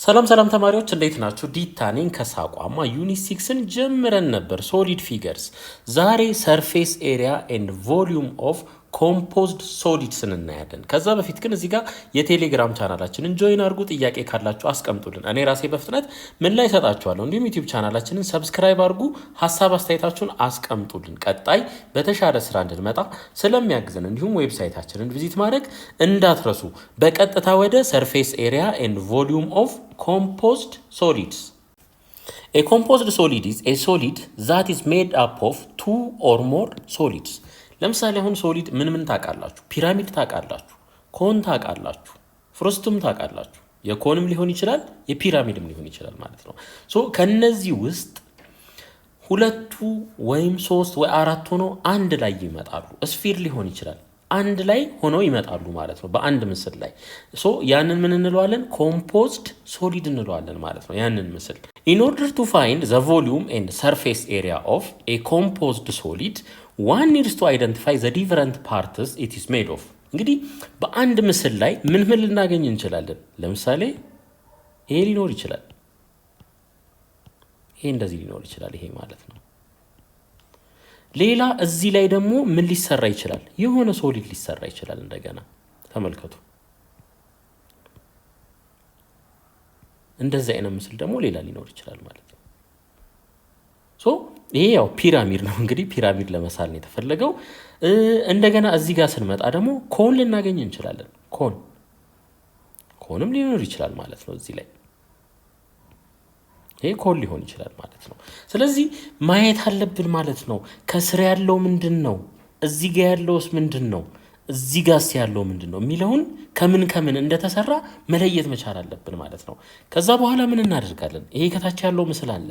ሰላም ተማሪዎች እንዴት ናችሁ? ዲታ ነኝ ከሳቋማ ዩኒት 6ን ጀምረን ነበር። ሶሊድ ፊገርስ ዛሬ ሰርፌስ ኤሪያ ኤንድ ቮሊዩም ኦፍ ኮምፖዝድ ሶሊድስ እናያለን። ከዛ በፊት ግን እዚህ ጋር የቴሌግራም ቻናላችንን ጆይን አድርጉ። ጥያቄ ካላችሁ አስቀምጡልን። እኔ ራሴ በፍጥነት ምን ላይ ሰጣችኋለሁ። እንዲሁም ዩቲዩብ ቻናላችንን ሰብስክራይብ አድርጉ። ሀሳብ አስተያየታችሁን አስቀምጡልን። ቀጣይ በተሻለ ስራ እንድንመጣ ስለሚያግዘን እንዲሁም ዌብሳይታችንን ቪዚት ማድረግ እንዳትረሱ። በቀጥታ ወደ ሰርፌስ ኤሪያ ኤንድ ቮሊዩም ኦፍ composed solids. A composed solid is a solid that is made up of two or more solids. ለምሳሌ አሁን ሶሊድ ምን ታውቃላችሁ? ፒራሚድ ታውቃላችሁ፣ ኮን ታውቃላችሁ፣ ፍሩስትም ታውቃላችሁ። የኮንም ሊሆን ይችላል የፒራሚድም ሊሆን ይችላል ማለት ነው። ሶ ከነዚህ ውስጥ ሁለቱ ወይም ሶስት ወይ አራት ሆኖ አንድ ላይ ይመጣሉ። ስፊር ሊሆን ይችላል አንድ ላይ ሆነው ይመጣሉ ማለት ነው በአንድ ምስል ላይ። ሶ ያንን ምን እንለዋለን? ኮምፖዝድ ሶሊድ እንለዋለን ማለት ነው ያንን ምስል። in order to find the volume and surface area of a composed solid one needs to identify the different parts it is made of. እንግዲህ በአንድ ምስል ላይ ምን ልናገኝ እንችላለን? ለምሳሌ ይሄ ሊኖር ይችላል፣ ይሄ እንደዚህ ሊኖር ይችላል፣ ይሄ ማለት ነው። ሌላ እዚህ ላይ ደግሞ ምን ሊሰራ ይችላል? የሆነ ሶሊድ ሊሰራ ይችላል። እንደገና ተመልከቱ። እንደዚህ አይነት ምስል ደግሞ ሌላ ሊኖር ይችላል ማለት ነው። ሶ ይሄ ያው ፒራሚድ ነው። እንግዲህ ፒራሚድ ለመሳል ነው የተፈለገው። እንደገና እዚህ ጋር ስንመጣ ደግሞ ኮን ልናገኝ እንችላለን። ኮንም ሊኖር ይችላል ማለት ነው እዚህ ላይ ይሄ ኮን ሊሆን ይችላል ማለት ነው። ስለዚህ ማየት አለብን ማለት ነው። ከስር ያለው ምንድነው? እዚህ ጋር ያለውስ ምንድነው? እዚህ ጋርስ ያለው ምንድነው የሚለውን ከምን እንደተሰራ መለየት መቻል አለብን ማለት ነው። ከዛ በኋላ ምን እናደርጋለን? ይሄ ከታች ያለው ምስል አለ።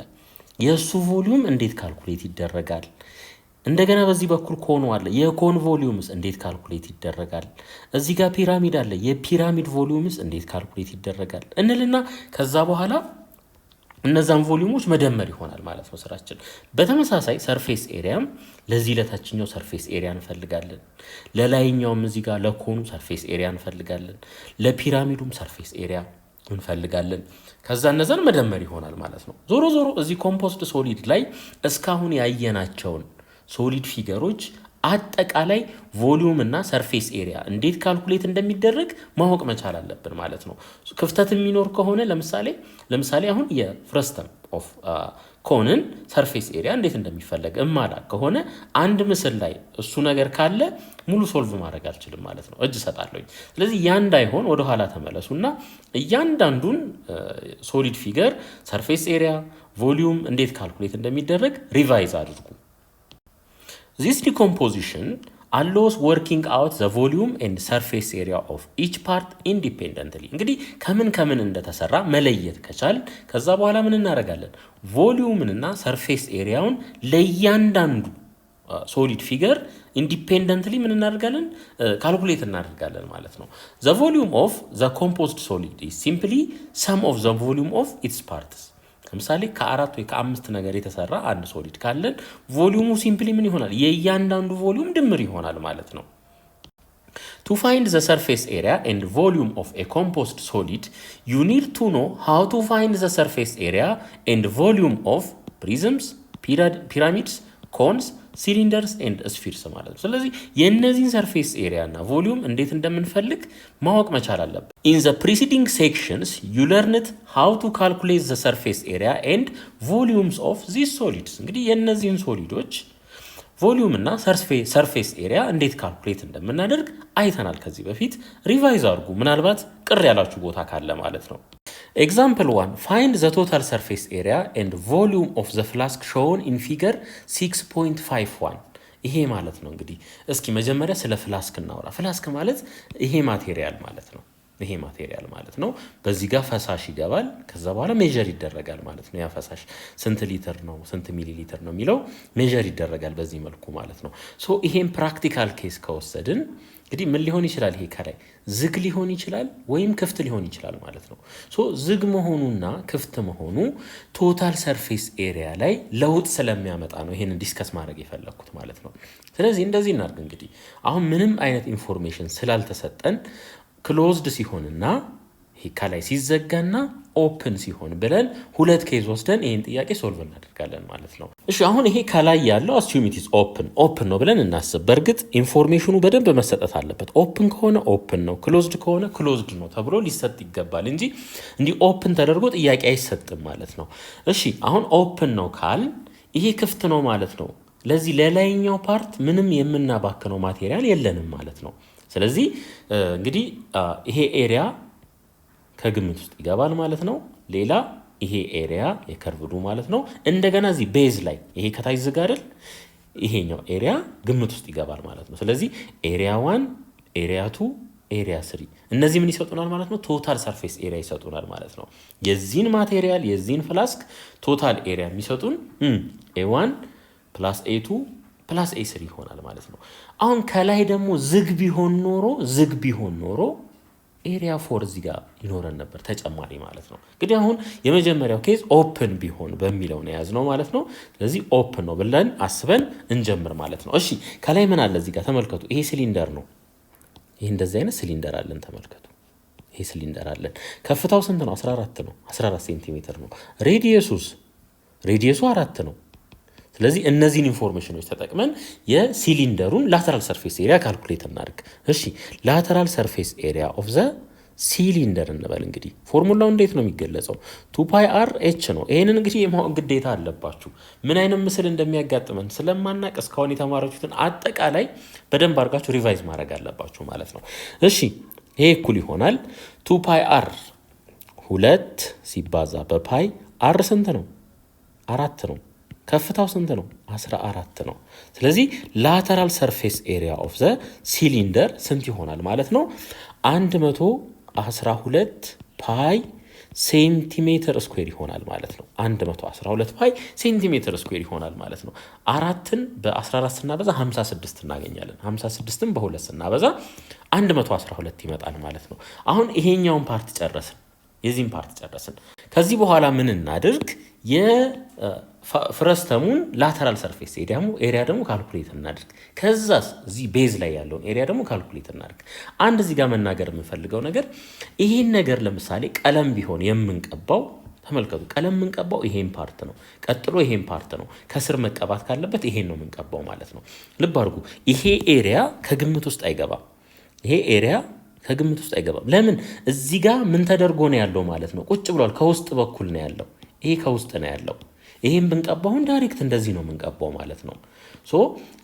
የሱ ቮሊዩም እንዴት ካልኩሌት ይደረጋል? እንደገና በዚህ በኩል ኮኑ አለ። የኮን ቮሊዩምስ እንዴት ካልኩሌት ይደረጋል? እዚህ ጋር ፒራሚድ አለ። የፒራሚድ ቮሊዩምስ እንዴት ካልኩሌት ይደረጋል እንልና ከዛ በኋላ እነዛን ቮሊዩሞች መደመር ይሆናል ማለት ነው ስራችን። በተመሳሳይ ሰርፌስ ኤሪያም ለዚህ ለታችኛው ሰርፌስ ኤሪያ እንፈልጋለን። ለላይኛውም እዚህ ጋር ለኮኑ ሰርፌስ ኤሪያ እንፈልጋለን። ለፒራሚዱም ሰርፌስ ኤሪያ እንፈልጋለን። ከዛ እነዛን መደመር ይሆናል ማለት ነው። ዞሮ እዚህ ኮምፖዝድ ሶሊድ ላይ እስካሁን ያየናቸውን ሶሊድ ፊገሮች አጠቃላይ ቮሊዩም እና ሰርፌስ ኤሪያ እንዴት ካልኩሌት እንደሚደረግ ማወቅ መቻል አለብን ማለት ነው። ክፍተት የሚኖር ከሆነ ለምሳሌ አሁን የፍረስተም ኦፍ ኮንን ሰርፌስ ኤሪያ እንዴት እንደሚፈለግ እማላ ከሆነ አንድ ምስል ላይ እሱ ነገር ካለ ሙሉ ሶልቭ ማድረግ አልችልም ማለት ነው። እጅ ሰጣለሁኝ። ስለዚህ ያ እንዳይሆን ወደ ኋላ ተመለሱና እያንዳንዱን ሶሊድ ፊገር ሰርፌስ ኤሪያ፣ ቮሊዩም እንዴት ካልኩሌት እንደሚደረግ ሪቫይዝ አድርጉ። This decomposition allows working out the volume and surface area of each part independently. እንግዲህ ከምን እንደተሰራ መለየት ከቻል ከዛ በኋላ ምን እናደርጋለን? ቮሊዩምን እና ሰርፌስ ኤሪያውን ለእያንዳንዱ ሶሊድ ፊገር ኢንዲፔንደንትሊ ምን እናደርጋለን? ካልኩሌት እናደርጋለን ማለት ነው። The volume of the composed solid is simply sum of the volume of its parts. ለምሳሌ ከአራት ወይ ከአምስት ነገር የተሰራ አንድ ሶሊድ ካለን ቮሊዩሙ ሲምፕሊ ምን ይሆናል? የእያንዳንዱ ቮሊዩም ድምር ይሆናል ማለት ነው። To find the surface area and volume of a composed solid, you need to know how to find the surface area and volume of prisms, pyramids, cones, ሲሊንደርስ ኤንድ ስፊርስ ማለት ነው። ስለዚህ የእነዚህን ሰርፌስ ኤሪያ እና ቮሊዩም እንዴት እንደምንፈልግ ማወቅ መቻል አለብን። In the preceding sections you learned how to calculate the surface area and volumes of these solids. እንግዲህ የእነዚህን ሶሊዶች ቮሊዩም እና ሰርፌስ ኤሪያ እንዴት ካልኩሌት እንደምናደርግ አይተናል ከዚህ በፊት። ሪቫይዝ አድርጉ ምናልባት ቅር ያላችሁ ቦታ ካለ ማለት ነው። Example 1. Find the total surface area and volume of the flask shown in figure 6.51. ይሄ ማለት ነው እንግዲህ እስኪ መጀመሪያ ስለ ፍላስክ እናውራ። ፍላስክ ማለት ይሄ ማቴሪያል ማለት ነው። በዚህ ጋር ፈሳሽ ይገባል። ከዛ በኋላ ሜጀር ይደረጋል ማለት ነው። ያ ፈሳሽ ስንት ሊትር ነው ስንት ሚሊ ሊትር ነው የሚለው ሜጀር ይደረጋል በዚህ መልኩ ማለት ነው። ሶ ይሄን ፕራክቲካል ኬስ ከወሰድን እንግዲህ ምን ሊሆን ይችላል? ይሄ ከላይ ዝግ ሊሆን ይችላል ወይም ክፍት ሊሆን ይችላል ማለት ነው። ሶ ዝግ መሆኑና ክፍት መሆኑ ቶታል ሰርፌስ ኤሪያ ላይ ለውጥ ስለሚያመጣ ነው ይሄንን ዲስከስ ማድረግ የፈለኩት ማለት ነው። ስለዚህ እንደዚህ እናድርግ። እንግዲህ አሁን ምንም አይነት ኢንፎርሜሽን ስላልተሰጠን ክሎዝድ ሲሆንና ይሄ ከላይ ሲዘጋና ኦፕን ሲሆን ብለን ሁለት ኬዝ ወስደን ይሄን ጥያቄ ሶልቭ እናደርጋለን ማለት ነው። እሺ አሁን ይሄ ከላይ ያለው assume it is open ነው ብለን እናስብ። በእርግጥ ኢንፎርሜሽኑ በደንብ መሰጠት አለበት። ኦፕን ከሆነ ኦፕን ነው፣ ክሎዝድ ከሆነ ክሎዝድ ነው ተብሎ ሊሰጥ ይገባል እንጂ እንዲህ ኦፕን ተደርጎ ጥያቄ አይሰጥም ማለት ነው። እሺ አሁን ኦፕን ነው ካል ይሄ ክፍት ነው ማለት ነው። ለዚህ ለላይኛው ፓርት ምንም የምናባክነው ማቴሪያል የለንም ማለት ነው። ስለዚህ እንግዲህ ይሄ ኤሪያ ከግምት ውስጥ ይገባል ማለት ነው። ሌላ ይሄ ኤሪያ የከርቭዱ ማለት ነው። እንደገና እዚህ ቤዝ ላይ ይሄ ከታች ዝግ አይደል? ይሄኛው ኤሪያ ግምት ውስጥ ይገባል ማለት ነው። ስለዚህ ኤሪያ 1 ኤሪያ 2 ኤሪያ 3 እነዚህ ምን ይሰጡናል ማለት ነው? ቶታል ሰርፌስ ኤሪያ ይሰጡናል ማለት ነው። የዚህን ማቴሪያል የዚህን ፍላስክ ቶታል ኤሪያ የሚሰጡን A1 + A2 + A3 ይሆናል ማለት ነው። አሁን ከላይ ደግሞ ዝግ ቢሆን ኖሮ ኤሪያ 4 እዚህ ጋር ይኖረን ነበር ተጨማሪ ማለት ነው። እንግዲህ አሁን የመጀመሪያው ኬዝ ኦፕን ቢሆን በሚለው ነው የያዝነው ማለት ነው። ስለዚህ ኦፕን ነው ብለን አስበን እንጀምር ማለት ነው። እሺ ከላይ ምን አለ እዚህ ጋር ተመልከቱ። ይሄ ሲሊንደር ነው። ይሄ እንደዚህ አይነት ሲሊንደር አለን ተመልከቱ። ይሄ ሲሊንደር አለን። ከፍታው ስንት ነው? 14 ነው። 14 ሴንቲሜትር ነው። ሬዲየሱ 4 ነው። ስለዚህ እነዚህን ኢንፎርሜሽኖች ተጠቅመን የሲሊንደሩን ላተራል ሰርፌስ ኤሪያ ካልኩሌት እናድርግ። እሺ ላተራል ሰርፌስ ኤሪያ ኦፍ ዘ ሲሊንደር እንበል። እንግዲህ ፎርሙላው እንዴት ነው የሚገለጸው? 2πr/h ነው። ይሄንን እንግዲህ የማወቅ ግዴታ አለባችሁ። ምን አይነት ምስል እንደሚያጋጥመን ስለማናቅ እስካሁን የተማራችሁትን አጠቃላይ በደንብ አድርጋችሁ ሪቫይዝ ማድረግ አለባችሁ ማለት ነው። እሺ ይሄ እኩል ይሆናል 2πr 2 ሲባዛ በፓይ አር ስንት ነው? 4 ነው። ከፍታው ስንት ነው? 14 ነው። ስለዚህ ላተራል ሰርፌስ ኤሪያ ኦፍ ዘ ሲሊንደር ስንት ይሆናል ማለት ነው? 112 ፓይ ሴንቲሜትር ስኩዌር ይሆናል ማለት ነው። 112 ፓይ ሴንቲሜትር ስኩዌር ይሆናል ማለት ነው። 4ን በ14 ስናበዛ 56 እናገኛለን። 56ን በ2 ስናበዛ 112 ይመጣል ማለት ነው። አሁን ይሄኛውን ፓርት ጨረስን፣ የዚህን ፓርት ጨረስን። ከዚህ በኋላ ምን እናድርግ? የፍረስተሙን ላተራል ሰርፌስ ኤሪያ ደግሞ ካልኩሌት እናድርግ። ከዛስ እዚህ ቤዝ ላይ ያለውን ኤሪያ ደግሞ ካልኩሌት እናድርግ። አንድ እዚህ ጋር መናገር የምፈልገው ነገር ይሄን ነገር ለምሳሌ ቀለም ቢሆን የምንቀባው ተመልከቱ፣ ቀለም የምንቀባው ይሄን ፓርት ነው። ቀጥሎ ይሄን ፓርት ነው። ከስር መቀባት ካለበት ይሄን ነው የምንቀባው ማለት ነው። ልብ አድርጉ፣ ይሄ ኤሪያ ከግምት ውስጥ አይገባም። ይሄ ኤሪያ ከግምት ውስጥ አይገባም። ለምን? እዚህ ጋር ምን ተደርጎ ነው ያለው ማለት ነው? ቁጭ ብሏል። ከውስጥ በኩል ነው ያለው። ይሄ ከውስጥ ነው ያለው። ይሄን ብንቀባውን ዳይሬክት እንደዚህ ነው የምንቀባው ማለት ነው። ሶ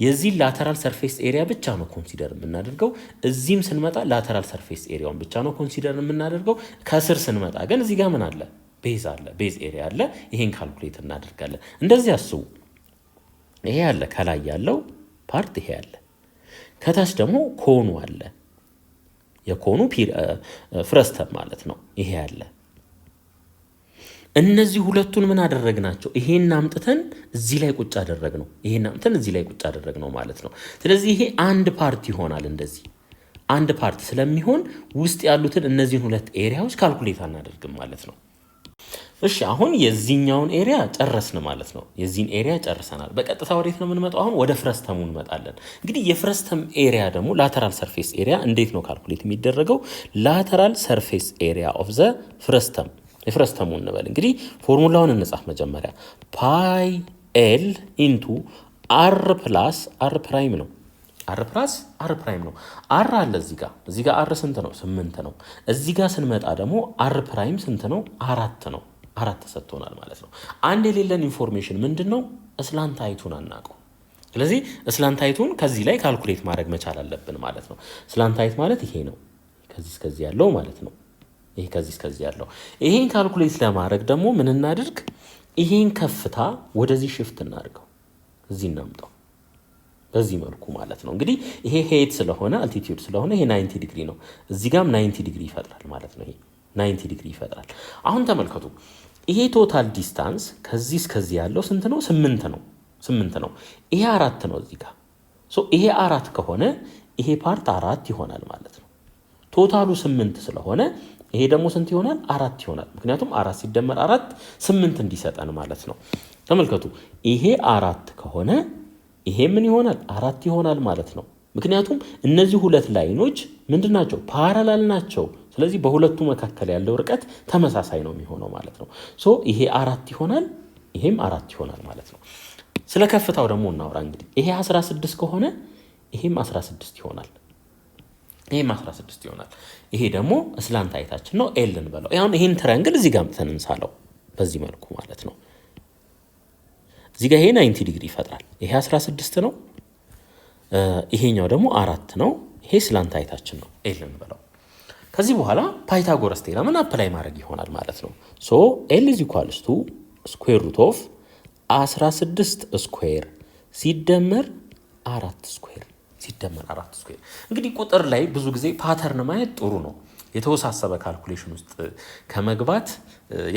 የዚህ ላተራል ሰርፌስ ኤሪያ ብቻ ነው ኮንሲደር የምናደርገው። እዚህም ስንመጣ ላተራል ሰርፌስ ኤሪያውን ብቻ ነው ኮንሲደር የምናደርገው። ከስር ስንመጣ ግን እዚህ ጋር ምን አለ? ቤዝ አለ፣ ቤዝ ኤሪያ አለ። ይሄን ካልኩሌት እናደርጋለን። እንደዚህ አስቡ። ይሄ አለ፣ ከላይ ያለው ፓርት ይሄ አለ፣ ከታች ደግሞ ኮኑ አለ። የኮኑ ፍረስተም ማለት ነው። ይሄ አለ። እነዚህ ሁለቱን ምን አደረግናቸው? ይሄን አምጥተን እዚህ ላይ ቁጭ አደረግነው። ይሄን አምጥተን እዚህ ላይ ቁጭ አደረግነው ማለት ነው። ስለዚህ ይሄ አንድ ፓርት ይሆናል። እንደዚህ አንድ ፓርት ስለሚሆን ውስጥ ያሉትን እነዚህን ሁለት ኤሪያዎች ካልኩሌት አናደርግም ማለት ነው። እሺ አሁን የዚህኛውን ኤሪያ ጨረስን ማለት ነው። የዚህን ኤሪያ ጨርሰናል። በቀጥታ ወዴት ነው የምንመጣው? አሁን ወደ ፍረስተሙ እንመጣለን። እንግዲህ የፍረስተም ኤሪያ ደግሞ ላተራል ሰርፌስ ኤሪያ እንዴት ነው ካልኩሌት የሚደረገው? ላተራል ሰርፌስ ኤሪያ ኦፍ ዘ ፍረስተም፣ የፍረስተሙ እንበል። እንግዲህ ፎርሙላውን እንጻፍ መጀመሪያ። ፓይ ኤል ኢንቱ አር ፕላስ አር ፕራይም ነው። አር ፕላስ አር ፕራይም ነው። አር አለ እዚህ ጋር አር ስንት ነው? 8 ነው። እዚህ ጋር ስንመጣ ደግሞ አር ፕራይም ስንት ነው? 4 ነው። 4 ተሰጥቶናል ማለት ነው። አንድ የሌለን ኢንፎርሜሽን ምንድን ነው? ስላንታይቱን አናውቀው። ስለዚህ ስላንታይቱን ከዚህ ላይ ካልኩሌት ማድረግ መቻል አለብን ማለት ነው። ስላንታይት ማለት ይሄ ነው፣ ከዚህ እስከዚህ ያለው ማለት ነው። ይሄ ከዚህ እስከዚህ ያለው። ይሄን ካልኩሌት ለማድረግ ደግሞ ምን እናድርግ? ይሄን ከፍታ ወደዚህ ሽፍት እናድርገው፣ እዚህ እናምጣው፣ በዚህ መልኩ ማለት ነው። እንግዲህ ይሄ ሄት ስለሆነ አልቲቲዩድ ስለሆነ ይሄ 90 ዲግሪ ነው። እዚህ ጋርም 90 ዲግሪ ይፈጥራል ማለት ነው። ይሄ 90 ዲግሪ ይፈጥራል። አሁን ተመልከቱ፣ ይሄ ቶታል ዲስታንስ ከዚህ እስከዚህ ያለው ስንት ነው? 8 ነው። 8 ነው። ይሄ 4 ነው እዚህ ጋር። ሶ ይሄ 4 ከሆነ ይሄ ፓርት 4 ይሆናል ማለት ነው። ቶታሉ 8 ስለሆነ ይሄ ደግሞ ስንት ይሆናል? 4 ይሆናል። ምክንያቱም 4 ሲደመር 4 8 እንዲሰጠን ማለት ነው። ተመልከቱ፣ ይሄ 4 ከሆነ ይሄ ምን ይሆናል? 4 ይሆናል ማለት ነው። ምክንያቱም እነዚህ ሁለት ላይኖች ምንድን ናቸው? ፓራላል ናቸው። ስለዚህ በሁለቱ መካከል ያለው ርቀት ተመሳሳይ ነው የሚሆነው ማለት ነው። ሶ ይሄ 4 ይሆናል፣ ይሄም 4 ይሆናል ማለት ነው። ስለ ከፍታው ደግሞ እናውራ እንግዲህ። ይሄ 16 ከሆነ ይሄም 16 ይሆናል፣ ይሄም 16 ይሆናል። ይሄ ደግሞ ስላንት ሃይታችን ነው ኤል እንበለው። ይሄን ትራያንግል እዚህ ጋር አምጥተን እንሳለው በዚህ መልኩ ማለት ነው። እዚህ ጋር ይሄ 90 ዲግሪ ይፈጥራል። ይሄ 16 ነው፣ ይሄኛው ደግሞ 4 ነው። ይሄ ስላንት ሃይታችን ነው ኤል እንበለው። ከዚህ በኋላ ፓይታጎረስ ቴረምን አፕላይ ማድረግ ይሆናል ማለት ነው። ሶ ኤል ኢዝ ኢኳልስ ቱ ስኩዌር ሩት ኦፍ 16 ስኩዌር ሲደመር 4 ስኩዌር ሲደመር 4 ስኩዌር። እንግዲህ ቁጥር ላይ ብዙ ጊዜ ፓተርን ማየት ጥሩ ነው። የተወሳሰበ ካልኩሌሽን ውስጥ ከመግባት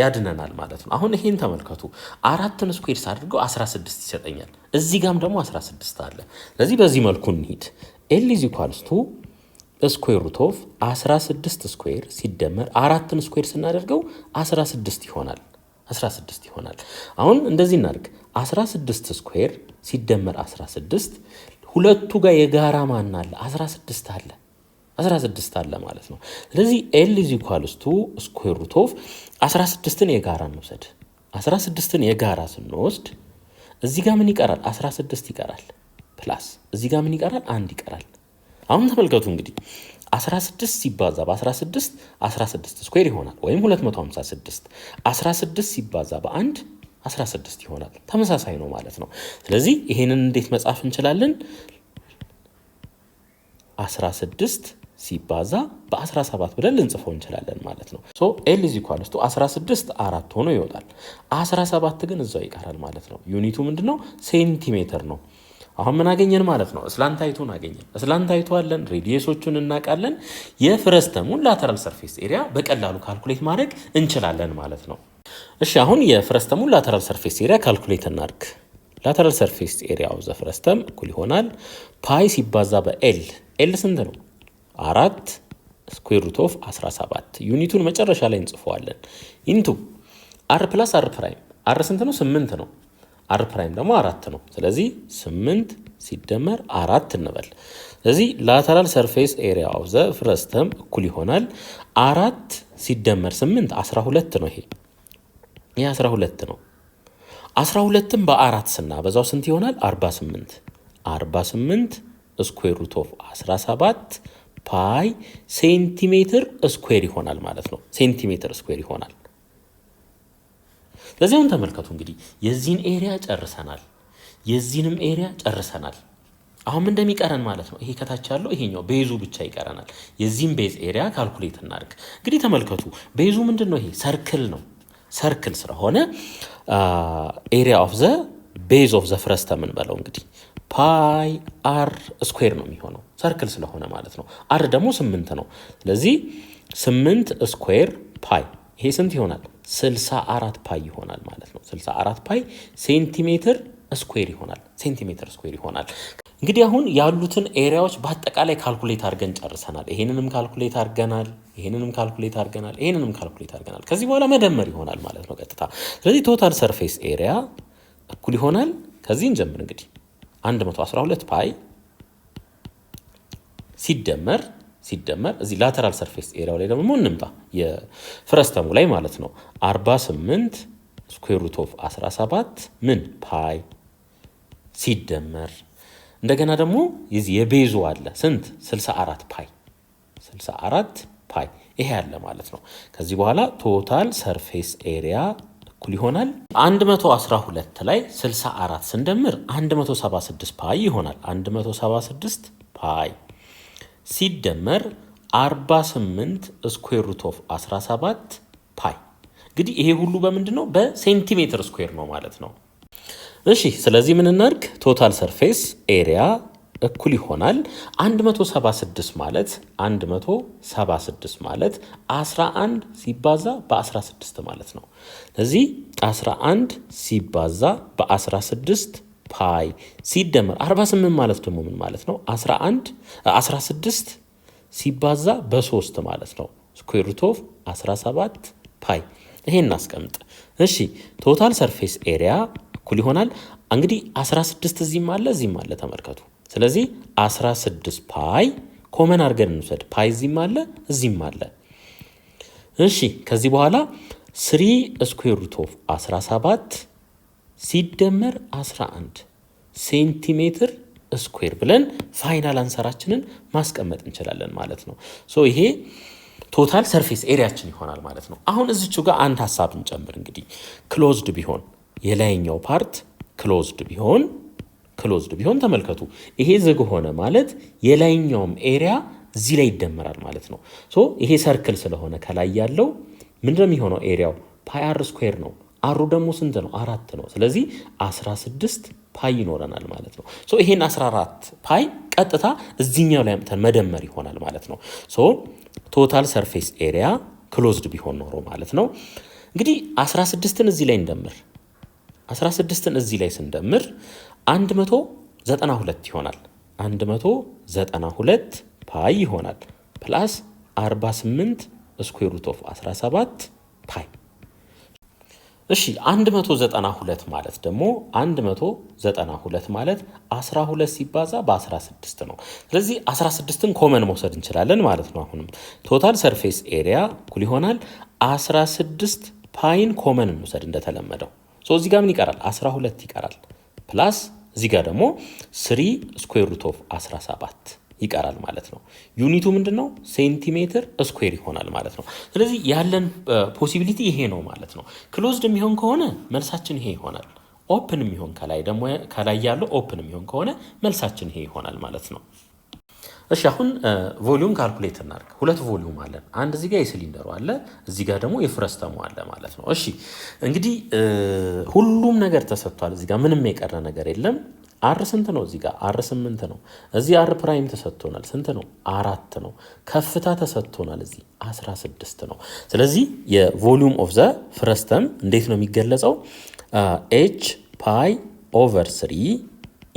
ያድነናል ማለት ነው። አሁን ይሄን ተመልከቱ። 4ን ስኩዌር ሳድርገው 16 ይሰጠኛል። እዚህ ጋም ደግሞ 16 አለ። ስለዚህ በዚህ መልኩ እንሂድ። ኤል ኢዝ ኢኳልስ ቱ ስኩዌር ሩት ኦፍ 16 ስኩዌር ሲደመር 4ን ስኩዌር ስናደርገው 16 ይሆናል። 16 ይሆናል። አሁን እንደዚህ እናድርግ። 16 ስኩዌር ሲደመር 16 ሁለቱ ጋር የጋራ ማን አለ? 16 አለ። 16 አለ ማለት ነው። ስለዚህ ኤል ኢዝ ኢኳልስ ቱ ስኩዌር ሩት ኦፍ 16ን የጋራ እንውሰድ። 16ን የጋራ ስንወስድ እዚህ ጋር ምን ይቀራል? 16 ይቀራል። ፕላስ እዚህ ጋር ምን ይቀራል? 1 ይቀራል። አሁን ተመልከቱ እንግዲህ 16 ሲባዛ በ16 16 ስኩዌር ይሆናል ወይም 256። 16 ሲባዛ በ1 16 ይሆናል። ተመሳሳይ ነው ማለት ነው። ስለዚህ ይሄንን እንዴት መጻፍ እንችላለን? 16 ሲባዛ በ17 ብለን ልንጽፈው እንችላለን ማለት ነው። ሶ ኤል ኢዝ ኢኳልስ ቱ 16 4 ሆኖ ይወጣል። 17 ግን እዛው ይቀራል ማለት ነው። ዩኒቱ ምንድነው? ሴንቲሜትር ነው። አሁን ምን አገኘን ማለት ነው? ስላንታይቱን አገኘን። ስላንታይቱ አለን፣ ሬዲየሶቹን እናውቃለን። የፍረስተሙን ላተራል ሰርፌስ ኤሪያ በቀላሉ ካልኩሌት ማድረግ እንችላለን ማለት ነው። እሺ አሁን የፍረስተሙን ላተራል ሰርፌስ ኤሪያ ካልኩሌት እናድርግ። ላተራል ሰርፌስ ኤሪያ ኦፍ ዘ ፍረስተም እኩል ይሆናል ፓይ ሲባዛ በኤል። ኤል ስንት ነው? 4 ስኩዌር ሩት ኦፍ 17። ዩኒቱን መጨረሻ ላይ እንጽፈዋለን። ኢንቱ አር ፕላስ አር ፕራይም። አር ስንት ነው? 8 ነው። አር ፕራይም ደግሞ 4 ነው። ስለዚህ 8 ሲደመር 4 እንበል። ስለዚህ ላተራል ሰርፌስ ኤሪያ ኦፍ ዘ ፍረስተም እኩል ይሆናል 4 ሲደመር 8 12 ነው። ይሄ 12 ነው። 12ን በ4 ስናበዛው ስንት ይሆናል? 48። 48 ስኩዌር ሩት ኦፍ 17 ፓይ ሴንቲሜትር ስኩዌር ይሆናል ማለት ነው። ሴንቲሜትር ስኩዌር ይሆናል። ስለዚህ አሁን ተመልከቱ እንግዲህ የዚህን ኤሪያ ጨርሰናል፣ የዚህንም ኤሪያ ጨርሰናል። አሁን ምን እንደሚቀረን ማለት ነው? ይሄ ከታች ያለው ይሄኛው ቤዙ ብቻ ይቀረናል። የዚህን ቤዝ ኤሪያ ካልኩሌት እናድርግ። እንግዲህ ተመልከቱ ቤዙ ምንድን ነው? ይሄ ሰርክል ነው። ሰርክል ስለሆነ ኤሪያ ኦፍ ዘ ቤዝ ኦፍ ዘ ፍረስተም እንበለው እንግዲህ ፓይ አር ስኩዌር ነው የሚሆነው፣ ሰርክል ስለሆነ ማለት ነው። አር ደግሞ 8 ነው። ስለዚህ 8 ስኩዌር ፓይ ይሄ ስንት ይሆናል? 64 ፓይ ይሆናል ማለት ነው። 64 ፓይ ሴንቲሜትር ስኩዌር ይሆናል። ሴንቲሜትር ስኩዌር ይሆናል። እንግዲህ አሁን ያሉትን ኤሪያዎች በአጠቃላይ ካልኩሌት አድርገን ጨርሰናል። ይሄንንም ካልኩሌት አድርገናል፣ ይሄንንም ካልኩሌት አድርገናል፣ ይሄንንም ካልኩሌት አድርገናል። ከዚህ በኋላ መደመር ይሆናል ማለት ነው ቀጥታ። ስለዚህ ቶታል ሰርፌስ ኤሪያ እኩል ይሆናል። ከዚህ እንጀምር እንግዲህ 112 ፓይ ሲደመር እዚህ ላተራል ሰርፌስ ኤሪያው ላይ ደግሞ እንምጣ የፍረስተሙ ላይ ማለት ነው 48 ስኩዌር ሩት ኦፍ 17 ምን ፓይ ሲደመር እንደገና ደግሞ የዚህ የቤዙ አለ ስንት 64 ፓይ 64 ፓይ ይሄ ያለ ማለት ነው። ከዚህ በኋላ ቶታል ሰርፌስ ኤሪያ እኩል ይሆናል 112 ላይ 64 ስንደምር 176 ፓይ ይሆናል። 176 ፓይ ሲደመር 48 ስኩዌር ሩት ኦፍ 17 ፓይ። እንግዲህ ይሄ ሁሉ በምንድን ነው? በሴንቲሜትር ስኩዌር ነው ማለት ነው። እሺ ስለዚህ ምን እናድርግ? ቶታል ሰርፌስ ኤሪያ እኩል ይሆናል 176 ማለት 11 ሲባዛ በ16 ማለት ነው። ስለዚህ 11 ሲባዛ በ16 ፓይ ሲደመር 48 ማለት ደግሞ ምን ማለት ነው? 16 ሲባዛ በ3 ማለት ነው። ስኩዌር ሩት ኦፍ 17 ፓይ። ይሄን እናስቀምጥ። እሺ ቶታል ሰርፌስ ኤሪያ እኩል ይሆናል እንግዲህ 16 እዚህም አለ እዚህም አለ ተመልከቱ። ስለዚህ 16 ፓይ ኮመን አድርገን እንውሰድ። ፓይ እዚህም አለ እዚህም አለ። እሺ ከዚህ በኋላ 3 ስኩዌር ሩት ኦፍ 17 ሲደመር 11 ሴንቲሜትር ስኩዌር ብለን ፋይናል አንሰራችንን ማስቀመጥ እንችላለን ማለት ነው። ሶ ይሄ ቶታል ሰርፌስ ኤሪያችን ይሆናል ማለት ነው። አሁን እዚችው ጋር አንድ ሐሳብ እንጨምር። እንግዲህ ክሎዝድ ቢሆን የላይኛው ፓርት ክሎዝድ ቢሆን ተመልከቱ። ይሄ ዝግ ሆነ ማለት የላይኛውም ኤሪያ እዚህ ላይ ይደመራል ማለት ነው። ሶ ይሄ ሰርክል ስለሆነ ከላይ ያለው ምንድነው የሚሆነው? ኤሪያው ፓይ አር ስኩዌር ነው። አሩ ደግሞ ስንት ነው? 4 ነው። ስለዚህ 16 ፓይ ይኖረናል ማለት ነው። ሶ ይሄን 14 ፓይ ቀጥታ እዚህኛው ላይ አምጥተን መደመር ይሆናል ማለት ነው። ሶ ቶታል ሰርፌስ ኤሪያ ክሎዝድ ቢሆን ኖሮ ማለት ነው። እንግዲህ 16ን እዚህ ላይ እንደምር። 16ን እዚህ ላይ ስንደምር 192 ይሆናል። 192 ፓይ ይሆናል ፕላስ 48 ስኩዌር ሩት ኦፍ 17 ፓይ። እሺ 192 ማለት ደግሞ 192 ማለት 12 ሲባዛ በ16 ነው። ስለዚህ 16ን ኮመን መውሰድ እንችላለን ማለት ነው። አሁንም ቶታል ሰርፌስ ኤሪያ እኩል ይሆናል 16 ፓይን ኮመን እንውሰድ እንደተለመደው። ሶ እዚህ ጋር ምን ይቀራል? 12 ይቀራል ፕላስ እዚህ ጋር ደግሞ 3 ስኩዌር ሩት ኦፍ 17 ይቀራል ማለት ነው። ዩኒቱ ምንድነው? ሴንቲሜትር ስኩዌር ይሆናል ማለት ነው። ስለዚህ ያለን ፖሲቢሊቲ ይሄ ነው ማለት ነው። ክሎዝድ የሚሆን ከሆነ መልሳችን ይሄ ይሆናል። ኦፕን የሚሆን ከላይ ያለው ኦፕን የሚሆን ከሆነ መልሳችን ይሄ ይሆናል ማለት ነው። እሺ አሁን ቮሊዩም ካልኩሌት እናድርግ። ሁለት ቮሊዩም አለን። አንድ እዚህ ጋር የሲሊንደሩ አለ፣ እዚህ ጋር ደግሞ የፍረስተሙ አለ ማለት ነው። እሺ እንግዲህ ሁሉም ነገር ተሰጥቷል። እዚህ ጋር ምንም የቀረ ነገር የለም። አር ስንት ነው? እዚህ ጋር አር 8 ነው። እዚህ አር ፕራይም ተሰጥቶናል። ስንት ነው? 4 ነው። ከፍታ ተሰጥቶናል። እዚህ 16 ነው። ስለዚህ የቮሊዩም ኦፍ ዘ ፍረስተም እንዴት ነው የሚገለጸው? ኤች ፓይ ኦቨር 3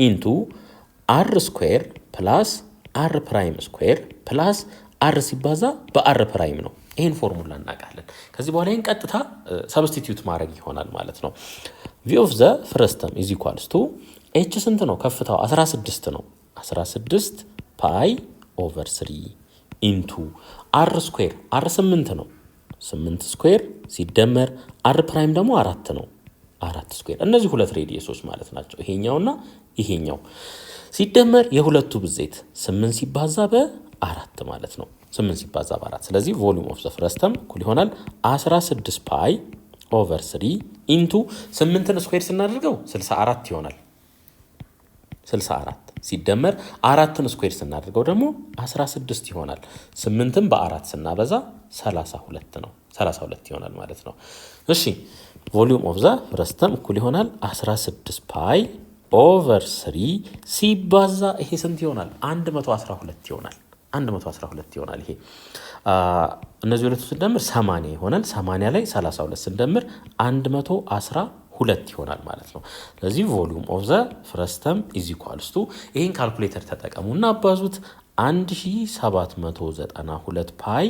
ኢንቱ አር ስኩዌር ፕላስ አር ፕራይም ስኩዌር ፕላስ አር ሲባዛ በአር ፕራይም ነው። ይህን ፎርሙላ እናውቃለን። ከዚህ በኋላ ይህን ቀጥታ ሰብስቲትዩት ማድረግ ይሆናል ማለት ነው። ቪ ኦፍ ዘ ፍረስተም ኢዝ ኢኳልስ ቱ ኤች ስንት ነው? ከፍታው 16 ነው። 16 ፓይ ኦቨር 3 ኢንቱ አር ስኩዌር አር 8 ነው። 8 ስኩዌር ሲደመር አር ፕራይም ደግሞ 4 ነው። 4 ስኩዌር እነዚህ ሁለት ሬዲየሶች ማለት ናቸው። ይሄኛውና ይሄኛው ሲደመር የሁለቱ ብዜት 8 ሲባዛ በ4 ማለት ነው። 8 ሲባዛ በ4 ስለዚህ ቮሊዩም ኦፍ ዘ ፍረስተም እኩል ይሆናል 16 ፓይ ኦቨር 3 ኢንቱ 8ን ስኩዌር ስናደርገው 64 ይሆናል። 64 ሲደመር 4ን ስኩዌር ስናደርገው ደግሞ 16 ይሆናል። 8ን በ4 ስናበዛ 32 ነው። 32 ይሆናል ማለት ነው። እሺ ቮሊዩም ኦፍ ዘ ፍረስተም እኩል ይሆናል 16 ፓይ ኦቨር 3 ሲባዛ ይሄ ስንት ይሆናል? 112 ይሆናል። 112 ይሆናል። ይሄ እነዚህ ሁለቱ ስንደምር 80 ይሆናል። 80 ላይ 32 ስንደምር 112 ይሆናል ማለት ነው። ስለዚህ ቮሊዩም ኦፍ ዘ ፍረስተም ኢዝ ኢኳልስ ቱ ይሄን ካልኩሌተር ተጠቀሙና አባዙት 1792 ፓይ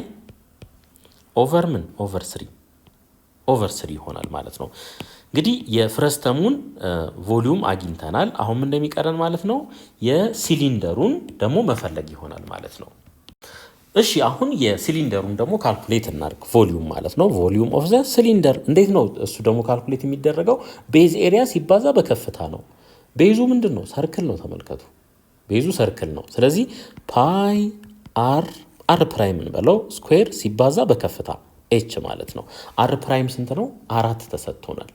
ኦቨር ምን ኦቨር 3 ይሆናል ማለት ነው። እንግዲህ የፍረስተሙን ቮሊዩም አግኝተናል። አሁን ምን እንደሚቀረን ማለት ነው የሲሊንደሩን ደግሞ መፈለግ ይሆናል ማለት ነው። እሺ አሁን የሲሊንደሩን ደግሞ ካልኩሌት እናድርግ። ቮሊዩም ማለት ነው ቮሊዩም ኦፍ ዘ ሲሊንደር እንዴት ነው እሱ ደግሞ ካልኩሌት የሚደረገው? ቤዝ ኤሪያ ሲባዛ በከፍታ ነው። ቤዙ ምንድን ነው? ሰርክል ነው። ተመልከቱ ቤዙ ሰርክል ነው። ስለዚህ ፓይ አር ፕራይም እንበለው ስኩዌር ሲባዛ በከፍታ ኤች ማለት ነው። አር ፕራይም ስንት ነው? 4 ተሰጥቶናል።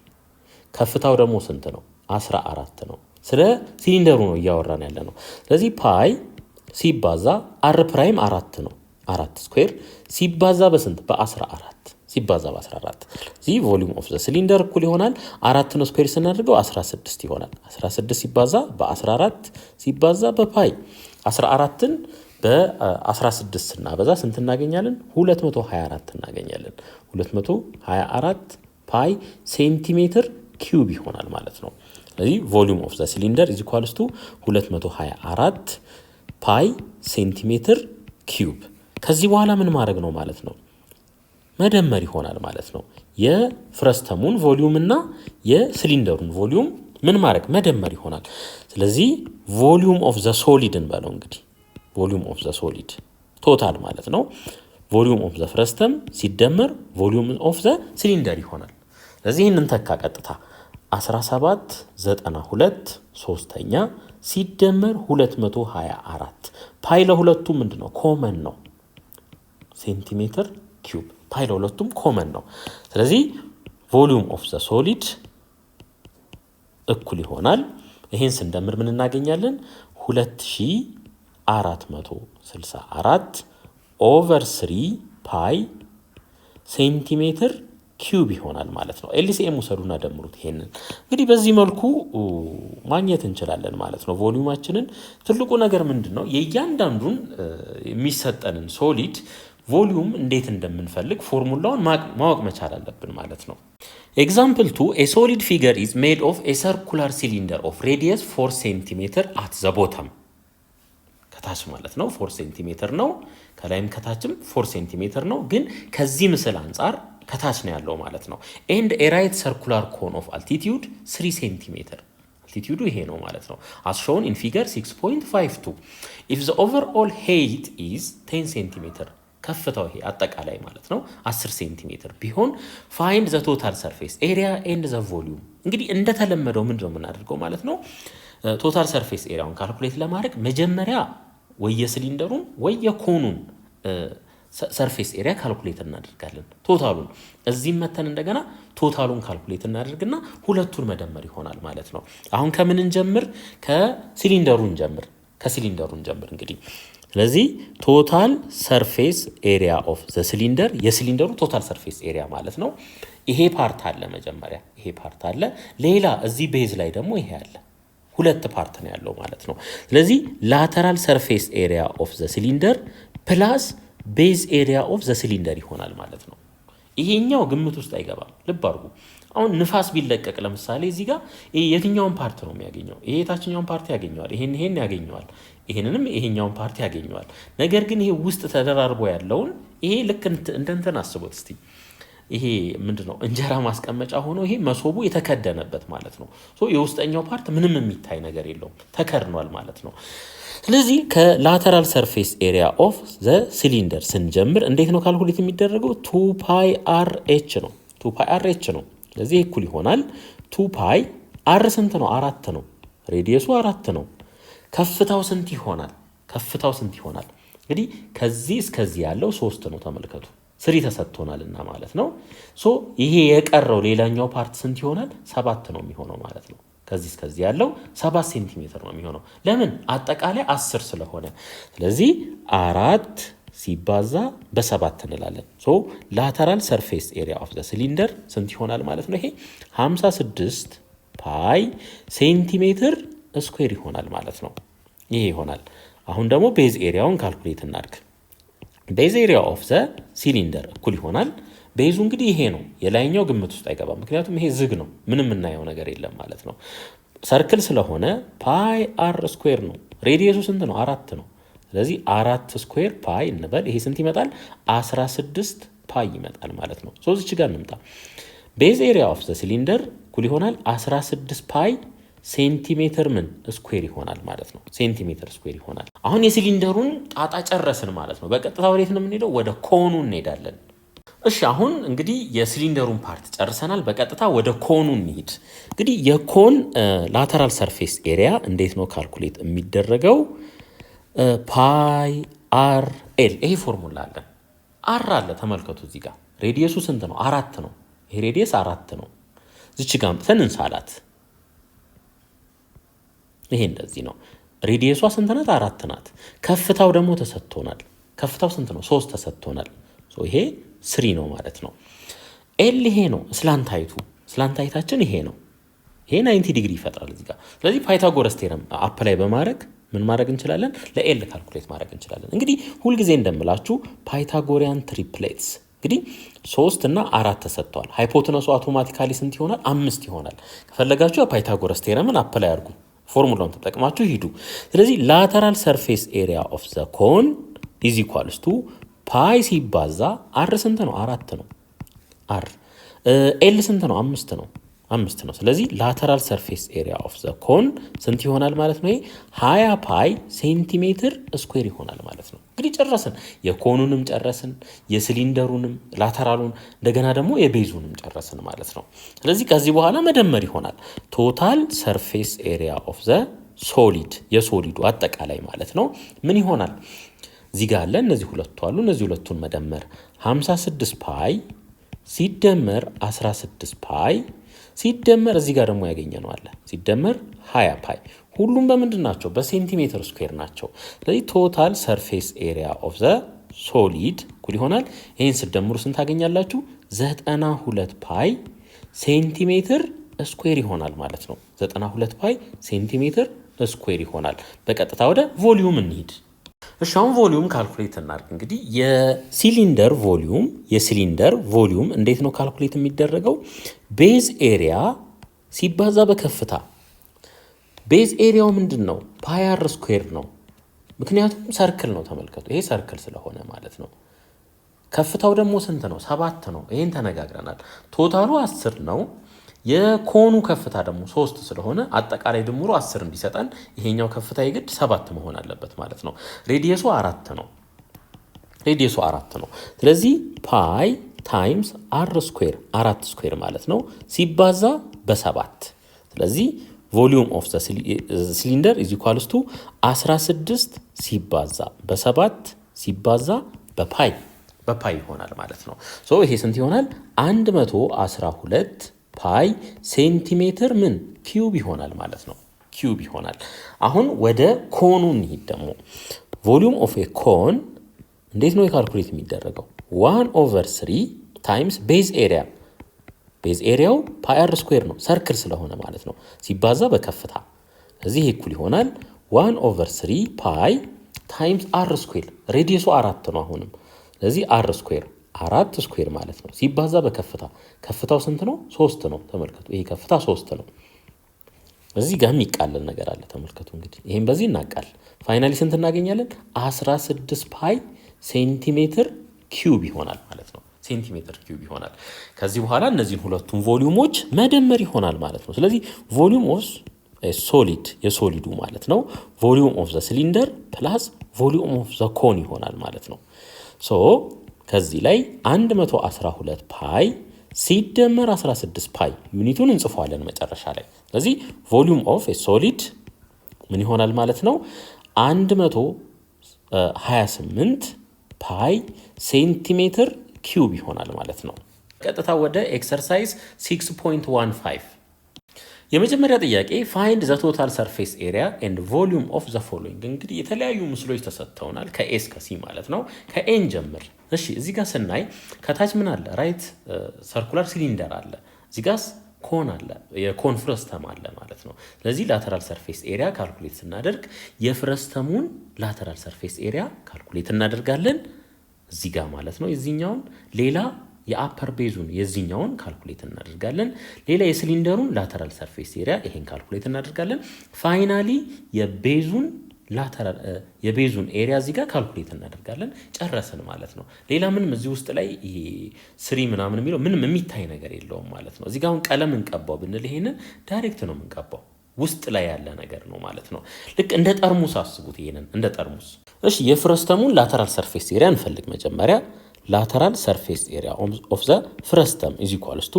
ከፍታው ደግሞ ስንት ነው? 14 ነው። ስለ ሲሊንደሩ ነው እያወራን ያለ ነው። ስለዚህ ፓይ ሲባዛ አር ፕራይም 4 ነው። 4 ስኩዌር ሲባዛ በስንት? በ14 ሲባዛ በ14 እዚህ ቮሊዩም ኦፍ ዘ ሲሊንደር እኩል ይሆናል 4 ስኩዌር ስናደርገው 16 ይሆናል። 16 ሲባዛ በ14 ሲባዛ በፓይ 14ን በ16 ስናበዛ ስንት እናገኛለን? 224 እናገኛለን። 224 ፓይ ሴንቲሜትር ኪዩብ ይሆናል ማለት ነው። ስለዚህ ቮሊዩም ኦፍ ዘ ሲሊንደር ኢዝ ኢኳልስ ቱ 224 ፓይ ሴንቲሜትር ኪዩብ። ከዚህ በኋላ ምን ማድረግ ነው ማለት ነው? መደመር ይሆናል ማለት ነው። የፍረስተሙን ቮሊዩም እና የሲሊንደሩን ቮሊዩም ምን ማድረግ መደመር ይሆናል። ስለዚህ ቮሊዩም ኦፍ ዘ ሶሊድ እንበለው እንግዲህ ቮሊዩም ኦፍ ዘ ሶሊድ ቶታል ማለት ነው ቮሊዩም ኦፍ ዘ ፍረስተም ሲደመር ቮሊዩም ኦፍ ዘ ሲሊንደር ይሆናል። ስለዚህ ይህንን ተካ ቀጥታ 1792 ሶስተኛ ሲደመር 224 ፓይ ለሁለቱም ምንድን ነው ኮመን ነው ሴንቲሜትር ኪዩብ ፓይ ለሁለቱም ኮመን ነው። ስለዚህ ቮሊዩም ኦፍ ዘ ሶሊድ እኩል ይሆናል ይሄን ስንደምር ምን እናገኛለን 2464 ኦቨር 3 ፓይ ሴንቲሜትር ኪዩብ ይሆናል ማለት ነው። ኤልሲኤም ውሰዱና ደምሩት። ይሄንን እንግዲህ በዚህ መልኩ ማግኘት እንችላለን ማለት ነው ቮሊዩማችንን። ትልቁ ነገር ምንድነው የእያንዳንዱን የሚሰጠንን ሶሊድ ቮሊዩም እንዴት እንደምንፈልግ ፎርሙላውን ማወቅ መቻል አለብን ማለት ነው። ኤግዛምፕል 2 a solid figure is made of a circular cylinder of radius 4 cm at the bottom ከታች ማለት ነው 4 ሴንቲሜትር ነው ከላይም ከታችም 4 ሴንቲሜትር ነው ግን ከዚህ ምስል አንፃር ከታች ነው ያለው ማለት ነው። and a right circular cone of altitude 3 ሴንቲሜትር altitude ይሄ ነው ማለት ነው as shown in figure 6.52 if the overall height is 10 ሴንቲሜትር ከፍታው ይሄ አጠቃላይ ማለት ነው 10 ሴንቲሜትር ቢሆን find the total surface area and the volume። እንግዲህ እንደተለመደው ምንድነው የምናደርገው ማለት ነው ቶታል ሰርፌስ ኤሪያውን ካልኩሌት ለማድረግ መጀመሪያ ወይ የሲሊንደሩን ወይ የኮኑን ሰርፌስ ኤሪያ ካልኩሌት እናደርጋለን ቶታሉን እዚህ መተን እንደገና ቶታሉን ካልኩሌት እናደርግና ሁለቱን መደመር ይሆናል ማለት ነው። አሁን ከምን እንጀምር ከሲሊንደሩን ጀምር እንግዲህ ስለዚህ ቶታል ሰርፌስ ኤሪያ ኦፍ ዘ ሲሊንደር የሲሊንደሩ ቶታል ሰርፌስ ኤሪያ ማለት ነው። ይሄ ፓርት አለ መጀመሪያ ይሄ ፓርት አለ ሌላ እዚህ ቤዝ ላይ ደግሞ ይሄ አለ ሁለት ፓርት ነው ያለው ማለት ነው። ስለዚህ ላተራል ሰርፌስ ኤሪያ ኦፍ ዘ ሲሊንደር ፕላስ ቤዝ ኤሪያ ኦፍ ዘ ሲሊንደር ይሆናል ማለት ነው። ይሄኛው ግምት ውስጥ አይገባም ልብ አድርጉ። አሁን ንፋስ ቢለቀቅ ለምሳሌ እዚህ ጋር የትኛውን ፓርት ነው የሚያገኘው? ይሄ የታችኛውን ፓርት ያገኘዋል ይሄን ያገኘዋል ይሄንንም ይሄኛውን ፓርት ያገኘዋል። ነገር ግን ይሄ ውስጥ ተደራርቦ ያለውን ይሄ ልክ እንደንተን አስቡት እስቲ ይሄ ምንድነው እንጀራ ማስቀመጫ ሆኖ ይሄ መሶቡ የተከደነበት ማለት ነው። የውስጠኛው ፓርት ምንም የሚታይ ነገር የለውም ተከድኗል ማለት ነው። ስለዚህ ከላተራል ሰርፌስ ኤሪያ ኦፍ ዘ ሲሊንደር ስንጀምር እንዴት ነው ካልኩሌት የሚደረገው 2 ፓይ አር ኤች ነው 2 ፓይ አር ኤች ነው። ስለዚህ እኩል ይሆናል 2 ፓይ አር ስንት ነው 4 ነው ሬዲየሱ 4 ነው። ከፍታው ስንት ይሆናል እንግዲህ ከዚህ እስከዚህ ያለው 3 ነው ተመልከቱ 3 ተሰጥቶናልና ማለት ነው። ይሄ የቀረው ሌላኛው ፓርት ስንት ይሆናል 7 ነው የሚሆነው ማለት ነው። ከዚህ እስከዚህ ያለው 7 ሴንቲሜትር ነው የሚሆነው ለምን አጠቃላይ 10 ስለሆነ። ስለዚህ 4 ሲባዛ በ7 እንላለን። ላተራል ሰርፌስ ኤሪያ ኦፍ ዘ ሲሊንደር ስንት ይሆናል ማለት ነው ይሄ 56 ፓይ ሴንቲሜትር ስኩዌር ይሆናል ማለት ነው። ይሄ ይሆናል። አሁን ደግሞ ቤዝ ኤሪያውን ካልኩሌት እናድርግ። ቤዝ ኤሪያ ኦፍ ዘ ሲሊንደር እኩል ይሆናል ቤዙ እንግዲህ ይሄ ነው የላይኛው ግምት ውስጥ አይገባም ምክንያቱም ይሄ ዝግ ነው ምንም የምናየው ነገር የለም ማለት ነው። ሰርክል ስለሆነ ፓይ አር ስኩዌር ነው ሬዲየሱ ስንት ነው 4 ነው። ስለዚህ 4 ስኩዌር ፓይ እንበል ይሄ ስንት ይመጣል 16 ፓይ ይመጣል ማለት ነው። እዚህ ጋር እንምጣ ቤዝ ኤሪያ ኦፍ ዘ ሲሊንደር እኩል ይሆናል 16 ፓይ ሴንቲሜትር ስኩዌር ይሆናል ማለት ነው ሴንቲሜትር ስኩዌር ይሆናል። አሁን የሲሊንደሩን ጣጣ ጨረስን ማለት ነው። በቀጥታ ወዴት ነው የምንሄደው ወደ ኮኑ እንሄዳለን። እሺ አሁን እንግዲህ የሲሊንደሩን ፓርት ጨርሰናል በቀጥታ ወደ ኮኑ እንሂድ። እንግዲህ የኮን ላተራል ሰርፌስ ኤሪያ እንዴት ነው ካልኩሌት የሚደረገው ፓይ አር ኤል ይሄ ፎርሙላ አለን አር አለ ተመልከቱ እዚህ ጋር ሬዲየሱ ስንት ነው 4 ነው ይሄ ሬዲየስ 4 ነው እዚች ጋር አምጥተን እንሳላት ይሄ እንደዚህ ነው ሬዲየሷ ስንት ናት 4 ናት። ከፍታው ደግሞ ተሰጥቶናል ከፍታው ስንት ነው 3 ተሰጥቶናል ይሄ 3 ነው ማለት ነው። ኤል ይሄ ነው ስላንታይታችን ይሄ ነው ይሄ 90 ዲግሪ ይፈጥራል እዚህ ጋር። ስለዚህ ፓይታጎረስ ቴረም አፕላይ በማድረግ ምን ማድረግ እንችላለን ለኤል ካልኩሌት ማድረግ እንችላለን። እንግዲህ ሁሉ ጊዜ እንደምላችሁ ፓይታጎሪያን ትሪፕሌትስ እንግዲህ 3 እና 4 ተሰጥቷል። ሃይፖቴነሱ አውቶማቲካሊ ስንት ይሆናል 5 ይሆናል። ከፈለጋችሁ የፓይታጎረስ ቴረምን አፕላይ አድርጉ ፎርሙላውን ተጠቅማችሁ ሂዱ። ስለዚህ ላተራል ሰርፌስ ኤሪያ ኦፍ ዘ ኮን ኢዝ ኢኳልስ ቱ ፓይ ሲባዛ አር ስንት ነው 4 ነው አር ኤል ስንት ነው 5 ነው 5 ነው። ስለዚህ ላተራል ሰርፌስ ኤሪያ ኦፍ ዘ ኮን ስንት ይሆናል ማለት ነው? 20 ፓይ ሴንቲሜትር ስኩዌር ይሆናል ማለት ነው። እንግዲህ ጨረስን። የኮኑንም ጨረስን፣ የሲሊንደሩንም ላተራሉን፣ እንደገና ደግሞ የቤዙንም ጨረስን ማለት ነው። ስለዚህ ከዚህ በኋላ መደመር ይሆናል። ቶታል ሰርፌስ ኤሪያ ኦፍ ዘ ሶሊድ የሶሊዱ አጠቃላይ ማለት ነው ምን ይሆናል? እዚህ ጋር አለ፣ እነዚህ ሁለቱ አሉ። እነዚህ ሁለቱን መደመር 56 ፓይ ሲደመር 16 ፓይ ሲደመር እዚህ ጋር ደግሞ ያገኘነው አለ ሲደመር 20 ፓይ ሁሉም በምንድን ናቸው? በሴንቲሜትር ስኩዌር ናቸው። ስለዚህ ቶታል ሰርፌስ ኤሪያ ኦፍ ዘ ሶሊድ እኩል ይሆናል። ይህን ስደምሩ ስንት ታገኛላችሁ? 92 ፓይ ሴንቲሜትር ስኩዌር ይሆናል ማለት ነው። 92 ፓይ ሴንቲሜትር ስኩዌር ይሆናል። በቀጥታ ወደ ቮሊዩም እንሂድ። እሺ አሁን ቮሊዩም ካልኩሌት እናድርግ። እንግዲህ የሲሊንደር ቮሊዩም እንዴት ነው ካልኩሌት የሚደረገው? ቤዝ ኤሪያ ሲባዛ በከፍታ። ቤዝ ኤሪያው ምንድን ነው? ፓይ አር ስኩዌር ነው። ምክንያቱም ሰርክል ነው። ተመልከቱ፣ ይሄ ሰርክል ስለሆነ ማለት ነው። ከፍታው ደግሞ ስንት ነው? 7 ነው። ይሄን ተነጋግረናል። ቶታሉ 10 ነው። የኮኑ ከፍታ ደግሞ 3 ስለሆነ አጠቃላይ ድምሩ 10 እንዲሰጠን ይሄኛው ከፍታ የግድ 7 መሆን አለበት ማለት ነው። ሬዲየሱ 4 ነው። ስለዚህ ፓይ ታይምስ አር ስኩዌር 4 ስኩዌር ማለት ነው ሲባዛ በ7። ስለዚህ ቮሊዩም ኦፍ ዘ ሲሊንደር ኢዝ ኢኳልስ ቱ 16 ሲባዛ በ7 ሲባዛ በፓይ ይሆናል ማለት ነው። ሶ ይሄ ስንት ይሆናል? 112 ፓይ ሴንቲሜትር ኪዩብ ይሆናል ማለት ነው። ኪዩብ ይሆናል። አሁን ወደ ኮኑ እንሂድ ደግሞ። ቮሊዩም ኦፍ ኤ ኮን እንዴት ነው የካልኩሌት የሚደረገው? 1/3 ታይምስ ቤዝ ኤሪያ። ቤዝ ኤሪያው ፓይ አር ስኩዌር ነው፣ ሰርክል ስለሆነ ማለት ነው፣ ሲባዛ በከፍታ። እዚህ እኩል ይሆናል 1/3 ፓይ ታይምስ አር ስኩዌር። ሬዲየሱ 4 ነው አሁንም። ስለዚህ አር ስኩዌር 4 ስኩዌር ማለት ነው ሲባዛ በከፍታ። ከፍታው ስንት ነው? 3 ነው። ተመልከቱ፣ ይሄ ከፍታ 3 ነው። እዚህ ጋር የሚቃለል ነገር አለ። ተመልከቱ እንግዲህ ይሄን በዚህ እናቃል። ፋይናሊ ስንት እናገኛለን? 16 ፓይ ሴንቲሜትር ኪዩብ ይሆናል ማለት ነው። ሴንቲሜትር ኪዩብ ይሆናል። ከዚህ በኋላ እነዚህን ሁለቱን ቮሊዩሞች መደመር ይሆናል ማለት ነው። ስለዚህ ቮሊዩም ኦፍ ሶሊድ የሶሊዱ ማለት ነው ቮሊዩም ኦፍ ዘ ሲሊንደር ፕላስ ቮሊዩም ኦፍ ዘ ኮን ይሆናል ማለት ነው። ሶ ከዚህ ላይ 112 ፓይ ሲደመር 16 ፓይ ዩኒቱን እንጽፈዋለን መጨረሻ ላይ። ስለዚህ ቮሊዩም ኦፍ ሶሊድ ምን ይሆናል ማለት ነው? 128 ፓይ ሴንቲሜትር ኪዩብ ይሆናል ማለት ነው። ቀጥታ ወደ ኤክሰርሳይዝ 6.15 የመጀመሪያ ጥያቄ ፋይንድ ዘ ቶታል ሰርፌስ ኤሪያ ኤንድ ቮሊዩም ኦፍ ዘ ፎሎዊንግ። እንግዲህ የተለያዩ ምስሎች ተሰጥተውናል፣ ከኤስ ከሲ ማለት ነው። ከኤን ጀምር። እሺ እዚህ ጋር ስናይ ከታች ምን አለ? ራይት ሰርኩላር ሲሊንደር አለ። እዚህ ጋር ኮን አለ፣ የኮን ፍረስተም አለ ማለት ነው። ስለዚህ ላተራል ሰርፌስ ኤሪያ ካልኩሌት ስናደርግ የፍረስተሙን ላተራል ሰርፌስ ኤሪያ ካልኩሌት እናደርጋለን እዚህ ጋር ማለት ነው። የዚህኛውን ሌላ የአፐር ቤዙን የዚህኛውን ካልኩሌት እናደርጋለን። ሌላ የሲሊንደሩን ላተራል ሰርፌስ ኤሪያ ይሄን ካልኩሌት እናደርጋለን። ፋይናሊ የቤዙን ኤሪያ እዚህ ጋር ካልኩሌት እናደርጋለን። ጨረስን ማለት ነው። ሌላ ምንም እዚህ ውስጥ ላይ ይሄ ስሪ ምናምን የሚለው ምንም የሚታይ ነገር የለውም ማለት ነው። እዚህ ጋር አሁን ቀለም እንቀባው ብንል ይሄንን ዳይሬክት ነው የምንቀባው፣ ውስጥ ላይ ያለ ነገር ነው ማለት ነው። ልክ እንደ ጠርሙስ አስቡት፣ ይሄንን እንደ ጠርሙስ። እሺ የፍረስተሙን ላተራል ሰርፌስ ኤሪያ እንፈልግ መጀመሪያ። ላተራል ሰርፌስ ኤሪያ ኦፍ ዘ ፍረስተም ኢዝ ኢኳልስ ቱ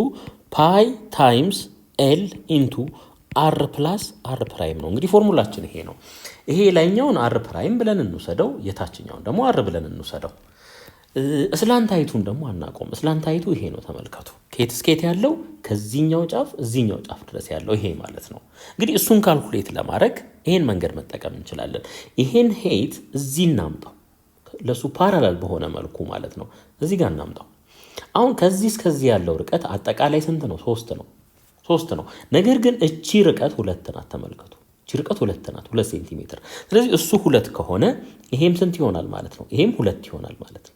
ፓይ ታይምስ ኤል ኢንቱ አር ፕላስ አር ፕራይም ነው። እንግዲህ ፎርሙላችን ይሄ ነው። ይሄ ላይኛውን አር ፕራይም ብለን እንውሰደው፣ የታችኛውን ደግሞ አር ብለን እንውሰደው። እስላንታይቱን ደግሞ አናቆም። እስላንታይቱ ይሄ ነው ተመልከቱ። ከየት እስከየት ያለው? ከዚህኛው ጫፍ እዚህኛው ጫፍ ድረስ ያለው ይሄ ማለት ነው። እንግዲህ እሱን ካልኩሌት ለማድረግ ይሄን መንገድ መጠቀም እንችላለን። ይሄን ሄይት እዚህ እናምጣው፣ ለሱ ፓራላል በሆነ መልኩ ማለት ነው። እዚህ ጋር እናምጣው። አሁን ከዚህ እስከዚህ ያለው ርቀት አጠቃላይ ስንት ነው? 3 ነው። ነገር ግን እቺ ርቀት 2 ናት። ተመልከቱ፣ እቺ ርቀት 2 ናት፣ 2 ሴንቲሜትር። ስለዚህ እሱ 2 ከሆነ ይሄም ስንት ይሆናል ማለት ነው? ይሄም 2 ይሆናል ማለት ነው።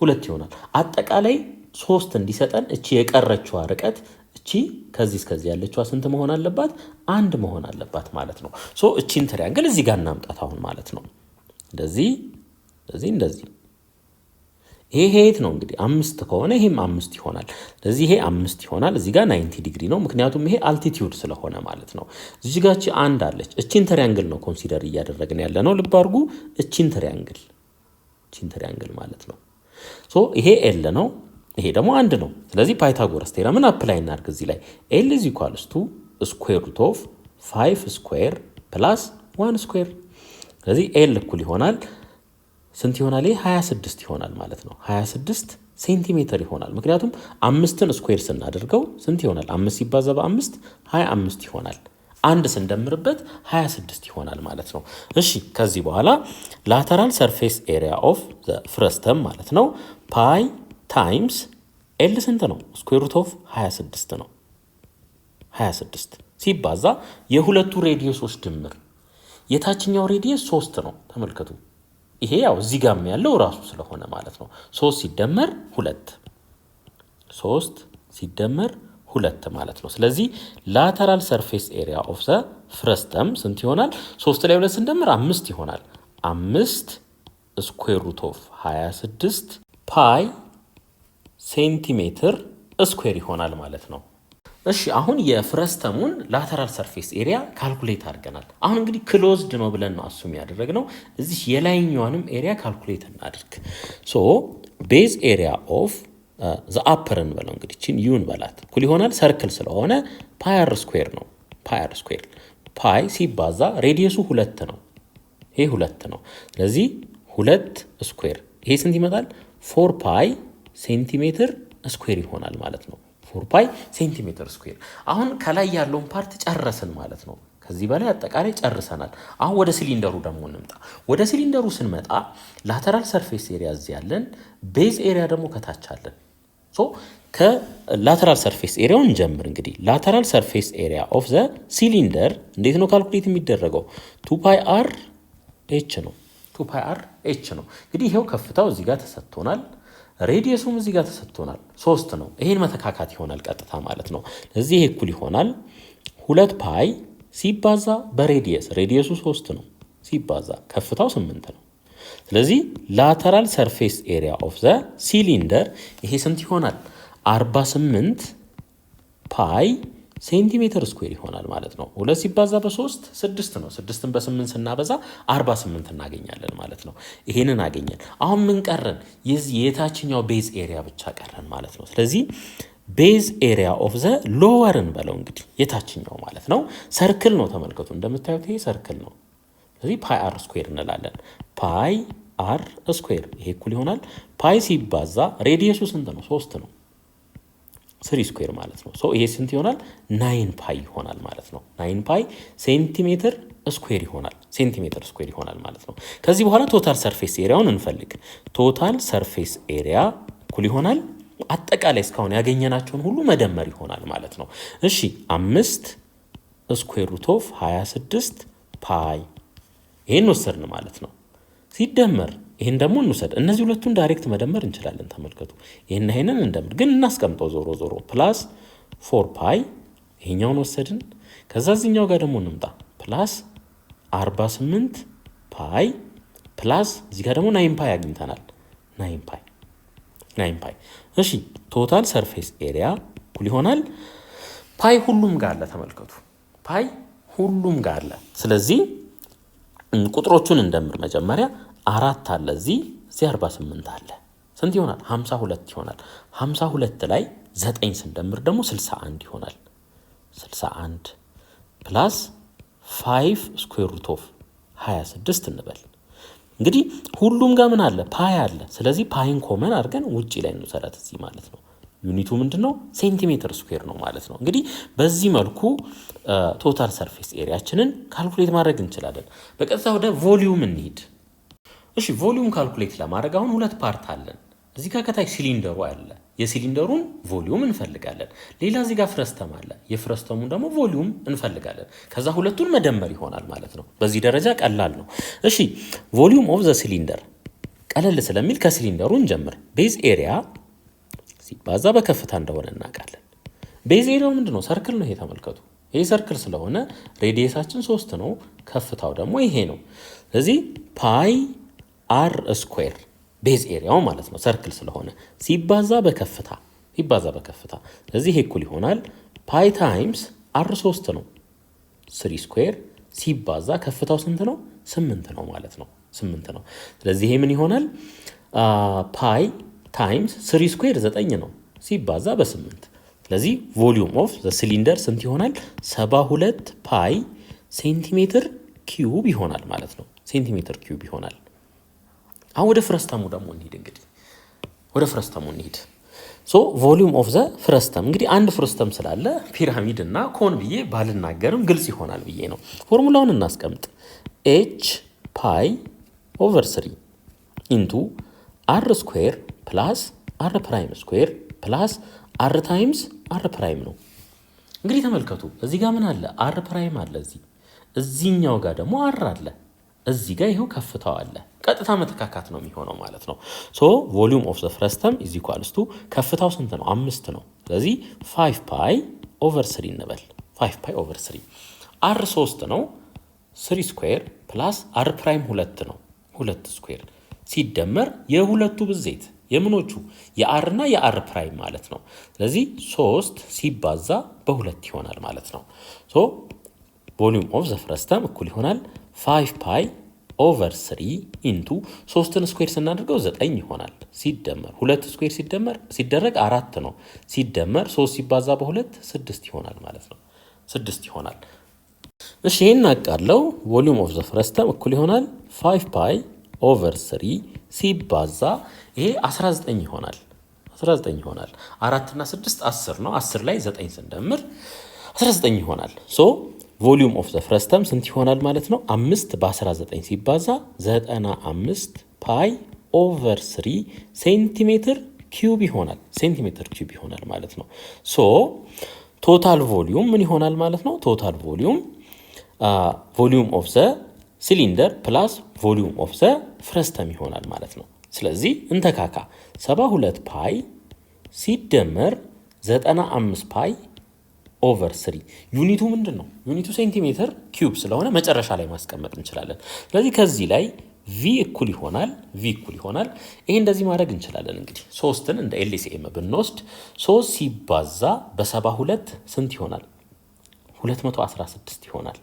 2 ይሆናል። አጠቃላይ 3 እንዲሰጠን እቺ የቀረችዋ ርቀት እቺ ከዚህ እስከዚህ ያለችዋ ስንት መሆን አለባት? 1 መሆን አለባት ማለት ነው። ሶ እቺን ትሪያንግል እዚህ ጋር እናምጣት አሁን ማለት ነው። እንደዚህ ይሄ የት ነው እንግዲህ 5 ከሆነ ይሄም 5 ይሆናል። ስለዚህ ይሄ 5 ይሆናል። እዚህ ጋር 90 ዲግሪ ነው፣ ምክንያቱም ይሄ አልቲቲዩድ ስለሆነ ማለት ነው። እዚህ ጋር እቺ አንድ አለች። እቺን ትሪያንግል ነው ኮንሲደር እያደረግን ያለ ነው። ልብ አድርጉ። እቺን ትሪያንግል ማለት ነው። ሶ ይሄ ኤል ነው፣ ይሄ ደግሞ አንድ ነው። ስለዚህ ፓይታጎረስ ቴረምን አፕላይ እናድርግ እዚህ ላይ ኤል ኢዝ ኢኳልስ ቱ ስኩዌር ሩት ኦፍ 5 ስኩዌር ፕላስ 1 ስኩዌር። ስለዚህ ኤል እኩል ይሆናል ስንት ይሆናል? ይሄ 26 ይሆናል ማለት ነው። 26 ሴንቲሜትር ይሆናል። ምክንያቱም 5ን ስኩዌር ስናደርገው ስንት ይሆናል? 5 ሲባዛ በ5 25 ይሆናል። አንድ ስንደምርበት 26 ይሆናል ማለት ነው። እሺ ከዚህ በኋላ ላተራል ሰርፌስ ኤሪያ ኦፍ ዘ ፍረስተም ማለት ነው ፓይ ታይምስ ኤል ስንት ነው? ስኩዌር ሩት ኦፍ 26 ነው። 26 ሲባዛ የሁለቱ ሬዲየሶች ድምር። የታችኛው ሬዲየስ 3 ነው። ተመልከቱ። ይሄ ያው እዚህ ጋር ያለው ራሱ ስለሆነ ማለት ነው። 3 ሲደመር 2 3 ሲደመር 2 ማለት ነው። ስለዚህ ላተራል ሰርፌስ ኤሪያ ኦፍ ዘ ፍረስተም ስንት ይሆናል? 3 ላይ 2 ስንደምር 5 ይሆናል። 5 ስኩዌር ሩት ኦፍ 26 ፓይ ሴንቲሜትር ስኩዌር ይሆናል ማለት ነው። እሺ አሁን የፍረስተሙን ላተራል ሰርፌስ ኤሪያ ካልኩሌት አድርገናል። አሁን እንግዲህ ክሎዝድ ነው ብለን ነው አሱም ያደረግነው። እዚህ የላይኛዋንም ኤሪያ ካልኩሌት እናድርግ። ሶ ቤዝ ኤሪያ ኦፍ ዘ አፐርን በለው እንግዲህ ቺን ዩን በላት እኩል ይሆናል ሰርክል ስለሆነ ፓይ አር ስኩዌር ነው። ፓይ አር ስኩዌር ፓይ ሲባዛ ሬዲየሱ 2 ነው። ይሄ 2 ነው። ስለዚህ 2 ስኩዌር ይሄ ስንት ይመጣል? 4 ፓይ ሴንቲሜትር ስኩዌር ይሆናል ማለት ነው። 4 ፓይ ሴንቲሜትር ስኩዌር። አሁን ከላይ ያለውን ፓርት ጨረስን ማለት ነው። ከዚህ በላይ አጠቃላይ ጨርሰናል። አሁን ወደ ሲሊንደሩ ደግሞ እንምጣ። ወደ ሲሊንደሩ ስንመጣ ላተራል ሰርፌስ ኤሪያ እዚህ ያለን፣ ቤዝ ኤሪያ ደግሞ ከታች አለን። ሶ ከላተራል ሰርፌስ ኤሪያውን እንጀምር። እንግዲህ ላተራል ሰርፌስ ኤሪያ ኦፍ ዘ ሲሊንደር እንዴት ነው ካልኩሌት የሚደረገው? 2 ፓይ አር ኤች ነው። 2 ፓይ አር ኤች ነው። እንግዲህ ይሄው ከፍታው እዚህ ጋር ተሰጥቶናል። ሬዲየሱም እዚህ ጋር ተሰጥቶናል 3 ነው። ይሄን መተካካት ይሆናል ቀጥታ ማለት ነው። ስለዚህ ይሄ እኩል ይሆናል 2 ፓይ ሲባዛ በሬዲየስ ሬዲየሱ 3 ነው ሲባዛ ከፍታው 8 ነው። ስለዚህ ላተራል ሰርፌስ ኤሪያ ኦፍ ዘ ሲሊንደር ይሄ ስንት ይሆናል? 48 ፓይ ሴንቲሜትር ስኩዌር ይሆናል ማለት ነው። 2 ሲባዛ በ3 6 ነው። 6ን በ8 ስናበዛ 48 እናገኛለን ማለት ነው። ይሄንን አገኘን። አሁን ምን ቀረን? የዚህ የታችኛው ቤዝ ኤሪያ ብቻ ቀረን ማለት ነው። ስለዚህ ቤዝ ኤሪያ ኦፍ ዘ ሎወርን በለው እንግዲህ የታችኛው ማለት ነው። ሰርክል ነው። ተመልከቱ እንደምታዩት ይሄ ሰርክል ነው። ስለዚህ ፓይ አር ስኩዌር እንላለን። ፓይ አር ስኩዌር ይሄ እኩል ይሆናል ፓይ ሲባዛ ሬዲየሱ ስንት ነው? 3 ነው። 3 ስኩዌር ማለት ነው። ሶ ይሄ ስንት ይሆናል? 9 ፓይ ይሆናል ማለት ነው። 9 ፓይ ሴንቲሜትር ስኩዌር ይሆናል። ሴንቲሜትር ስኩዌር ይሆናል ማለት ነው። ከዚህ በኋላ ቶታል ሰርፌስ ኤሪያውን እንፈልግ። ቶታል ሰርፌስ ኤሪያ እኩል ይሆናል አጠቃላይ እስካሁን ያገኘናቸውን ሁሉ መደመር ይሆናል ማለት ነው። እሺ 5 ስኩዌር ሩት ኦፍ 26 ፓይ ይሄን ወሰድን ማለት ነው። ሲደመር ይሄን ደግሞ እንውሰድ። እነዚህ ሁለቱን ዳይሬክት መደመር እንችላለን። ተመልከቱ ይሄንን እንደምር ግን እናስቀምጠው ዞሮ ዞሮ ፕላስ 4 ፓይ ይሄኛውን ወሰድን። ከዛ እዚህኛው ጋር ደግሞ እንምጣ ፕላስ 48 ፓይ ፕላስ እዚህ ጋር ደግሞ 9 ፓይ አግኝተናል። 9 ፓይ እሺ ቶታል ሰርፌስ ኤሪያ እኩል ይሆናል ፓይ ሁሉም ጋር አለ። ተመልከቱ ፓይ ሁሉም ጋር አለ። ስለዚህ ቁጥሮቹን እንደምር መጀመሪያ 4 አለ እዚህ 48 አለ። ስንት ይሆናል? 52 ይሆናል። 52 ላይ 9 ስንደምር ደግሞ 61 ይሆናል። 61 ፕላስ 5 ስኩዌር ሩት ኦፍ 26 እንበል። እንግዲህ ሁሉም ጋር ምን አለ? ፓይ አለ። ስለዚህ ፓይን ኮመን አድርገን ውጪ ላይ እንውሰዳት እዚህ ማለት ነው። ዩኒቱ ምንድነው? ሴንቲሜትር ስኩዌር ነው ማለት ነው። እንግዲህ በዚህ መልኩ ቶታል ሰርፌስ ኤሪያችንን ካልኩሌት ማድረግ እንችላለን። በቀጥታ ወደ ቮሊዩም እንሂድ። እሺ ቮሊዩም ካልኩሌት ለማድረግ አሁን 2 ፓርት አለን። እዚህ ጋር ከታች ሲሊንደሩ አለ። የሲሊንደሩን ቮሊዩም እንፈልጋለን። ሌላ እዚህ ጋር ፍረስተም አለ። የፍረስተሙን ደግሞ ቮሊዩም እንፈልጋለን። ከዛ ሁለቱን መደመር ይሆናል ማለት ነው። በዚህ ደረጃ ቀላል ነው። እሺ ቮሊዩም ኦፍ ዘ ሲሊንደር ቀለል ስለሚል ከሲሊንደሩ እንጀምር። ቤዝ ኤሪያ ሲባዛ በከፍታ እንደሆነ እናውቃለን። ቤዝ ኤሪያው ምንድነው? ሰርክል ነው። ይሄ ተመልከቱ። ይሄ ሰርክል ስለሆነ ሬዲየሳችን 3 ነው። ከፍታው ደግሞ ይሄ ነው። ስለዚህ ፓይ አር ስኩዌር ቤዝ ኤሪያው ማለት ነው ሰርክል ስለሆነ ሲባዛ በከፍታ ስለዚህ ይሄ እኩል ይሆናል ፓይ ታይምስ r3 ነው 3 ስኩዌር ሲባዛ ከፍታው ስንት ነው 8 ነው ማለት ነው 8 ነው። ስለዚህ ይሄ ምን ይሆናል ፓይ ታይምስ 3 ስኩዌር 9 ነው ሲባዛ በ8 ስለዚህ ቮሊዩም ኦፍ ዘ ሲሊንደር ስንት ይሆናል 72 ፓይ ሴንቲሜትር ኪዩብ ይሆናል ማለት ነው ሴንቲሜትር ኪዩብ ይሆናል። አሁን ወደ ፍረስተሙ ደግሞ እንሂድ እንግዲህ ወደ ፍረስተሙ እንሂድ ሶ ቮሊዩም ኦፍ ዘ ፍረስተም እንግዲህ አንድ ፍረስተም ስላለ ፒራሚድ እና ኮን ብዬ ባልናገርም ግልጽ ይሆናል ብዬ ነው። ፎርሙላውን እናስቀምጥ h ፓይ ኦቨር 3 ኢንቱ r ስኩዌር ፕላስ r ፕራይም ስኩዌር ፕላስ r ታይምስ r ፕራይም ነው። እንግዲህ ተመልከቱ እዚህ ጋር ምን አለ r ፕራይም አለ እዚህኛው ጋር ደግሞ r አለ እዚህ ጋር ይሄው ከፍታው አለ ቀጥታ መተካካት ነው የሚሆነው ማለት ነው። ሶ ቮሊዩም ኦፍ ዘ ፍረስተም ኢዝ ኢኳልስ ቱ ከፍታው ስንት ነው 5 ነው። ስለዚህ 5 ፓይ ኦቨር 3 እንበል 5 ፓይ ኦቨር 3 r 3 ነው 3 ስኩዌር ፕላስ r ፕራይም 2 ነው 2 ስኩዌር ሲደመር የሁለቱ ብዜት የምኖቹ የr እና የr ፕራይም ማለት ነው። ስለዚህ 3 ሲባዛ በ2 ይሆናል ማለት ነው። ሶ ቮሊዩም ኦፍ ዘ ፍረስተም እኩል ይሆናል 5 ፓይ ኦቨር 3 ኢንቱ 3ን ስኩዌር ስናደርገው 9 ይሆናል ሲደመር 2 ስኩዌር ሲደረግ 4 ነው ሲደመር 3 ሲባዛ በ2 6 ይሆናል ማለት ነው 6 ይሆናል። እሺ ይሄን አቃለው ቮሊዩም ኦፍ ዘ ፍረስተም እኩል ይሆናል 5 ፓይ ኦቨር 3 ሲባዛ ይሄ 19 ይሆናል 4 እና 6 10 ነው 10 ላይ 9 ስንደምር 19 ይሆናል። ሶ ቮሊዩም ኦፍ ዘ ፍረስተም ስንት ይሆናል ማለት ነው 5 በ19 ሲባዛ 95 ፓይ ኦቨር 3 ሴንቲሜትር ኪዩብ ይሆናል ማለት ነው። ሶ ቶታል ቮሊዩም ምን ይሆናል ማለት ነው ቶታል ቮሊዩም ኦፍ ዘ ሲሊንደር ፕላስ ቮሊዩም ኦፍ ዘ ፍረስተም ይሆናል ማለት ነው። ስለዚህ እንተካካ 72 ፓይ ሲደመር 95 ፓይ ኦቨር 3 ዩኒቱ ምንድን ነው ዩኒቱ ሴንቲሜትር ኪዩብ ስለሆነ መጨረሻ ላይ ማስቀመጥ እንችላለን። ስለዚህ ከዚህ ላይ v እኩል ይሆናል ይሄ እንደዚህ ማድረግ እንችላለን። እንግዲህ 3ን እንደ LCM ብንወስድ 3 ሲባዛ በ72 ስንት ይሆናል 216 ይሆናል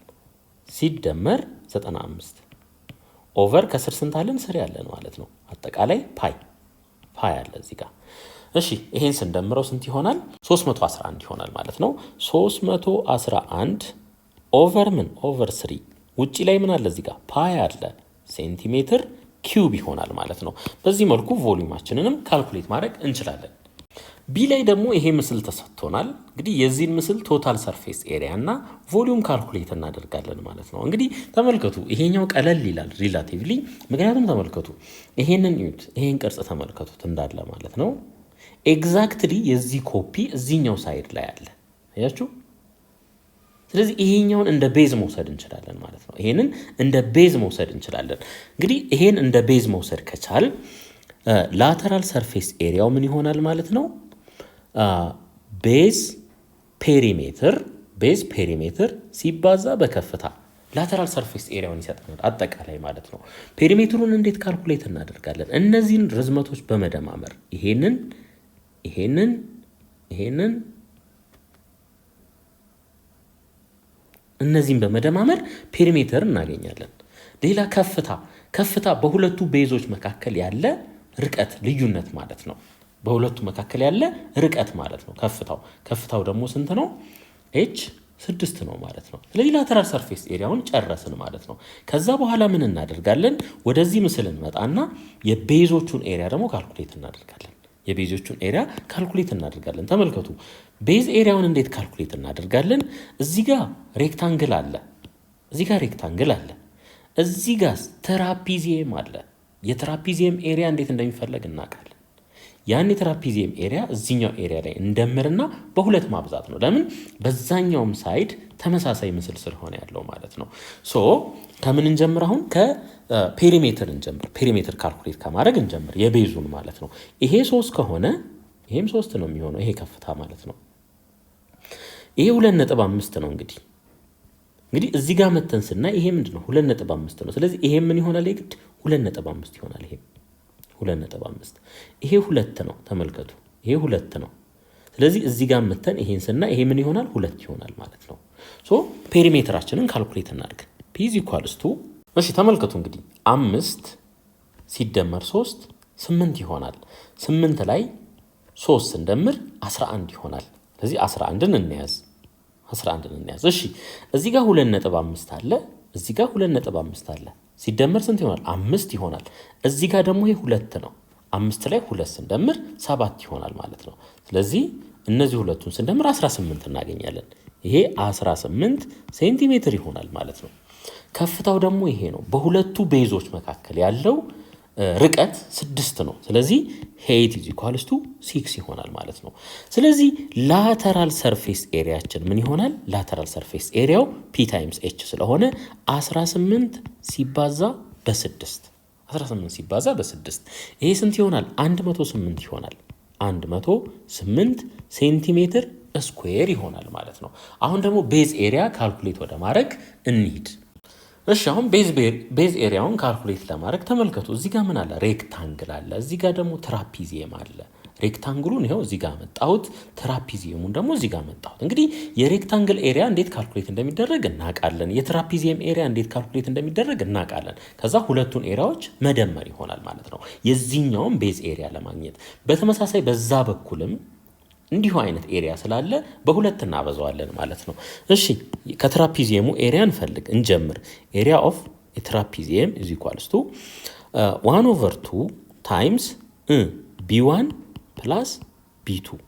ሲደመር 95 ኦቨር ከስር ስንት አለን ስር ያለን ማለት ነው አጠቃላይ ፓይ አለ እዚህ ጋር። እሺ ይሄን ስንደምረው ስንት ይሆናል 311 ይሆናል ማለት ነው 311 ኦቨር ኦቨር 3 ውጪ ላይ ምን አለ እዚህ ጋር ፓይ አለ ሴንቲሜትር ኪዩብ ይሆናል ማለት ነው። በዚህ መልኩ ቮሊዩማችንንም ካልኩሌት ማድረግ እንችላለን። ቢ ላይ ደግሞ ይሄ ምስል ተሰጥቶናል። እንግዲህ የዚህን ምስል ቶታል ሰርፌስ ኤሪያ እና ቮሊዩም ካልኩሌት እናደርጋለን ማለት ነው። እንግዲህ ተመልከቱ ይሄኛው ቀለል ይላል ሪላቲቭሊ ምክንያቱም ተመልከቱ ይሄን ቅርጽ ተመልከቱት እንዳለ ማለት ነው ኤግዛክትሊ የዚህ ኮፒ እዚህኛው ሳይድ ላይ አለ አያችሁ። ስለዚህ ይሄኛውን እንደ ቤዝ መውሰድ እንችላለን ማለት ነው። ይሄንን እንደ ቤዝ መውሰድ እንችላለን። እንግዲህ ይሄን እንደ ቤዝ መውሰድ ከቻል ላተራል ሰርፌስ ኤሪያው ምን ይሆናል ማለት ነው ቤዝ ፔሪሜትር ሲባዛ በከፍታ ላተራል ሰርፌስ ኤሪያውን ይሰጠናል አጠቃላይ ማለት ነው። ፔሪሜትሩን እንዴት ካልኩሌት እናደርጋለን? እነዚህን ርዝመቶች በመደማመር ይሄንን እነዚህን በመደማመር ፔሪሜትር እናገኛለን። ሌላ ከፍታ በሁለቱ ቤዞች መካከል ያለ ርቀት ልዩነት ማለት ነው። በሁለቱ መካከል ያለ ርቀት ማለት ነው ከፍታው ደግሞ ስንት ነው h 6 ነው ማለት ነው። ስለዚህ ላተራል ሰርፌስ ኤሪያውን ጨረስን ማለት ነው። ከዛ በኋላ ምን እናደርጋለን ወደዚህ ምስል እንመጣና የቤዞቹን ኤሪያ ደግሞ ካልኩሌት እናደርጋለን። ተመልከቱ ቤዝ ኤሪያውን እንዴት ካልኩሌት እናደርጋለን? እዚህ ጋር ሬክታንግል አለ እዚህ ጋር ትራፒዚየም አለ። የትራፒዚየም ኤሪያ እንዴት እንደሚፈለግ እናውቃለን። ያን የትራፒዚየም ኤሪያ እዚህኛው ኤሪያ ላይ እንደምርና በሁለት ማብዛት ነው። ለምን በዛኛውም ሳይድ ተመሳሳይ ምስል ስለሆነ ያለው ማለት ነው። ሶ ከምን እንጀምር? አሁን ከፔሪሜትር እንጀምር። ፔሪሜትር ካልኩሌት ከማድረግ እንጀምር የቤዙን ማለት ነው። ይሄ 3 ከሆነ ይሄም 3 ነው የሚሆነው ይሄ ከፍታ ማለት ነው። ይሄ 2.5 ነው እንግዲህ እዚህ ጋር መተን ስናይ ይሄ ምንድነው 2.5 ነው። ስለዚህ ይሄ ምን ይሆናል? የግድ 2.5 ይሆናል። ይሄ 2.5 ይሄ 2 ነው ተመልከቱ ይሄ 2 ነው ስለዚህ እዚህ ጋር መተን ይሄን ስና ይሄ ምን ይሆናል 2 ይሆናል ማለት ነው ሶ ፔሪሜትራችንን ካልኩሌት እናድርግ p = እሺ ተመልከቱ እንግዲህ 5 ሲደመር 3 8 ይሆናል 8 ላይ 3 እንደምር 11 ይሆናል ስለዚህ 11ን እንያዝ እሺ እዚህ ጋር 2.5 አለ እዚህ ጋር 2.5 አለ ሲደመር ስንት ይሆናል 5 ይሆናል እዚህ ጋር ደግሞ ይሄ 2 ነው 5 ላይ 2 ስንደምር 7 ይሆናል ማለት ነው ስለዚህ እነዚህ ሁለቱን ስንደምር 18 እናገኛለን ይሄ 18 ሴንቲሜትር ይሆናል ማለት ነው ከፍታው ደግሞ ይሄ ነው በሁለቱ ቤዞች መካከል ያለው ርቀት 6 ነው ስለዚህ height = 6 ይሆናል ማለት ነው ስለዚህ lateral surface ኤሪያችን ምን ይሆናል lateral surface ኤሪያው p times h ስለሆነ 18 ሲባዛ በ6 ይሄ ስንት ይሆናል 108 ይሆናል 108 ሴንቲሜትር ስኩዌር ይሆናል ማለት ነው አሁን ደግሞ ቤዝ ኤሪያ ካልኩሌት ወደ ማድረግ እንሂድ እሺ አሁን ቤዝ ኤሪያውን ካልኩሌት ለማድረግ ተመልከቱ እዚህ ጋር ምን አለ ሬክታንግል አለ እዚህ ጋር ደግሞ ትራፒዚየም አለ ሬክታንግሉን ይሄው እዚህ ጋር መጣሁት ትራፒዚየሙን ደግሞ እዚህ ጋር መጣሁት እንግዲህ የሬክታንግል ኤሪያ እንዴት ካልኩሌት እንደሚደረግ እናውቃለን የትራፒዚየም ኤሪያ እንዴት ካልኩሌት እንደሚደረግ እናውቃለን ከዛ ሁለቱን ኤሪያዎች መደመር ይሆናል ማለት ነው የዚህኛውን ቤዝ ኤሪያ ለማግኘት በተመሳሳይ በዛ በኩልም እንዲሁ አይነት ኤሪያ ስላለ በሁለት እናበዛዋለን ማለት ነው እሺ ከትራፒዚየሙ ኤሪያ እንጀምር ኤሪያ ኦፍ ትራፒዚየም = 1/2 ታይምስ b1 + b2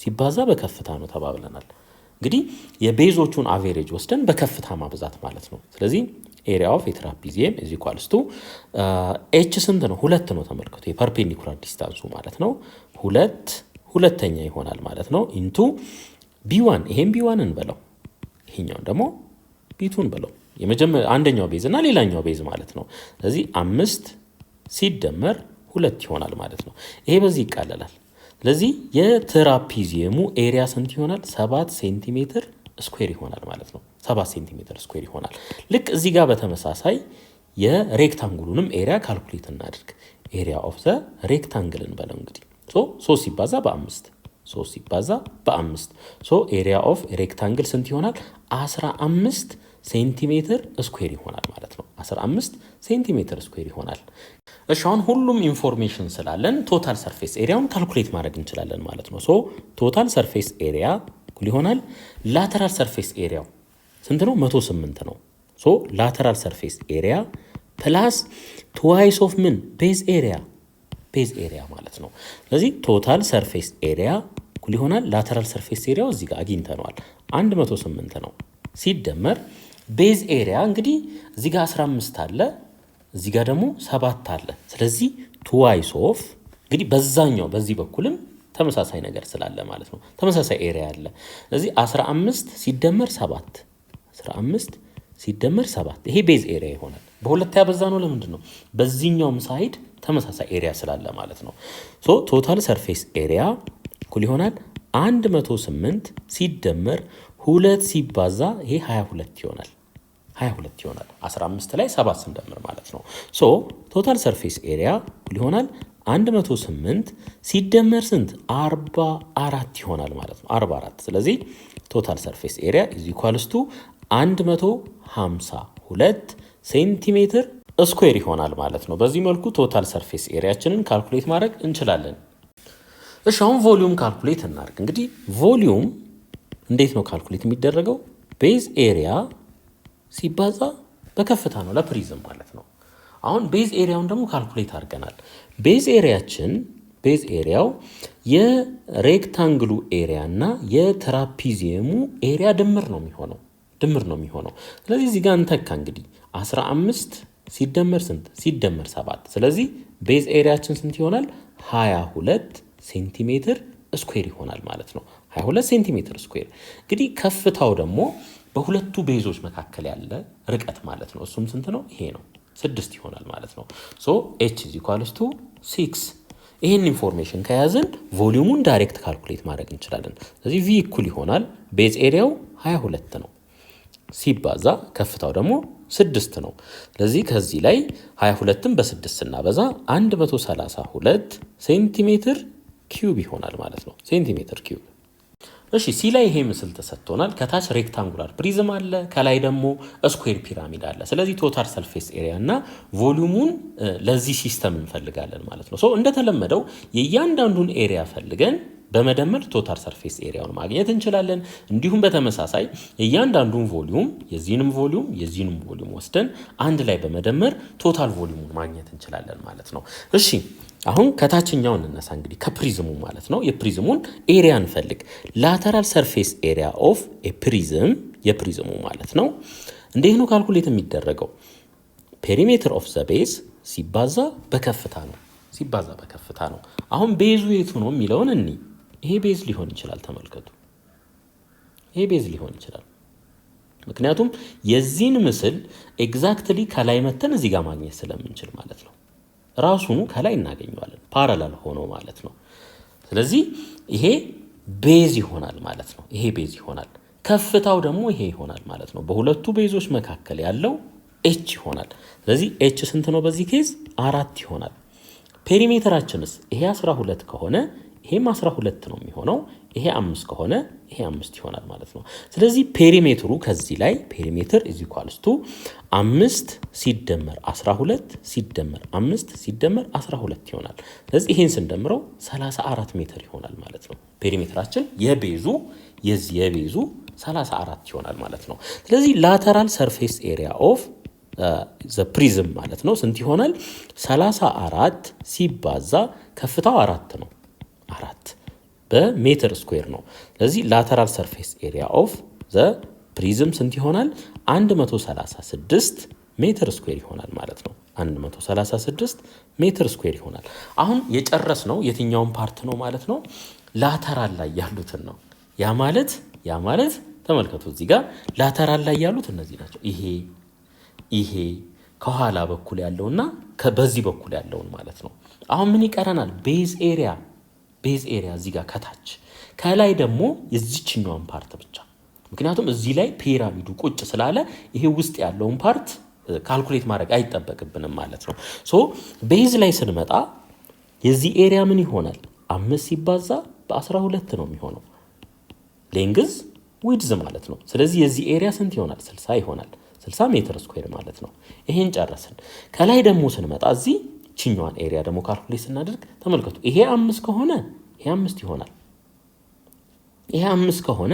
ሲባዛ በከፍታ ነው ተባብለናል እንግዲህ የቤዞቹን አቬሬጅ ወስደን በከፍታ ማብዛት ማለት ነው ስለዚህ ኤሪያ ኦፍ ትራፒዚየም = h ስንት ነው 2 ነው ተመልከቱ የፐርፔንዲኩላር ዲስታንሱ ማለት ነው 2 ሁለተኛ ይሆናል ማለት ነው ኢንቱ b1 ይሄን b1 እንበለው ይሄኛው ደግሞ b2 እንበለው የመጀመሪያ አንደኛው ቤዝ እና ሌላኛው ቤዝ ማለት ነው ስለዚህ 5 ሲደመር 2 ይሆናል ማለት ነው ይሄ በዚህ ይቃለላል ስለዚህ የትራፒዚየሙ ኤሪያ ስንት ይሆናል 7 ሴንቲሜትር ስኩዌር ይሆናል ማለት ነው 7 ሴንቲሜትር ስኩዌር ይሆናል ልክ እዚህ ጋር በተመሳሳይ የሬክታንግሉንም ኤሪያ ካልኩሌት እናድርግ ኤሪያ ኦፍ ዘ ሬክታንግል እንበለው እንግዲህ 3 ሲባዛ በ5 ኤሪያ ኦፍ ሬክታንግል ስንት ይሆናል 15 ሴንቲሜትር ስኩዌር ይሆናል ማለት ነው 15 ሴንቲሜትር ስኩዌር ይሆናል እሺ አሁን ሁሉም ኢንፎርሜሽን ስላለን ቶታል ሰርፌስ ኤሪያውን ካልኩሌት ማድረግ እንችላለን ማለት ነው ቶታል ሰርፌስ ኤሪያ እኩል ይሆናል ላተራል ሰርፌስ ኤሪያው ስንት ነው 108 ነው ላተራል ሰርፌስ ኤሪያ ፕላስ ትዋይስ ኦፍ ምን ቤዝ ኤሪያ ማለት ነው ስለዚህ ቶታል ሰርፌስ ኤሪያ እኩል ይሆናል ላተራል ሰርፌስ ኤሪያው እዚህ ጋር አግኝተነዋል 108 ነው ሲደመር ቤዝ ኤሪያ እንግዲህ እዚህ ጋር 15 አለ እዚህ ጋር ደግሞ 7 አለ ስለዚህ ትዋይስ ኦፍ እንግዲህ በዛኛው በዚህ በኩልም ተመሳሳይ ነገር ስላለ ማለት ነው ተመሳሳይ ኤሪያ አለ ስለዚህ 15 ሲደመር 7 ይሄ ቤዝ ኤሪያ ይሆናል በሁለት ያበዛ ነው ለምንድን ነው በዚህኛውም ሳይድ ተመሳሳይ ኤሪያ ስላለ ማለት ነው ቶታል ሰርፌስ ኤሪያ እኩል ይሆናል 108 ሲደመር 2 ሲባዛ ይሄ 22 ይሆናል 15 ላይ 7 ስንደምር ማለት ነው ቶታል ሰርፌስ ኤሪያ እኩል ይሆናል 108 ሲደመር ስንት 44 ይሆናል ማለት ነው 44 ስለዚህ ቶታል ሰርፌስ ኤሪያ = 152 ሴንቲሜትር ስኩዌር ይሆናል ማለት ነው በዚህ መልኩ ቶታል ሰርፌስ ኤሪያችንን ካልኩሌት ማድረግ እንችላለን እሺ አሁን ቮሊዩም ካልኩሌት እናድርግ እንግዲህ ቮሊዩም እንዴት ነው ካልኩሌት የሚደረገው ቤዝ ኤሪያ ሲባዛ በከፍታ ነው ለፕሪዝም ማለት ነው አሁን ቤዝ ኤሪያውን ደግሞ ካልኩሌት አድርገናል ቤዝ ኤሪያው የሬክታንግሉ ኤሪያ እና የትራፒዚየሙ ኤሪያ ድምር ነው የሚሆነው ስለዚህ እዚህ ጋር እንተካ እንግዲህ 15 ሲደመር ስንት ሲደመር 7 ስለዚህ ቤዝ ኤሪያችን ስንት ይሆናል 22 ሴንቲሜትር ስኩዌር ይሆናል ማለት ነው 22 ሴንቲሜትር ስኩዌር እንግዲህ ከፍታው ደግሞ በሁለቱ ቤዞች መካከል ያለ ርቀት ማለት ነው እሱም ስንት ነው ይሄ ነው 6 ይሆናል ማለት ነው h = 6 ይሄን ኢንፎርሜሽን ከያዘን ቮሊዩሙን ዳይሬክት ካልኩሌት ማድረግ እንችላለን ስለዚህ v እኩል ይሆናል ቤዝ ኤሪያው 22 ነው ሲባዛ ከፍታው ደግሞ 6 ነው። ስለዚህ ከዚህ ላይ 22ን በ6 ስናበዛ 132 ሴንቲሜትር ኪዩብ ይሆናል ማለት ነው። ሴንቲሜትር ኪዩብ። እሺ ሲ ላይ ይሄ ምስል ተሰጥቶናል። ከታች ሬክታንጉላር ፕሪዝም አለ፣ ከላይ ደግሞ ስኩዌር ፒራሚድ አለ። ስለዚህ ቶታል ሰርፌስ ኤሪያ እና ቮሊዩሙን ለዚህ ሲስተም እንፈልጋለን ማለት ነው። እንደተለመደው የእያንዳንዱን ኤሪያ ፈልገን በመደመር ቶታል ሰርፌስ ኤሪያውን ማግኘት እንችላለን። እንዲሁም በተመሳሳይ የእያንዳንዱን ቮሊዩም የዚህንም ቮሊዩም ወስደን አንድ ላይ በመደመር ቶታል ቮሊዩሙን ማግኘት እንችላለን ማለት ነው። እሺ አሁን ከታችኛው እንነሳ እንግዲህ ከፕሪዝሙ ማለት ነው። የፕሪዝሙን ኤሪያ እንፈልግ። ላተራል ሰርፌስ ኤሪያ ኦፍ ፕሪዝም የፕሪዝሙ ማለት ነው። እንዴት ነው ካልኩሌት የሚደረገው? ፔሪሜትር ኦፍ ዘ ቤዝ ሲባዛ በከፍታ ነው። አሁን ቤዙ የቱ ነው የሚለውን እኒ ይሄ ቤዝ ሊሆን ይችላል። ተመልከቱ፣ ይሄ ቤዝ ሊሆን ይችላል። ምክንያቱም የዚህን ምስል ኤግዛክትሊ ከላይ መተን እዚህ ጋር ማግኘት ስለምንችል ማለት ነው። ራሱኑ ከላይ እናገኘዋለን ፓራላል ሆኖ ማለት ነው። ስለዚህ ይሄ ቤዝ ይሆናል ማለት ነው። ይሄ ቤዝ ይሆናል። ከፍታው ደግሞ ይሄ ይሆናል ማለት ነው። በሁለቱ ቤዞች መካከል ያለው ኤች ይሆናል። ስለዚህ ኤች ስንት ነው? በዚህ ኬዝ 4 ይሆናል። ፔሪሜትራችንስ ይሄ 12 ከሆነ ይሄም 12 ነው የሚሆነው። ይሄ 5 ከሆነ ይሄ 5 ይሆናል ማለት ነው። ስለዚህ ፔሪሜትሩ ከዚህ ላይ ፔሪሜትር ኢዝ ኢኳልስ ቱ 5 ሲደመር 12 ሲደመር 5 ሲደመር 12 ይሆናል። ስለዚህ ይሄን ስንደምረው 34 ሜትር ይሆናል ማለት ነው። ፔሪሜትራችን የቤዙ 34 ይሆናል ማለት ነው። ስለዚህ ላተራል ሰርፌስ ኤሪያ ኦፍ ዘ ፕሪዝም ማለት ነው ስንት ይሆናል? 34 ሲባዛ ከፍታው 4 ነው። 4 በሜትር ስኩዌር ነው። ስለዚህ ላተራል ሰርፌስ ኤሪያ ኦፍ ዘ ፕሪዝም ስንት ይሆናል? 136 ሜትር ስኩዌር ይሆናል ማለት ነው። 136 ሜትር ስኩዌር ይሆናል። አሁን የጨረስነው የትኛውን ፓርት ነው ማለት ነው? ላተራል ላይ ያሉትን ነው። ያ ማለት ተመልከቱ፣ እዚህ ጋር ላተራል ላይ ያሉት እነዚህ ናቸው። ይሄ ከኋላ በኩል ያለውና በዚህ በኩል ያለውን ማለት ነው። አሁን ምን ይቀረናል? ቤዝ ኤሪያ እዚህ ጋር ከታች፣ ከላይ ደግሞ የዚችኛውን ፓርት ብቻ። ምክንያቱም እዚህ ላይ ፒራሚዱ ቁጭ ስላለ ይሄ ውስጥ ያለውን ፓርት ካልኩሌት ማድረግ አይጠበቅብንም ማለት ነው። ቤዝ ላይ ስንመጣ የዚህ ኤሪያ ምን ይሆናል? 5 ሲባዛ በ12 ነው የሚሆነው ሌንግዝ ዊድዝ ማለት ነው። ስለዚህ የዚህ ኤሪያ ስንት ይሆናል? 60 ይሆናል። 60 ሜትር ስኩዌር ማለት ነው። ይሄን ጨረስን። ከላይ ደግሞ ስንመጣ እዚህ ችኛዋን ኤሪያ ደግሞ ካልኩሌት ስናደርግ ተመልከቱ። ይሄ 5 ከሆነ ይሄ 5 ይሆናል። ይሄ 5 ከሆነ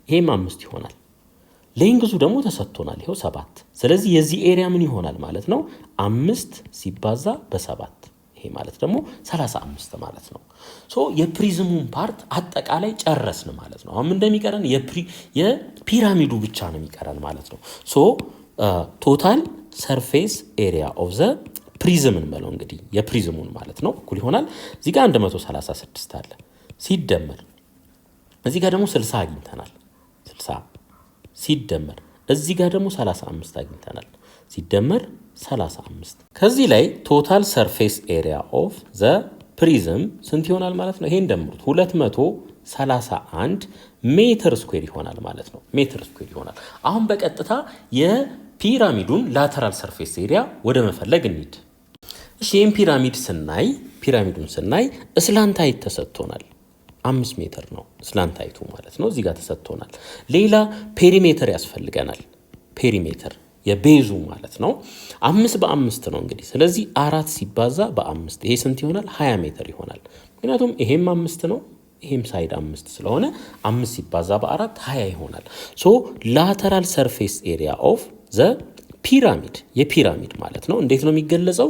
ይሄም 5 ይሆናል። ሌንግዙ ደግሞ ተሰጥቶናል፣ ይሄው 7። ስለዚህ የዚህ ኤሪያ ምን ይሆናል ማለት ነው? 5 ሲባዛ በ7 ይሄ ማለት ደግሞ 35 ማለት ነው። የፕሪዝሙን ፓርት አጠቃላይ ጨረስን ማለት ነው። አሁን እንደሚቀረን የፒራሚዱ ብቻ ነው የሚቀረን ማለት ነው። ቶታል ሰርፌስ ኤሪያ ኦፍ ዘ ፕሪዝም እንበለው እንግዲህ የፕሪዝሙን ማለት ነው እኩል ይሆናል። እዚህ ጋር 136 አለ ሲደመር እዚህ ጋር ደግሞ 60 አግኝተናል። 60 ሲደመር እዚህ ጋር ደግሞ 35 አግኝተናል ሲደመር 35። ከዚህ ላይ ቶታል ሰርፌስ ኤሪያ ኦፍ ዘ ፕሪዝም ስንት ይሆናል ማለት ነው? ይሄን ደምሩት 231 ሜትር ስኩዌር ይሆናል ማለት ነው። ሜትር ስኩዌር ይሆናል። አሁን በቀጥታ የፒራሚዱን ላተራል ሰርፌስ ኤሪያ ወደ መፈለግ እንሂድ። እሺ ይህን ፒራሚዱን ስናይ ስላንታይት ተሰጥቶናል። 5 ሜትር ነው ስላንታይቱ ማለት ነው። እዚህ ጋር ተሰጥቶናል። ሌላ ፔሪሜትር ያስፈልገናል። ፔሪሜትር የቤዙ ማለት ነው 5 በ5 ነው እንግዲህ። ስለዚህ 4 ሲባዛ በ5 ይሄ ስንት ይሆናል? 20 ሜትር ይሆናል። ምክንያቱም ይሄም 5 ነው ይሄም ሳይድ 5 ስለሆነ 5 ሲባዛ በ4 20 ይሆናል። ላተራል ሰርፌስ ኤሪያ ኦፍ ዘ ፒራሚድ የፒራሚድ ማለት ነው እንዴት ነው የሚገለጸው?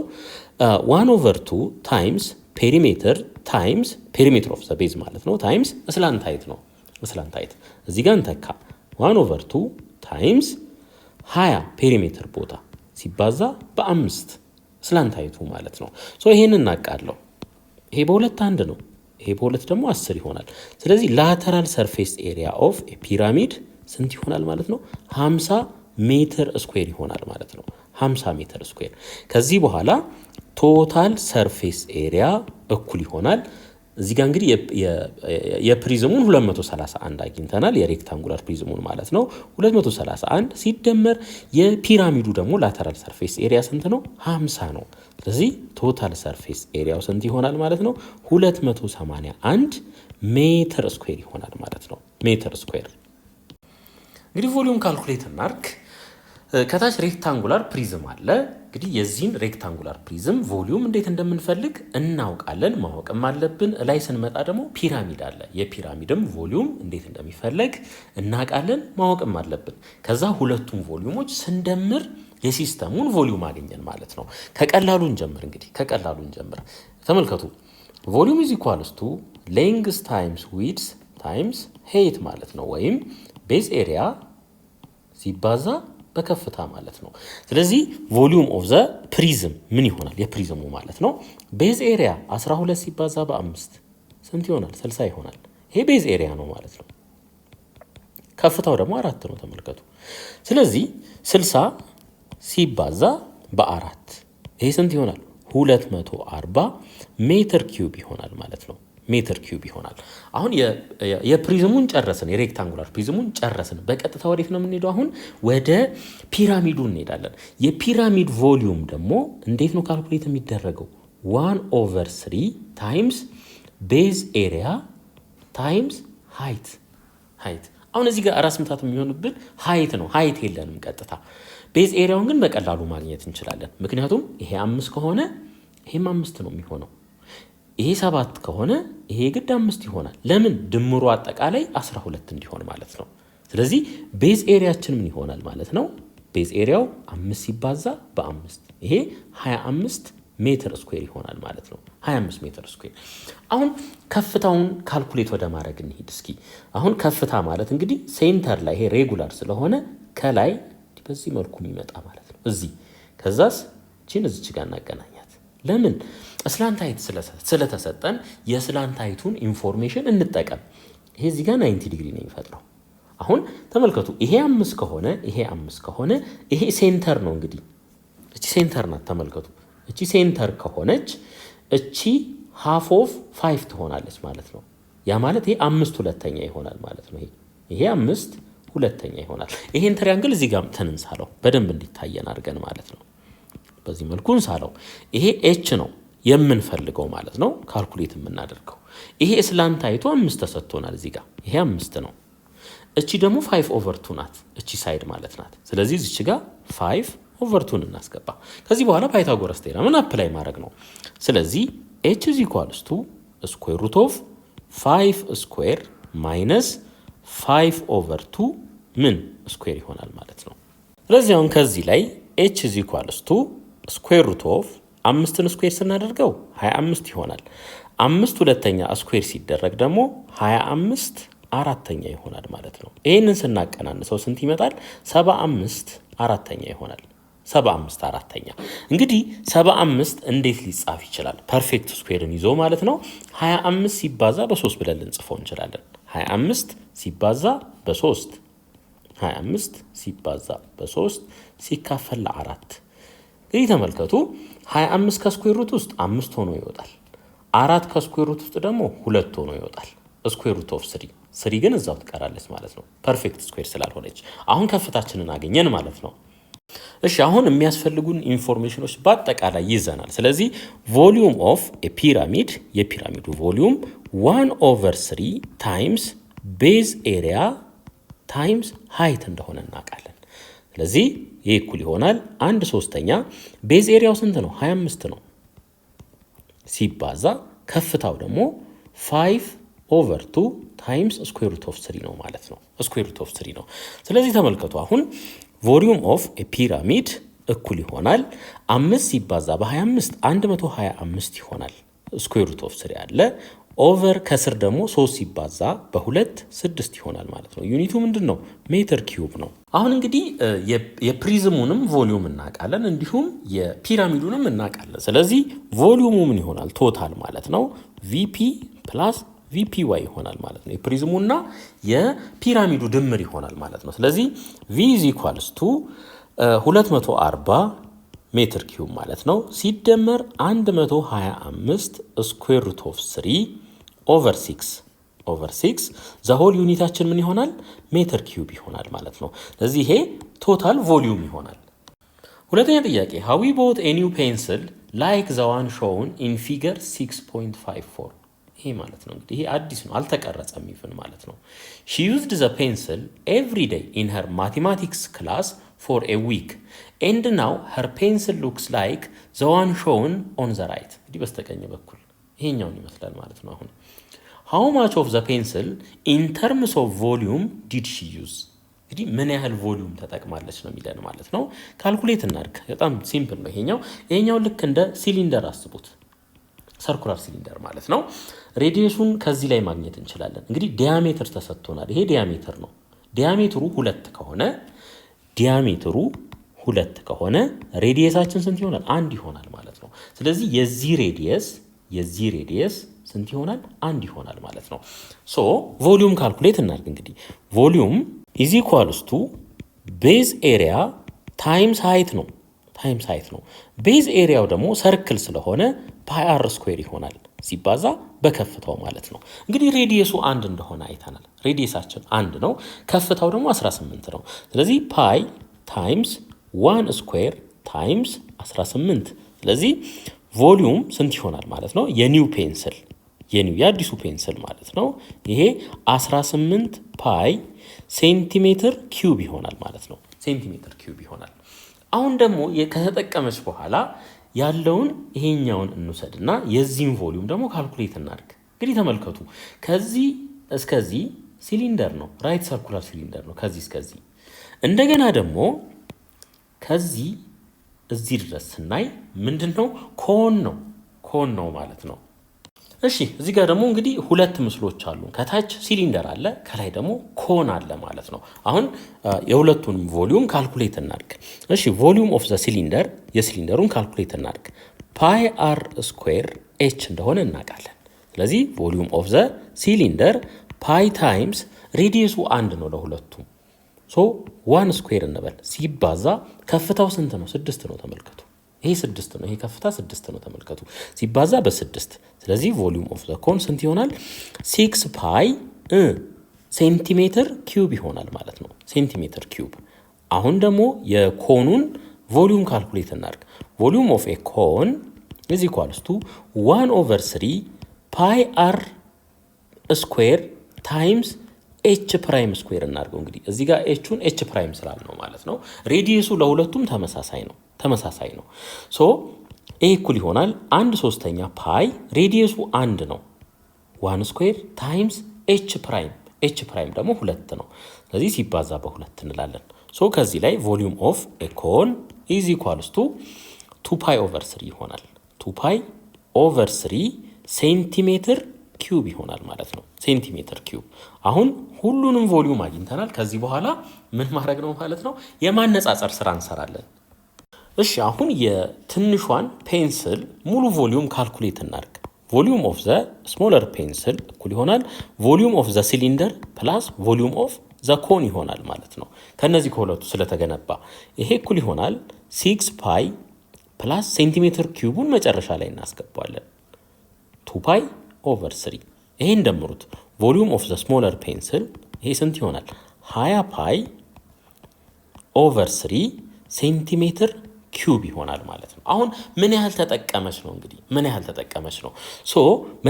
1/2 ታይምስ ፔሪሜትር ታይምስ ፔሪሜትር ኦፍ ዘ ቤዝ ማለት ነው ታይምስ ስላንታይት ነው። ስላንታይት እዚህ ጋር እንተካ 1/2 ታይምስ 20 ፔሪሜትር ቦታ ሲባዛ በ5 ስላንታይቱ ማለት ነው። ይሄን እናቃለው። ይሄ በሁለት አንድ ነው። ይሄ በሁለት ደግሞ 10 ይሆናል። ስለዚህ ላተራል ሰርፌስ ኤሪያ ኦፍ ፒራሚድ ስንት ይሆናል ማለት ነው? 50 ሜትር ስኩዌር ይሆናል ማለት ነው። 50 ሜትር ስኩዌር። ከዚህ በኋላ ቶታል ሰርፌስ ኤሪያ እኩል ይሆናል እዚህ ጋር እንግዲህ የፕሪዝሙን 231 አግኝተናል። የሬክታንጉላር ፕሪዝሙን ማለት ነው 231 ሲደመር የፒራሚዱ ደግሞ ላተራል ሰርፌስ ኤሪያ ስንት ነው? 50 ነው። ስለዚህ ቶታል ሰርፌስ ኤሪያው ስንት ይሆናል ማለት ነው? 281 ሜትር ስኩዌር ይሆናል ማለት ነው። ሜትር ስኩዌር። እንግዲህ ቮሊዩም ካልኩሌት እናርግ። ከታች ሬክታንጉላር ፕሪዝም አለ። እንግዲህ የዚህን ሬክታንጉላር ፕሪዝም ቮሊዩም እንዴት እንደምንፈልግ እናውቃለን፣ ማወቅም አለብን። ላይ ስንመጣ ደግሞ ፒራሚድ አለ። የፒራሚድም ቮሊዩም እንዴት እንደሚፈለግ እናውቃለን፣ ማወቅም አለብን። ከዛ ሁለቱም ቮሊዩሞች ስንደምር የሲስተሙን ቮሊዩም አገኘን ማለት ነው። ከቀላሉ እንጀምር። እንግዲህ ከቀላሉ እንጀምር። ተመልከቱ። ቮሊዩም ኢዝ ኢኳልስ ቱ ሌንግዝ ታይምስ ዊድዝ ታይምስ ሄይት ማለት ነው። ወይም ቤዝ ኤሪያ ሲባዛ በከፍታ ማለት ነው። ስለዚህ ቮሊዩም ኦፍ ዘ ፕሪዝም ምን ይሆናል? የፕሪዝሙ ማለት ነው። ቤዝ ኤሪያ 12 ሲባዛ በ5 ስንት ይሆናል? 60 ይሆናል። ይሄ ቤዝ ኤሪያ ነው ማለት ነው። ከፍታው ደግሞ 4 ነው። ተመልከቱ። ስለዚህ 60 ሲባዛ በ4 ይሄ ስንት ይሆናል? 240 ሜትር ኪዩብ ይሆናል ማለት ነው። ሜትር ኪዩብ ይሆናል። አሁን የፕሪዝሙን ጨረስን፣ የሬክታንጉላር ፕሪዝሙን ጨረስን። በቀጥታ ወዴት ነው የምንሄደው? አሁን ወደ ፒራሚዱ እንሄዳለን። የፒራሚድ ቮሊዩም ደግሞ እንዴት ነው ካልኩሌት የሚደረገው? 1/3 ታይምስ ቤዝ ኤሪያ ታይምስ ሃይት። አሁን እዚህ ጋር ራስ ምታት የሚሆንብን ሃይት ነው። ሃይት የለንም ቀጥታ። ቤዝ ኤሪያውን ግን በቀላሉ ማግኘት እንችላለን። ምክንያቱም ይሄ 5 ከሆነ ይሄም 5 ነው የሚሆነው። ይሄ 7 ከሆነ ይሄ ግድ 5 ይሆናል። ለምን? ድምሩ አጠቃላይ 12 እንዲሆን ማለት ነው። ስለዚህ ቤዝ ኤሪያችን ምን ይሆናል ማለት ነው? ቤዝ ኤሪያው 5 ሲባዛ በ5 ይሄ 25 ሜትር ስኩዌር ይሆናል ማለት ነው። 25 ሜትር ስኩዌር። አሁን ከፍታውን ካልኩሌት ወደ ማድረግ እንሂድ እስኪ። አሁን ከፍታ ማለት እንግዲህ ሴንተር ላይ ይሄ ሬጉላር ስለሆነ ከላይ በዚህ መልኩ የሚመጣ ማለት ነው። እዚህ ከዛስ ቺን እዚች ጋር እናገናኛት። ለምን? ስላንታይት ስለተሰጠን የስላንታይቱን ኢንፎርሜሽን እንጠቀም። ይሄ እዚህ ጋር 90 ዲግሪ ነው የሚፈጥረው። አሁን ተመልከቱ። ይሄ 5 ከሆነ ይሄ 5 ከሆነ ይሄ ሴንተር ነው። እንግዲህ እቺ ሴንተር ናት። ተመልከቱ። እቺ ሴንተር ከሆነች እቺ ሃፍ ኦፍ 5 ትሆናለች ማለት ነው። ያ ማለት ይሄ 5/2 ይሆናል ማለት ነው። ይሄ 5/2 ይሆናል። ይሄን ትሪያንግል እዚህ ጋር እንሳለው በደንብ እንዲታየን አድርገን ማለት ነው። በዚህ መልኩ እንሳለው። ይሄ ኤች ነው የምንፈልገው ማለት ነው። ካልኩሌት የምናደርገው ይሄ ስላንታይቱ 5 ተሰጥቶናል እዚህ ጋር። ይሄ 5 ነው። እቺ ደግሞ 5/2 ናት። እቺ ሳይድ ማለት ናት። ስለዚህ እዚች ጋር 5/2 እናስገባ። ከዚህ በኋላ ፓይታጎረስ ቴረምን አፕላይ ማድረግ ነው። ስለዚህ ኤች ኢዝ ኢኳልስ ቱ ስኩዌር ሩት ኦፍ 5 ስኩዌር ማይነስ 5/2 ምን ስኩዌር ይሆናል ማለት ነው። ስለዚህ አሁን ከዚህ ላይ ኤች ኢዝ ኢኳልስ ቱ ስኩዌር ሩት ኦፍ 5ን ስኩዌር ስናደርገው 25 ይሆናል። 5/2 ስኩዌር ሲደረግ ደግሞ 25/4 ይሆናል ማለት ነው። ይህንን ስናቀናንሰው ስንት ይመጣል? 75/4 ይሆናል። 75/4 እንግዲህ 75 እንዴት ሊጻፍ ይችላል? ፐርፌክት ስኩዌርን ይዞ ማለት ነው። 25 ሲባዛ በ3 ብለን ልንጽፈው እንችላለን። 25 ሲባዛ በ3 25 ሲባዛ በ3 ሲካፈል ለ4 እንግዲህ ተመልከቱ። 25 ከስኩዌር ሩት ውስጥ 5 ሆኖ ይወጣል። 4 ከስኩዌር ሩት ውስጥ ደግሞ 2 ሆኖ ይወጣል። ስኩዌር ሩት ኦፍ 3 ግን እዛው ትቀራለች ማለት ነው፣ ፐርፌክት ስኩዌር ስላልሆነች። አሁን ከፍታችንን አገኘን ማለት ነው። እሺ አሁን የሚያስፈልጉን ኢንፎርሜሽኖች በአጠቃላይ ይዘናል። ስለዚህ ቮሊዩም ኦፍ ፒራሚድ የፒራሚዱ ቮሊዩም 1/3 ታይምስ ቤዝ ኤሪያ ታይምስ ሃይት እንደሆነ እናውቃለን። ስለዚህ ይህ እኩል ይሆናል 1/3 ቤዝ ኤሪያው ስንት ነው? 25 ነው ሲባዛ ከፍታው ደግሞ 5/2 ታይምስ ስኩዌር ሩት ኦፍ 3 ነው ማለት ነው። ስኩዌር ሩት ኦፍ 3 ነው። ስለዚህ ተመልከቱ አሁን ቮሊዩም ኦፍ ፒራሚድ እኩል ይሆናል 5 ሲባዛ በ25 125 ይሆናል። ስኩዌር ሩት ኦፍ 3 አለ ኦቨር ከስር ደግሞ 3 ሲባዛ በ2 6 ይሆናል ማለት ነው። ዩኒቱ ምንድን ነው? ሜትር ኪዩብ ነው። አሁን እንግዲህ የፕሪዝሙንም ቮሊዩም እናውቃለን፣ እንዲሁም የፒራሚዱንም እናውቃለን። ስለዚህ ቮሊዩሙ ምን ይሆናል? ቶታል ማለት ነው ቪፒ ፕላስ ቪፒዋይ ይሆናል ማለት ነው። የፕሪዝሙና የፒራሚዱ ድምር ይሆናል ማለት ነው። ስለዚህ ቪ ኢዝ ኢኳልስ ቱ 240 ሜትር ኪዩብ ማለት ነው ሲደመር 125 ስኩዌር ሩት ኦፍ 3 ኦቨር 6 ዘሆል ዩኒታችን ምን ይሆናል? ሜትር ኪዩብ ይሆናል ማለት ነው። ስለዚህ ይሄ ቶታል ቮሊዩም ይሆናል። ሁለተኛ ጥያቄ how we bought a new pencil like the one shown in figure 6.54 ይሄ ማለት ነው እንግዲህ ይሄ አዲስ ነው አልተቀረጸም ይፍን ማለት ነው። she used the pencil every day in her mathematics class for a week and now her pencil looks like the one shown on the right እንግዲህ በስተቀኝ በኩል ይሄኛውን ይመስላል ማለት ነው። አሁን how much of the pencil in terms of volume did she use እንግዲህ ምን ያህል ቮሊዩም ተጠቅማለች ነው የሚለን ማለት ነው። ካልኩሌት እናድርግ። በጣም ሲምፕል ነው ይሄኛው ልክ እንደ ሲሊንደር አስቡት፣ ሰርኩላር ሲሊንደር ማለት ነው። ሬዲየሱን ከዚህ ላይ ማግኘት እንችላለን። እንግዲህ ዲያሜትር ተሰጥቶናል። ይሄ ዲያሜትር ነው። ዲያሜትሩ 2 ከሆነ ሬዲየሳችን ስንት ይሆናል? 1 ይሆናል ማለት ነው። ስለዚህ የዚህ ሬዲየስ ስንት ይሆናል? 1 ይሆናል ማለት ነው። ሶ ቮሊዩም ካልኩሌት እናድርግ። እንግዲህ ቮሊዩም is equals to ቤዝ ኤሪያ ታይምስ ሃይት ነው። ቤዝ ኤሪያው ደግሞ ሰርክል ስለሆነ ፓይ አር ስኩዌር ይሆናል ሲባዛ በከፍታው ማለት ነው። እንግዲህ ሬዲየሱ 1 እንደሆነ አይተናል። ሬዲየሳችን 1 ነው፣ ከፍታው ደግሞ 18 ነው። ስለዚህ ፓይ ታይምስ 1 ስኩዌር ታይምስ 18። ስለዚህ ቮሊዩም ስንት ይሆናል ማለት ነው? የአዲሱ ፔንስል ማለት ነው። ይሄ 18 ፓይ ሴንቲሜትር ኪዩብ ይሆናል ማለት ነው። አሁን ደግሞ ከተጠቀመች በኋላ ያለውን ይሄኛውን እንውሰድና የዚህን ቮሊዩም ደግሞ ካልኩሌት እናድርግ። እንግዲህ ተመልከቱ፣ ከዚህ እስከዚህ ሲሊንደር ነው፣ ራይት ሰርኩላር ሲሊንደር ነው ከዚህ እስከዚህ። እንደገና ደግሞ ከዚህ እዚህ ድረስ ስናይ ምንድነው? ኮን ነው ማለት ነው። እሺ እዚህ ጋር ደግሞ እንግዲህ 2 ምስሎች አሉ። ከታች ሲሊንደር አለ፣ ከላይ ደግሞ ኮን አለ ማለት ነው። አሁን የሁለቱንም ቮሊዩም ካልኩሌት እናድርግ። እሺ ቮሊዩም ኦፍ ዘ ሲሊንደር የሲሊንደሩን ካልኩሌት እናድርግ። ፓይ አር ስኩዌር ኤች እንደሆነ እናውቃለን። ስለዚህ ቮሊዩም ኦፍ ዘ ሲሊንደር ፓይ ታይምስ ሬዲየሱ 1 ነው ለሁለቱም። ሶ 1 ስኩዌር እንበል ሲባዛ ከፍታው ስንት ነው? 6 ነው። ተመልከቱ፣ ይሄ 6 ነው። ይሄ ከፍታ 6 ነው። ተመልከቱ፣ ሲባዛ በ6። ስለዚህ ቮሊዩም ኦፍ ዘ ኮን ስንት ይሆናል? 6 ፓይ ሴንቲሜትር ኪዩብ ይሆናል ማለት ነው። ሴንቲሜትር ኪዩብ። አሁን ደግሞ የኮኑን ቮሊዩም ካልኩሌት እናድርግ። ቮሊዩም ኦፍ ኤ ኮን ኢዝ ኢኳልስ ቱ 1/3 ፓይ አር ስኩዌር ታይምስ ኤች ፕራይም ስኩዌር እናድርገው። እንግዲህ እዚህ ጋር ኤቹን ኤች ፕራይም ስላል ነው ማለት ነው። ሬዲየሱ ለሁለቱም ተመሳሳይ ነው። ሶ ኤ እኩል ይሆናል 1/3 ፓይ ሬዲየሱ 1 ነው 1 ስኩዌር ታይምስ ኤች ፕራይም ደግሞ 2 ነው። ስለዚህ ሲባዛ በ2 እንላለን። ሶ ከዚህ ላይ ቮሊዩም ኦፍ ኤ ኮን ኢዝ ኢኳልስ ቱ 2π/3 ይሆናል። 2π/3 ሴንቲሜትር ኪዩብ ይሆናል ማለት ነው። ሴንቲሜትር ኪዩብ። አሁን ሁሉንም ቮሊዩም አግኝተናል። ከዚህ በኋላ ምን ማድረግ ነው ማለት ነው? የማነጻጸር ስራ እንሰራለን። እሺ አሁን የትንሿን ፔንስል ሙሉ ቮሊዩም ካልኩሌት እናድርግ። ቮሊዩም ኦፍ ዘ ስሞለር ፔንስል እኩል ይሆናል ቮሊዩም ኦፍ ዘ ሲሊንደር ፕላስ ቮሊዩም ኦፍ ዘ ኮን ይሆናል ማለት ነው። ከነዚህ ከሁለቱ ስለተገነባ ይሄ እኩል ይሆናል 6 ፓይ ፕላስ ሴንቲሜትር ኪዩቡን መጨረሻ ላይ እናስገባለን 2π/3። ይሄን ደምሩት። ቮሊዩም ኦፍ ዘ ስሞለር ፔንስል ይሄ ስንት ይሆናል? 20π/3 ሴንቲሜትር ኪዩብ ይሆናል ማለት ነው። አሁን ምን ያህል ተጠቀመች ነው? እንግዲህ ምን ያህል ተጠቀመች ነው? ሶ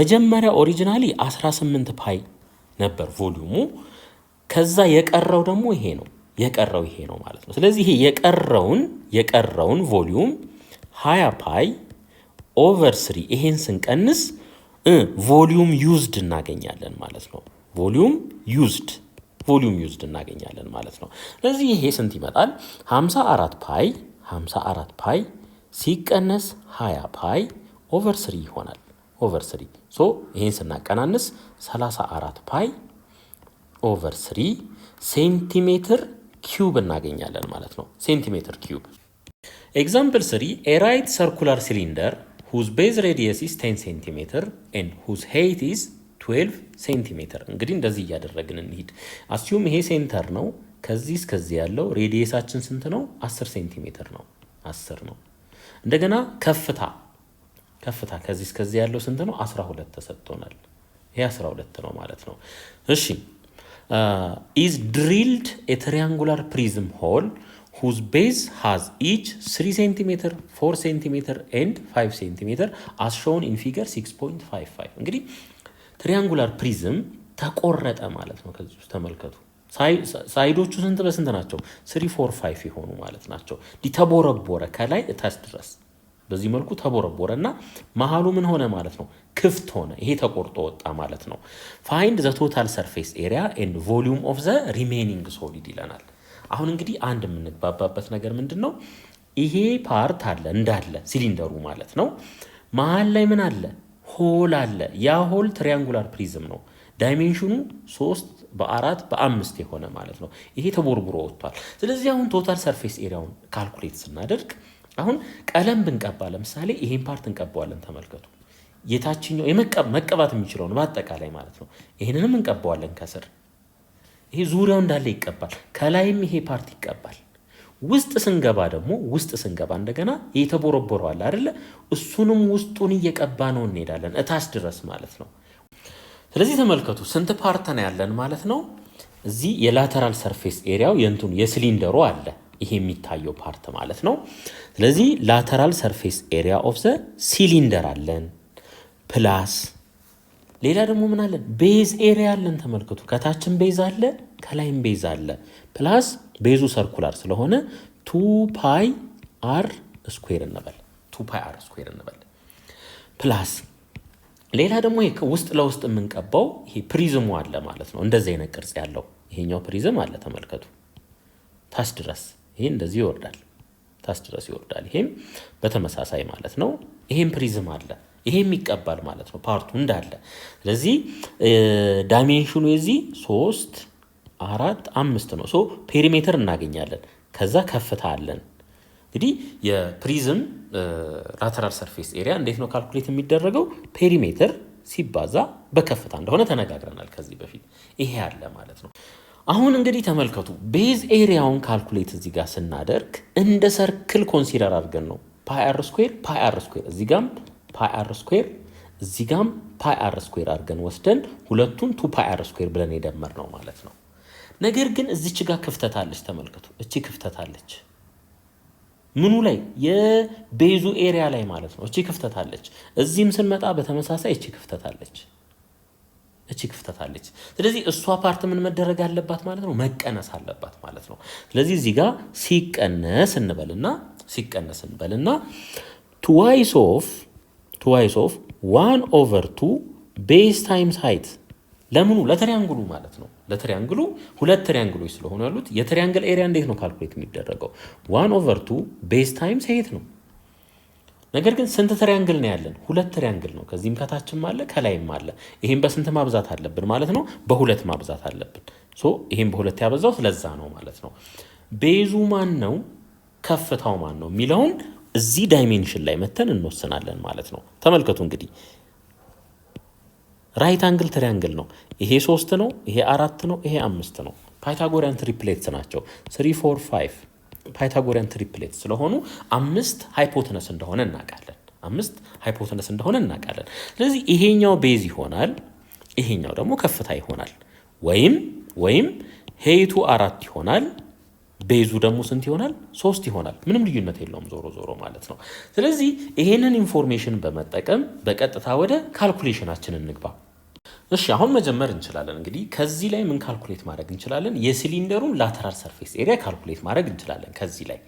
መጀመሪያ ኦሪጂናሊ 18 ፓይ ነበር ቮሊዩሙ። ከዛ የቀረው ደግሞ ይሄ ነው ማለት ነው። ስለዚህ ይሄ የቀረውን ቮሊዩም 20π/3 ይሄን ስንቀንስ ቮሊዩም ዩዝድ እናገኛለን ማለት ነው። ቮሊዩም ዩዝድ እናገኛለን ማለት ነው። ስለዚህ ይሄ ስንት ይመጣል? 54 ፓይ ሲቀነስ 20π/3 ይሆናል። ኦቨር3 ሶ ይሄን ስናቀናንስ 34π/3 ሴንቲሜትር ኪዩብ እናገኛለን ማለት ነው። ሴንቲሜትር ኪዩብ። ኤግዛምፕል 3 a right circular cylinder whose base radius is 10 cm and whose height is 12 cm። እንግዲህ እንደዚህ እያደረግን እንሂድ። አስዩም ይሄ ሴንተር ነው። ከዚህ እስከዚህ ያለው ሬዲየሳችን ስንት ነው? 10 ሴንቲሜትር ነው። 10 ነው። እንደገና ከፍታ ከዚህ እስከዚህ ያለው ስንት ነው? 12 ተሰጥቶናል። ይሄ 12 ነው ማለት ነው። እሺ is drilled a triangular prism hole whose base has each 3 cm 4 cm and 5 cm as shown in figure 6.55 እንግዲህ ትሪያንጉላር ፕሪዝም ተቆረጠ ማለት ነው። ከዚህ ውስጥ ተመልከቱ ሳይዶቹ ስንት በስንት ናቸው? 3 4 5 የሆኑ ማለት ናቸው። ተቦረቦረ ከላይ እታች ድረስ በዚህ መልኩ ተቦረቦረና መሃሉ ምን ሆነ ማለት ነው? ክፍት ሆነ። ይሄ ተቆርጦ ወጣ ማለት ነው። ፋይንድ ዘ ቶታል ሰርፌስ ኤሪያ ኤንድ ቮሊዩም ኦፍ ዘ ሪሜኒንግ ሶሊድ ይለናል። አሁን እንግዲህ አንድ የምንግባባበት ነገር ምንድነው? ይሄ ፓርት አለ እንዳለ ሲሊንደሩ ማለት ነው። መሃል ላይ ምን አለ? ሆል አለ። ያ ሆል ትሪያንጉላር ፕሪዝም ነው። ዳይሜንሽኑ 3 በ4 በ5 የሆነ ማለት ነው። ይሄ ተቦርቡሮ ወጥቷል። ስለዚህ አሁን ቶታል ሰርፌስ ኤሪያውን ካልኩሌት ስናደርግ አሁን ቀለም ብንቀባ ለምሳሌ ይሄን ፓርት እንቀባዋለን። ተመልከቱ የታችኛው መቀባት የሚችለውን በአጠቃላይ ማለት ነው። ይሄንንም እንቀባዋለን ከስር። ይሄ ዙሪያው እንዳለ ይቀባል። ከላይም ይሄ ፓርት ይቀባል። ውስጥ ስንገባ ደግሞ እንደገና የተቦረቦረው አለ አይደለ? እሱንም ውስጡን እየቀባ ነው እንሄዳለን እታች ድረስ ማለት ነው። ስለዚህ ተመልከቱ ስንት ፓርት ነው ያለን ማለት ነው። እዚህ የላተራል ሰርፌስ ኤሪያው የእንትኑ የሲሊንደሩ አለ ይሄ የሚታየው ፓርት ማለት ነው። ስለዚህ ላተራል ሰርፌስ ኤሪያ ኦፍ ዘ ሲሊንደር አለን ፕላስ ሌላ ደግሞ ምን አለን? ቤዝ ኤሪያ አለን። ተመልከቱ ከታችን ቤዝ አለ ከላይም ቤዝ አለ። ፕላስ ቤዙ ሰርኩላር ስለሆነ 2 ፓይ አር ስኩዌር እንበል 2 ፓይ አር ስኩዌር እንበል ፕላስ ሌላ ደግሞ ይሄ ውስጥ ለውስጥ የምንቀባው ይሄ ፕሪዝሙ አለ ማለት ነው። እንደዚህ አይነት ቅርጽ ያለው ይሄኛው ፕሪዝም አለ። ተመልከቱ ታች ድረስ ይሄ እንደዚህ ይወርዳል፣ ታች ድረስ ይወርዳል። ይሄም በተመሳሳይ ማለት ነው። ይሄም ፕሪዝም አለ፣ ይሄም ይቀባል ማለት ነው ፓርቱ እንዳለ። ስለዚህ ዳይሜንሽኑ የዚህ 3 4 5 ነው። ሶ ፔሪሜትር እናገኛለን። ከዛ ከፍታ አለን። እንግዲህ የፕሪዝም ላተራል ሰርፌስ ኤሪያ እንዴት ነው ካልኩሌት የሚደረገው? ፔሪሜትር ሲባዛ በከፍታ እንደሆነ ተነጋግረናል ከዚህ በፊት። ይሄ አለ ማለት ነው። አሁን እንግዲህ ተመልከቱ ቤዝ ኤሪያውን ካልኩሌት እዚህ ጋር ስናደርግ እንደ ሰርክል ኮንሲደር አድርገን ነው ፓይ አር ስኩዌር እዚህ ጋም ፓይ አር ስኩዌር እዚህ ጋም ፓይ አር ስኩዌር አድርገን ወስደን ሁለቱን 2 ፓይ አር ስኩዌር ብለን የደመር ነው ማለት ነው። ነገር ግን እዚች ጋር ክፍተት አለች። ተመልከቱ እቺ ክፍተት አለች። ምኑ ላይ? የቤዙ ኤሪያ ላይ ማለት ነው። እቺ ክፍተት አለች። እዚህም ስንመጣ በተመሳሳይ እቺ ክፍተት አለች። ስለዚህ እሷ ፓርት ምን መደረግ አለባት ማለት ነው? መቀነስ አለባት ማለት ነው። ስለዚህ እዚህ ጋር ሲቀነስ እንበልና ትዋይስ ኦፍ 1/2 ቤዝ ታይምስ ሃይት ለምኑ? ለትሪያንግሉ ማለት ነው። ለትሪያንግሉ ሁለት ትሪያንግሎች ስለሆኑ ያሉት የትሪያንግል ኤሪያ እንዴት ነው ካልኩሌት የሚደረገው? 1/2 ቤዝ ታይምስ ሃይት ነው። ነገር ግን ስንት ትሪያንግል ነው ያለን? ሁለት ትሪያንግል ነው። ከዚህም ከታችም አለ ከላይም አለ። ይሄን በስንት ማብዛት አለብን ማለት ነው? በሁለት ማብዛት አለብን። ይሄን በሁለት ያበዛው ስለዛ ነው ማለት ነው። ቤዙ ማን ነው ከፍታው ማን ነው የሚለውን እዚህ ዳይሜንሽን ላይ መተን እንወስናለን ማለት ነው። ተመልከቱ እንግዲህ ራይት አንግል ትሪያንግል ነው። ይሄ 3 ነው፣ ይሄ 4 ነው፣ ይሄ 5 ነው። ፓይታጎሪያን ትሪፕሌትስ ናቸው። 3 4 5 ፓይታጎሪያን ትሪፕሌት ስለሆኑ 5 ሃይፖተነስ እንደሆነ እናውቃለን። ስለዚህ ይሄኛው ቤዝ ይሆናል፣ ይሄኛው ደግሞ ከፍታ ይሆናል። ወይም ሄይቱ 4 ይሆናል፣ ቤዙ ደግሞ ስንት ይሆናል? 3 ይሆናል። ምንም ልዩነት የለውም ዞሮ ማለት ነው። ስለዚህ ይሄንን ኢንፎርሜሽን በመጠቀም በቀጥታ ወደ ካልኩሌሽናችን እንግባ። እሺ አሁን መጀመር እንችላለን። እንግዲህ ከዚህ ላይ ምን ካልኩሌት ማድረግ እንችላለን? የሲሊንደሩን ላተራል ሰርፌስ ኤሪያ ካልኩሌት ማድረግ እንችላለን። ከዚህ ላይ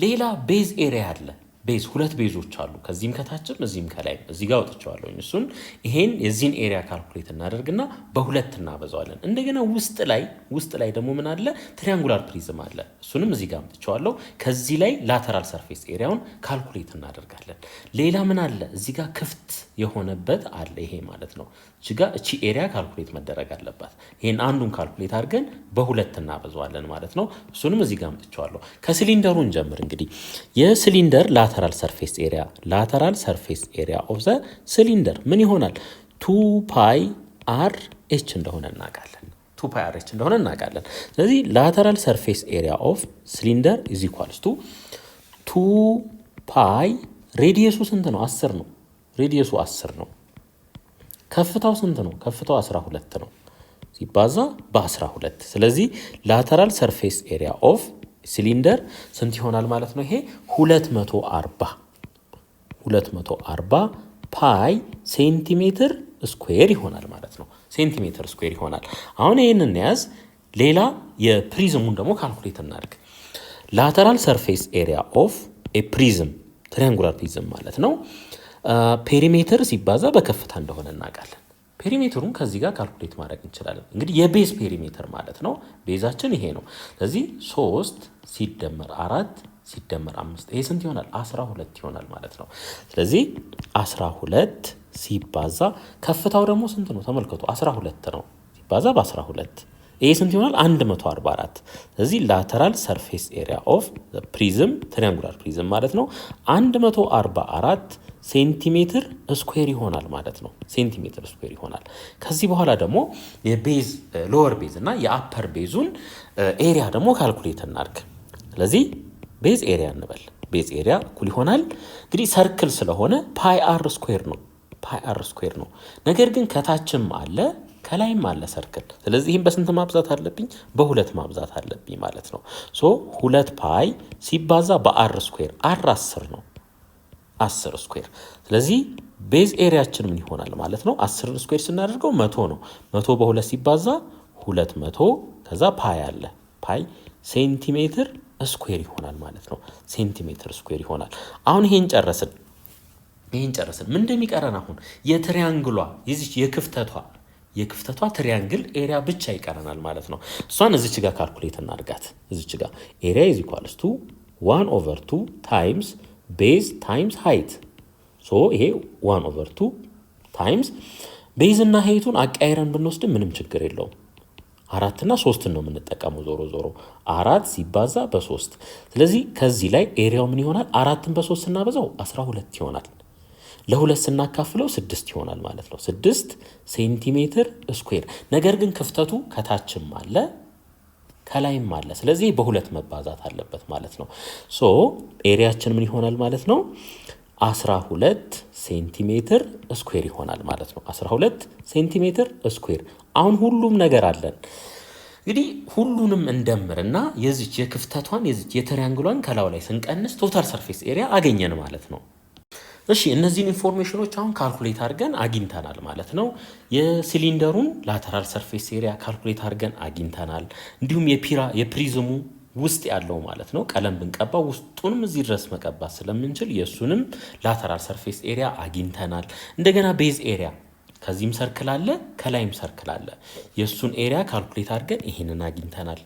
ሌላ ቤዝ ኤሪያ አለ። ቤዝ ሁለት ቤዞች አሉ፣ ከዚህም ከታችም እዚህም ከላይ። እዚህ ጋር ወጥቻለሁ። እሱን ይሄን የዚህን ኤሪያ ካልኩሌት እናደርግና በሁለት እናበዛዋለን። እንደገና ውስጥ ላይ ደግሞ ምን አለ? ትሪያንጉላር ፕሪዝም አለ። እሱንም እዚህ ጋር አምጥቼዋለሁ። ከዚህ ላይ ላተራል ሰርፌስ ኤሪያውን ካልኩሌት እናደርጋለን። ሌላ ምን አለ? እዚህ ጋር ክፍት የሆነበት አለ። ይሄ ማለት ነው እቺ ኤሪያ ካልኩሌት መደረግ አለባት። ይሄን አንዱን ካልኩሌት አድርገን በሁለት እናበዛዋለን ማለት ነው። እሱንም እዚህ ጋር አምጥቼዋለሁ። ከሲሊንደሩ እንጀምር። እንግዲህ የሲሊንደር ላተራል ሰርፌስ ኤሪያ ኦፍ ዘ ሲሊንደር ምን ይሆናል? 2 ፓይ አር ኤች እንደሆነ እናውቃለን። ስለዚህ ላተራል ሰርፌስ ኤሪያ ኦፍ ሲሊንደር ኢዝ ኢኳልስ ቱ 2 ፓይ ሬዲየሱ ስንት ነው? 10 ነው። ሬዲየሱ 10 ነው። ከፍታው ስንት ነው? ከፍታው 12 ነው ሲባዛ በ12። ስለዚህ ላተራል ሰርፌስ ኤሪያ ኦፍ ሲሊንደር ስንት ይሆናል ማለት ነው? ይሄ 240 ፓይ ሴንቲሜትር ስኩዌር ይሆናል ማለት ነው። ሴንቲሜትር ስኩዌር ይሆናል። አሁን ይህንን እንያዝ። ሌላ የፕሪዝሙን ደግሞ ካልኩሌት እናድርግ። ላተራል ሰርፌስ ኤሪያ ኦፍ ፕሪዝም ትሪያንጉላር ፕሪዝም ማለት ነው ፔሪሜትር ሲባዛ በከፍታ እንደሆነ እናውቃለን። ፔሪሜትሩን ከዚህ ጋር ካልኩሌት ማድረግ እንችላለን። እንግዲህ የቤዝ ፔሪሜትር ማለት ነው። ቤዛችን ይሄ ነው። ስለዚህ 3 ሲደመር 4 ሲደመር 5 ይሄ ስንት ይሆናል? 12 ይሆናል ማለት ነው። ስለዚህ 12 ሲባዛ ከፍታው ደግሞ ስንት ነው? ተመልከቱ 12 ነው ሲባዛ በ12 ይሄ ስንት ይሆናል? 144። ስለዚህ ላተራል ሰርፌስ ኤሪያ ኦፍ ፕሪዝም ትሪያንጉላር ፕሪዝም ማለት ነው 144 ሴንቲሜትር ስኩዌር ይሆናል ማለት ነው። ሴንቲሜትር ስኩዌር ይሆናል። ከዚህ በኋላ ደግሞ የቤዝ ሎወር ቤዝ እና የአፐር ቤዙን ኤሪያ ደግሞ ካልኩሌት እናድርግ። ስለዚህ ቤዝ ኤሪያ እንበል። ቤዝ ኤሪያ እኩል ይሆናል እንግዲህ ሰርክል ስለሆነ ፓይ አር ስኩዌር ነው። ፓይ አር ስኩዌር ነው። ነገር ግን ከታችም አለ ከላይም አለ ሰርክል። ስለዚህ ይህም በስንት ማብዛት አለብኝ? በ2 ማብዛት አለብኝ ማለት ነው። ሶ 2 ፓይ ሲባዛ በአር ስኩዌር አር 10 ነው። 10 ስኩዌር። ስለዚህ ቤዝ ኤሪያችን ምን ይሆናል ማለት ነው? 10 ስኩዌር ስናደርገው 100 ነው። 100 በ2 ሲባዛ 200 ከዛ ፓይ አለ ፓይ ሴንቲሜትር ስኩዌር ይሆናል ማለት ነው። ሴንቲሜትር ስኩዌር ይሆናል። አሁን ይሄን ጨረስን። ምን እንደሚቀረን አሁን የትሪያንግሏ የዚች የክፍተቷ ትሪያንግል ኤሪያ ብቻ ይቀረናል ማለት ነው። እሷን እዚች ጋር ካልኩሌት እናድርጋት። እዚች ጋር ኤሪያ ኢዝ ኢኳልስ ቱ 1/2 ታይምስ ቤዝ ታይምስ ሃይት። ሶ ይሄ 1/2 ታይምስ ቤዝ እና ሃይቱን አቃይረን ብንወስድ ምንም ችግር የለውም። 4 እና 3 ነው የምንጠቀመው። ዞሮ 4 ሲባዛ በ3። ስለዚህ ከዚህ ላይ ኤሪያው ምን ይሆናል? 4ን በ3 ስናበዛው 12 ይሆናል። ለ2 ስናካፍለው 6 ይሆናል ማለት ነው። 6 ሴንቲሜትር ስኩዌር። ነገር ግን ክፍተቱ ከታችም አለ ከላይም አለ። ስለዚህ በ2 መባዛት አለበት ማለት ነው። ሶ ኤሪያችን ምን ይሆናል ማለት ነው? 12 ሴንቲሜትር ስኩዌር ይሆናል ማለት ነው። 12 ሴንቲሜትር ስኩዌር። አሁን ሁሉም ነገር አለን። እንግዲህ ሁሉንም እንደምርና የዚች የክፍተቷን የዚች የትሪያንግሏን ከላው ላይ ስንቀንስ ቶታል ሰርፌስ ኤሪያ አገኘን ማለት ነው። እሺ እነዚህን ኢንፎርሜሽኖች አሁን ካልኩሌት አድርገን አግኝተናል ማለት ነው። የሲሊንደሩን ላተራል ሰርፌስ ኤሪያ ካልኩሌት አድርገን አግኝተናል። እንዲሁም የፕሪዝሙ ውስጥ ያለው ማለት ነው ቀለም ብንቀባ ውስጡንም እዚህ ድረስ መቀባት ስለምንችል የሱንም ላተራል ሰርፌስ ኤሪያ አግኝተናል። እንደገና ቤዝ ኤሪያ ከዚህም ሰርክል አለ ከላይም ሰርክል አለ። የሱን ኤሪያ ካልኩሌት አድርገን ይሄንን አግኝተናል።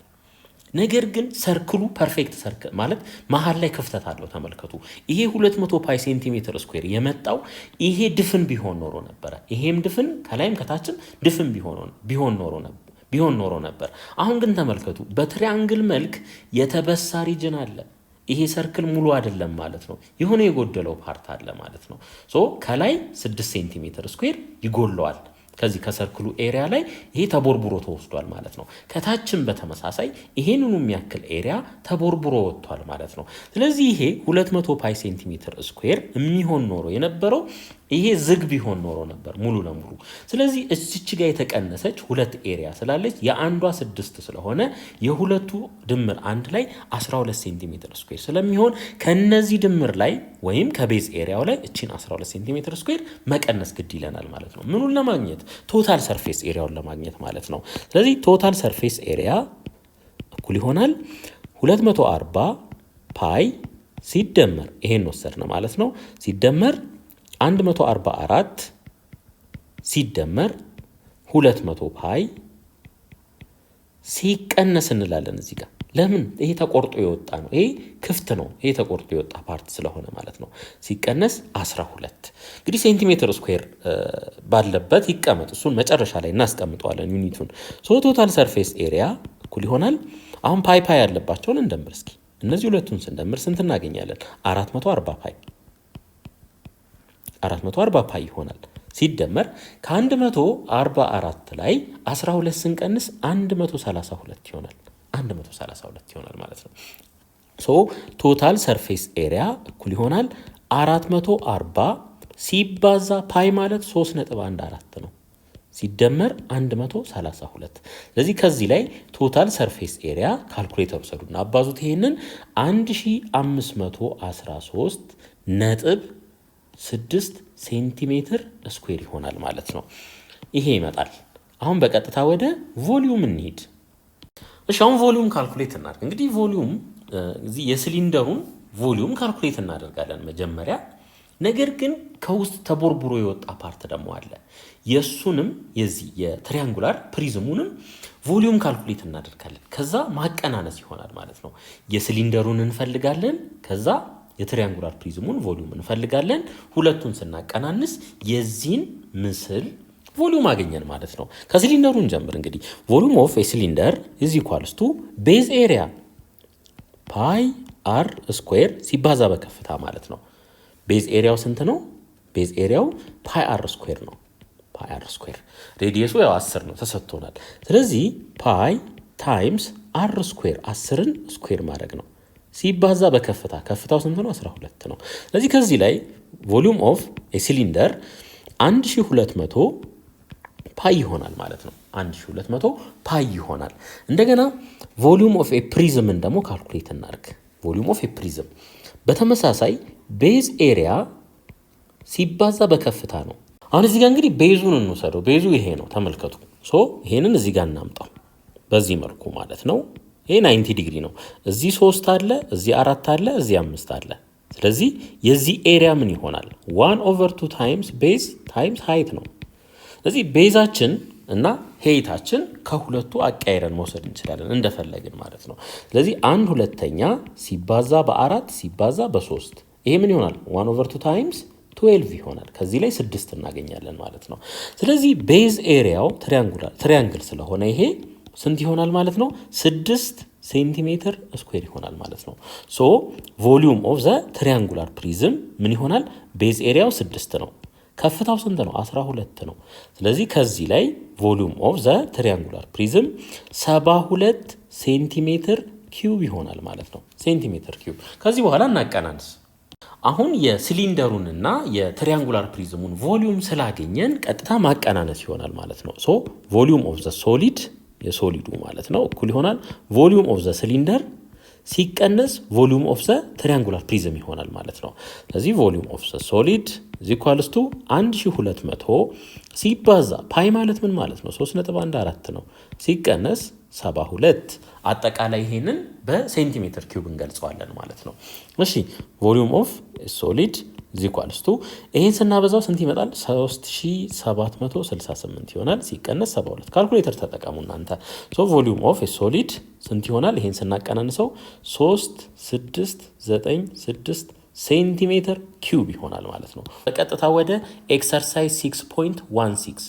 ነገር ግን ሰርክሉ ፐርፌክት ሰርክል ማለት መሃል ላይ ክፍተት አለው። ተመልከቱ። ይሄ 200 ፓይ ሴንቲሜትር ስኩዌር የመጣው ይሄ ድፍን ቢሆን ኖሮ ነበረ። ይሄም ድፍን ከላይም ከታችም ድፍን ቢሆን ኖሮ ነበር። አሁን ግን ተመልከቱ፣ በትሪያንግል መልክ የተበሳ ሪጅን አለ። ይሄ ሰርክል ሙሉ አይደለም ማለት ነው። የሆነ የጎደለው ፓርት አለ ማለት ነው። ሶ ከላይ 6 ሴንቲሜትር ስኩዌር ይጎለዋል። ከዚህ ከሰርክሉ ኤሪያ ላይ ይሄ ተቦርቡሮ ተወስዷል ማለት ነው። ከታችም በተመሳሳይ ይሄንኑ የሚያክል ኤሪያ ተቦርቡሮ ወጥቷል ማለት ነው። ስለዚህ ይሄ 200 ፓይ ሴንቲሜትር ስኩዌር የሚሆን ኖሮ የነበረው ይሄ ዝግ ቢሆን ኖሮ ነበር ሙሉ ለሙሉ። ስለዚህ እዚች ጋር የተቀነሰች 2 ኤሪያ ስላለች የአንዷ 6 ስለሆነ የሁለቱ ድምር አንድ ላይ 12 ሴንቲሜትር ስኩዌር ስለሚሆን ከነዚህ ድምር ላይ ወይም ከቤዝ ኤሪያው ላይ እቺን 12 ሴንቲሜትር ስኩዌር መቀነስ ግድ ይለናል ማለት ነው። ምኑን ለማግኘት? ቶታል ሰርፌስ ኤሪያውን ለማግኘት ማለት ነው። ስለዚህ ቶታል ሰርፌስ ኤሪያ እኩል ይሆናል 240 ፓይ ሲደመር ይሄን ወሰድን ማለት ነው ሲደመር 144 ሲደመር 200 ፓይ ሲቀነስ እንላለን እዚህ ጋር። ለምን? ይሄ ተቆርጦ የወጣ ነው። ይሄ ክፍት ነው። ይሄ ተቆርጦ የወጣ ፓርት ስለሆነ ማለት ነው። ሲቀነስ 12 እንግዲህ ሴንቲሜትር ስኩዌር ባለበት ይቀመጥ። እሱን መጨረሻ ላይ እናስቀምጠዋለን ዩኒቱን። ቶታል ሰርፌስ ኤሪያ እኩል ይሆናል። አሁን ፓይ ያለባቸውን እንደምር እስኪ። እነዚህ ሁለቱን ስንደምር ስንት እናገኛለን? 440 ፓይ ይሆናል። ሲደመር ከ144 ላይ 12 ስንቀንስ 132 ይሆናል። 132 ይሆናል ማለት ነው። ሶ ቶታል ሰርፌስ ኤሪያ እኩል ይሆናል 440 ሲባዛ ፓይ ማለት 3.14 ነው ሲደመር 132። ስለዚህ ከዚህ ላይ ቶታል ሰርፌስ ኤሪያ ካልኩሌተር ወሰዱና አባዙት። ይሄንን 1513.6 ሴንቲሜትር ስኩዌር ይሆናል ማለት ነው። ይሄ ይመጣል። አሁን በቀጥታ ወደ ቮሊዩም እንሂድ። እሺ አሁን ቮሊዩም ካልኩሌት እናድርግ። እንግዲህ ቮሊዩም እዚህ የሲሊንደሩን ቮሊዩም ካልኩሌት እናደርጋለን መጀመሪያ። ነገር ግን ከውስጥ ተቦርቡሮ የወጣ ፓርት ደግሞ አለ። የሱንም የዚህ የትሪያንጉላር ፕሪዝሙንም ቮሊዩም ካልኩሌት እናደርጋለን። ከዛ ማቀናነስ ይሆናል ማለት ነው። የሲሊንደሩን እንፈልጋለን፣ ከዛ የትሪያንጉላር ፕሪዝሙን ቮሊዩም እንፈልጋለን። ሁለቱን ስናቀናንስ የዚህን ምስል ቮሊዩም አገኘን ማለት ነው። ከሲሊንደሩን ጀምር። እንግዲህ ቮሊዩም ኦፍ ኤ ሲሊንደር ኢዝ ኢኳልስ ቱ ቤዝ ኤሪያ ፓይ አር ስኩዌር ሲባዛ በከፍታ ማለት ነው። ቤዝ ኤሪያው ስንት ነው? ቤዝ ኤሪያው ፓይ አር ስኩዌር ነው። ፓይ አር ስኩዌር ሬዲየሱ ያው 10 ነው ተሰጥቶናል። ስለዚህ ፓይ ታይምስ አር ስኩዌር 10ን ስኩዌር ማድረግ ነው ሲባዛ በከፍታ ከፍታው ስንት ነው? 12 ነው። ስለዚህ ከዚህ ላይ ቮሊዩም ኦፍ ኤ ሲሊንደር 1200 ፓይ ይሆናል ማለት ነው። 1200 ፓይ ይሆናል። እንደገና ቮሊዩም ኦፍ ኤ ፕሪዝምን ደግሞ ካልኩሌት እናድርግ። ቮሊዩም ኦፍ ኤ ፕሪዝም በተመሳሳይ ቤዝ ኤሪያ ሲባዛ በከፍታ ነው። አሁን እዚህ ጋር እንግዲህ ቤዙን እንውሰደው። ቤዙ ይሄ ነው ተመልከቱ። ይሄንን እዚህ ጋር እናምጣው በዚህ መልኩ ማለት ነው። ይሄ 90 ዲግሪ ነው። እዚህ 3 አለ፣ እዚህ 4 አለ፣ እዚህ 5 አለ። ስለዚህ የዚህ ኤሪያ ምን ይሆናል? 1/2 ታይምስ ቤዝ ታይምስ ሃይት ነው። ስለዚህ ቤዛችን እና ሄይታችን ከሁለቱ አቃይረን መውሰድ እንችላለን እንደፈለግን ማለት ነው። ስለዚህ 1/2 ሲባዛ በ4 ሲባዛ በ3 ይሄ ምን ይሆናል? 1/2 ታይምስ 12 ይሆናል። ከዚህ ላይ 6 እናገኛለን ማለት ነው። ስለዚህ ቤዝ ኤሪያው ትሪያንግል ስለሆነ ይሄ ስንት ይሆናል ማለት ነው? 6 ሴንቲሜትር ስኩዌር ይሆናል ማለት ነው። ቮሊዩም ኦፍ ዘ ትሪያንጉላር ፕሪዝም ምን ይሆናል? ቤዝ ኤሪያው 6 ነው። ከፍታው ስንት ነው? 12 ነው። ስለዚህ ከዚህ ላይ ቮሊዩም ኦፍ ዘ ትሪያንጉላር ፕሪዝም 72 ሴንቲሜትር ኪዩብ ይሆናል ማለት ነው። ሴንቲሜትር ኪዩብ። ከዚህ በኋላ እናቀናንስ። አሁን የሲሊንደሩንና የትሪያንጉላር ፕሪዝሙን ቮሊዩም ስላገኘን ቀጥታ ማቀናነስ ይሆናል ማለት ነው። ቮሊዩም ኦፍ ዘ ሶሊድ የሶሊዱ ማለት ነው እኩል ይሆናል ቮሊዩም ኦፍ ዘ ሲሊንደር ሲቀነስ ቮሊዩም ኦፍ ዘ ትሪያንጉላር ፕሪዝም ይሆናል ማለት ነው። ስለዚህ ቮሊዩም ኦፍ ዘ ሶሊድ ኢኳልስ ቱ 1200 ሲባዛ ፓይ ማለት ምን ማለት ነው? 3.14 ነው ሲቀነስ 72 አጠቃላይ ይሄንን በሴንቲሜትር ኪዩብ እንገልጸዋለን ማለት ነው። እሺ ቮሊዩም ኦፍ ሶሊድ ኢኳልስ ቱ ይሄን ስናበዛው ስንት ይመጣል? 3768 ይሆናል ሲቀነስ 72 ካልኩሌተር ተጠቀሙ እናንተ። ቮሊዩም ኦፍ ሶሊድ ስንት ይሆናል? ይሄን ስናቀናንሰው 3696 ሴንቲሜትር ኪዩብ ይሆናል ማለት ነው። በቀጥታ ወደ ኤክሰርሳይዝ 6.16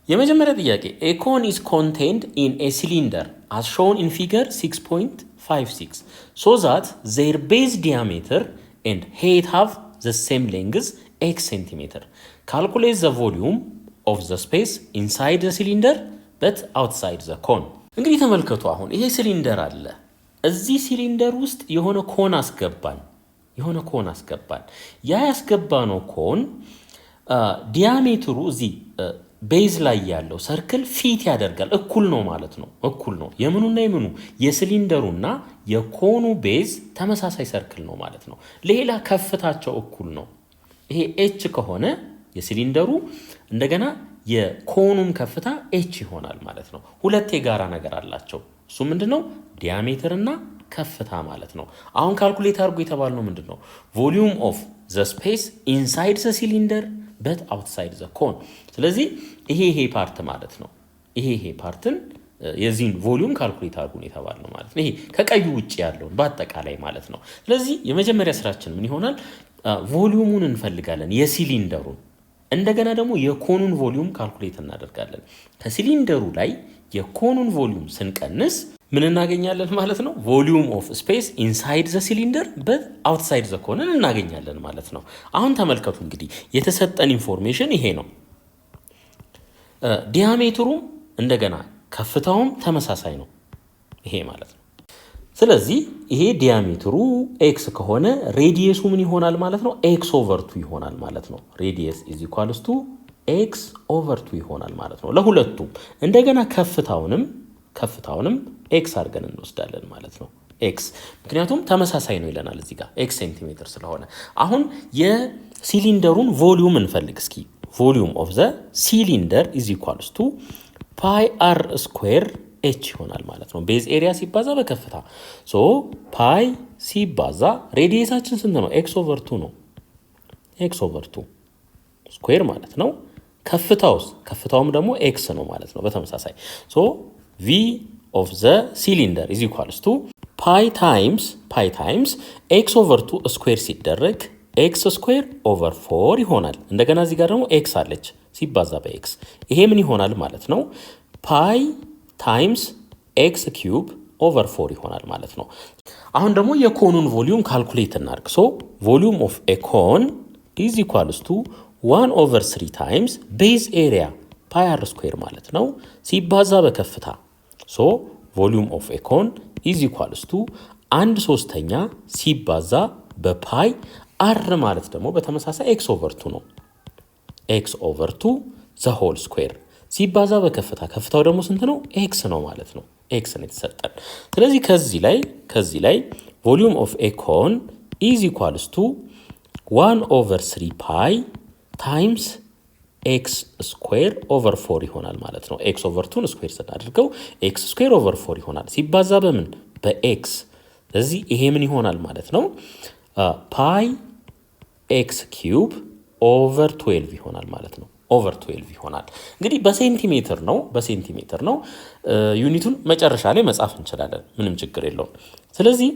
የመጀመሪያ ጥያቄ a cone is contained in a cylinder as shown in figure 6.56 so that their base diameter and height have the same length x centimeter. Calculate the volume of the space inside the cylinder but outside the cone. እንግዲህ ተመልከቱ። አሁን ይሄ ሲሊንደር አለ። እዚህ ሲሊንደር ውስጥ የሆነ ኮን አስገባን። ያ ያስገባነው ኮን ዲያሜትሩ እዚህ ቤዝ ላይ ያለው ሰርክል ፊት ያደርጋል። እኩል ነው ማለት ነው። እኩል ነው የምኑና የምኑ የሲሊንደሩና የኮኑ ቤዝ ተመሳሳይ ሰርክል ነው ማለት ነው። ሌላ ከፍታቸው እኩል ነው። ይሄ ኤች ከሆነ የሲሊንደሩ እንደገና የኮኑም ከፍታ ኤች ይሆናል ማለት ነው። ሁለት የጋራ ነገር አላቸው። እሱ ምንድነው? ዲያሜትርና ከፍታ ማለት ነው። አሁን ካልኩሌት አድርጎ የተባልነው ምንድነው? ቮሊዩም ኦፍ ዘ ስፔስ ኢንሳይድ ዘ ሲሊንደር በት አውትሳይድ ዘ ኮን። ስለዚህ ይሄ ፓርት ማለት ነው። ይሄ ፓርትን የዚህን ቮሊዩም ካልኩሌት አድርጉ የተባልነው ማለት ነው። ይሄ ከቀዩ ውጭ ያለውን በአጠቃላይ ማለት ነው። ስለዚህ የመጀመሪያ ስራችን ምን ይሆናል? ቮሊዩሙን እንፈልጋለን የሲሊንደሩን። እንደገና ደግሞ የኮኑን ቮሊዩም ካልኩሌት እናደርጋለን። ከሲሊንደሩ ላይ የኮኑን ቮሊዩም ስንቀንስ ምን እናገኛለን ማለት ነው? ቮሊዩም ኦፍ ስፔስ ኢንሳይድ ዘ ሲሊንደር በት አውትሳይድ ዘ ኮንን እናገኛለን ማለት ነው። አሁን ተመልከቱ እንግዲህ የተሰጠን ኢንፎርሜሽን ይሄ ነው። ዲያሜትሩም እንደገና ከፍታውም ተመሳሳይ ነው ይሄ ማለት ነው። ስለዚህ ይሄ ዲያሜትሩ ኤክስ ከሆነ ሬዲየሱ ምን ይሆናል ማለት ነው? ኤክስ ኦቨር 2 ይሆናል ማለት ነው። ሬዲየስ ኢዝ ኢኳልስ ቱ ኤክስ ኦቨር 2 ይሆናል ማለት ነው ለሁለቱም። እንደገና ከፍታውንም ኤክስ አድርገን እንወስዳለን ማለት ነው። ኤክስ ምክንያቱም ተመሳሳይ ነው ይለናል እዚህ ጋር ኤክስ ሴንቲሜትር ስለሆነ። አሁን የሲሊንደሩን ቮሊዩም እንፈልግ እስኪ። ቮሊዩም ኦፍ ዘ ሲሊንደር ኢዝ ኢኳልስ ቱ ፓይ አር ስኩዌር ኤች ይሆናል ማለት ነው። ቤዝ ኤሪያ ሲባዛ በከፍታ ሶ ፓይ ሲባዛ ሬዲየሳችን ስንት ነው? ኤክስ ኦቨር 2 ነው። ኤክስ ኦቨር 2 ስኩዌር ማለት ነው። ከፍታውም ደግሞ ኤክስ ነው ማለት ነው በተመሳሳይ ሶ ቪ ኦፍ ዘ ሲሊንደር ኢዝ ኢኳልስ ቱ ፓይ ታይምስ ኤክስ ኦቨር 2 ስኩዌር ሲደረግ ኤክስ ስኩዌር ኦቨር 4 ይሆናል። እንደገና እዚህ ጋር ደግሞ ኤክስ አለች ሲባዛ በኤክስ ይሄ ምን ይሆናል ማለት ነው? ፓይ ታይምስ ኤክስ ኪዩብ ኦቨር 4 ይሆናል ማለት ነው። አሁን ደግሞ የኮኑን ቮሊዩም ካልኩሌት እናድርግ። ሶ ቮሊዩም ኦፍ ኤ ኮን ኢዝ ኢኳልስ ቱ 1 ኦቨር 3 ታይምስ ቤዝ ኤሪያ ፓይ አር ስኩዌር ማለት ነው ሲባዛ በከፍታ ሶ ቮሊዩም ኦፍ ኤ ኮን ኢዝ ኢኳልስ ቱ 1/3 ሲባዛ በፓይ አር ማለት ደግሞ በተመሳሳይ ኤክስ ኦቨር 2 ነው። ኤክስ ኦቨር 2 ዘ ሆል ስኩዌር ሲባዛ በከፍታ ከፍታው ደግሞ ስንት ነው? ኤክስ ነው ማለት ነው። ኤክስ ነው የተሰጠን። ስለዚህ ከዚህ ላይ ቮሊዩም ኦፍ ኤ ኮን ኢዝ ኢኳልስ ቱ 1 ኦቨር 3 ፓይ ታይምስ ኤክስ ስኩዌር ኦቨር 4 ይሆናል ማለት ነው። ኤክስ ኦቨር 2 ስኩዌር ስናደርገው ኤክስ ስኩዌር ኦቨር 4 ይሆናል ሲባዛ በምን? በኤክስ። ስለዚህ ይሄ ምን ይሆናል ማለት ነው? ፓይ ኤክስ ኪዩብ ኦቨር 12 ይሆናል ማለት ነው። ኦቨር 12 ይሆናል። እንግዲህ በሴንቲሜትር ነው። ዩኒቱን መጨረሻ ላይ መጻፍ እንችላለን፣ ምንም ችግር የለውም። ስለዚህ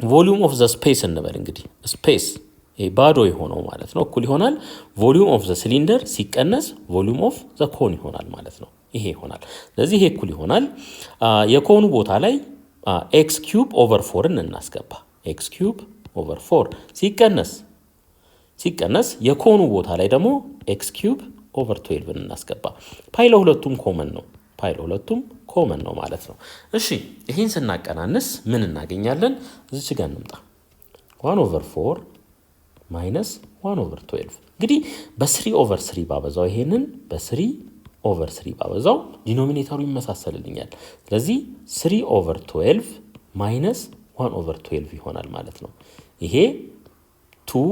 ቮሊዩም ኦፍ ዘ ስፔስ እንበል እንግዲህ ስፔስ ባዶ የሆነው ማለት ነው እኩል ይሆናል ቮሊዩም ኦፍ ዘ ሲሊንደር ሲቀነስ ቮሊዩም ኦፍ ዘ ኮን ይሆናል ማለት ነው። ይሄ ይሆናል። ስለዚህ ይሄ እኩል ይሆናል የኮኑ ቦታ ላይ ኤክስ ኪዩብ ኦቨር 4ን እናስገባ። ኤክስ ኪዩብ ኦቨር 4 ሲቀነስ የኮኑ ቦታ ላይ ደግሞ ኤክስ ኪዩብ ኦቨር 12 እናስገባ። ፓይ ለሁለቱም ኮመን ነው ማለት ነው። እሺ ይህን ስናቀናንስ ምን እናገኛለን? እዚች ጋር እንምጣ። 1 ኦቨር 4 ማይነስ 1 ኦቨር 12 እንግዲህ በ3 ኦቨር 3 ባበዛው ይሄንን በ3 ኦቨር 3 ባበዛው ዲኖሚኔተሩ ይመሳሰልልኛል። ስለዚህ 3 ኦቨር 12 ማይነስ 1 ኦቨር 12 ይሆናል ማለት ነው። ይሄ 2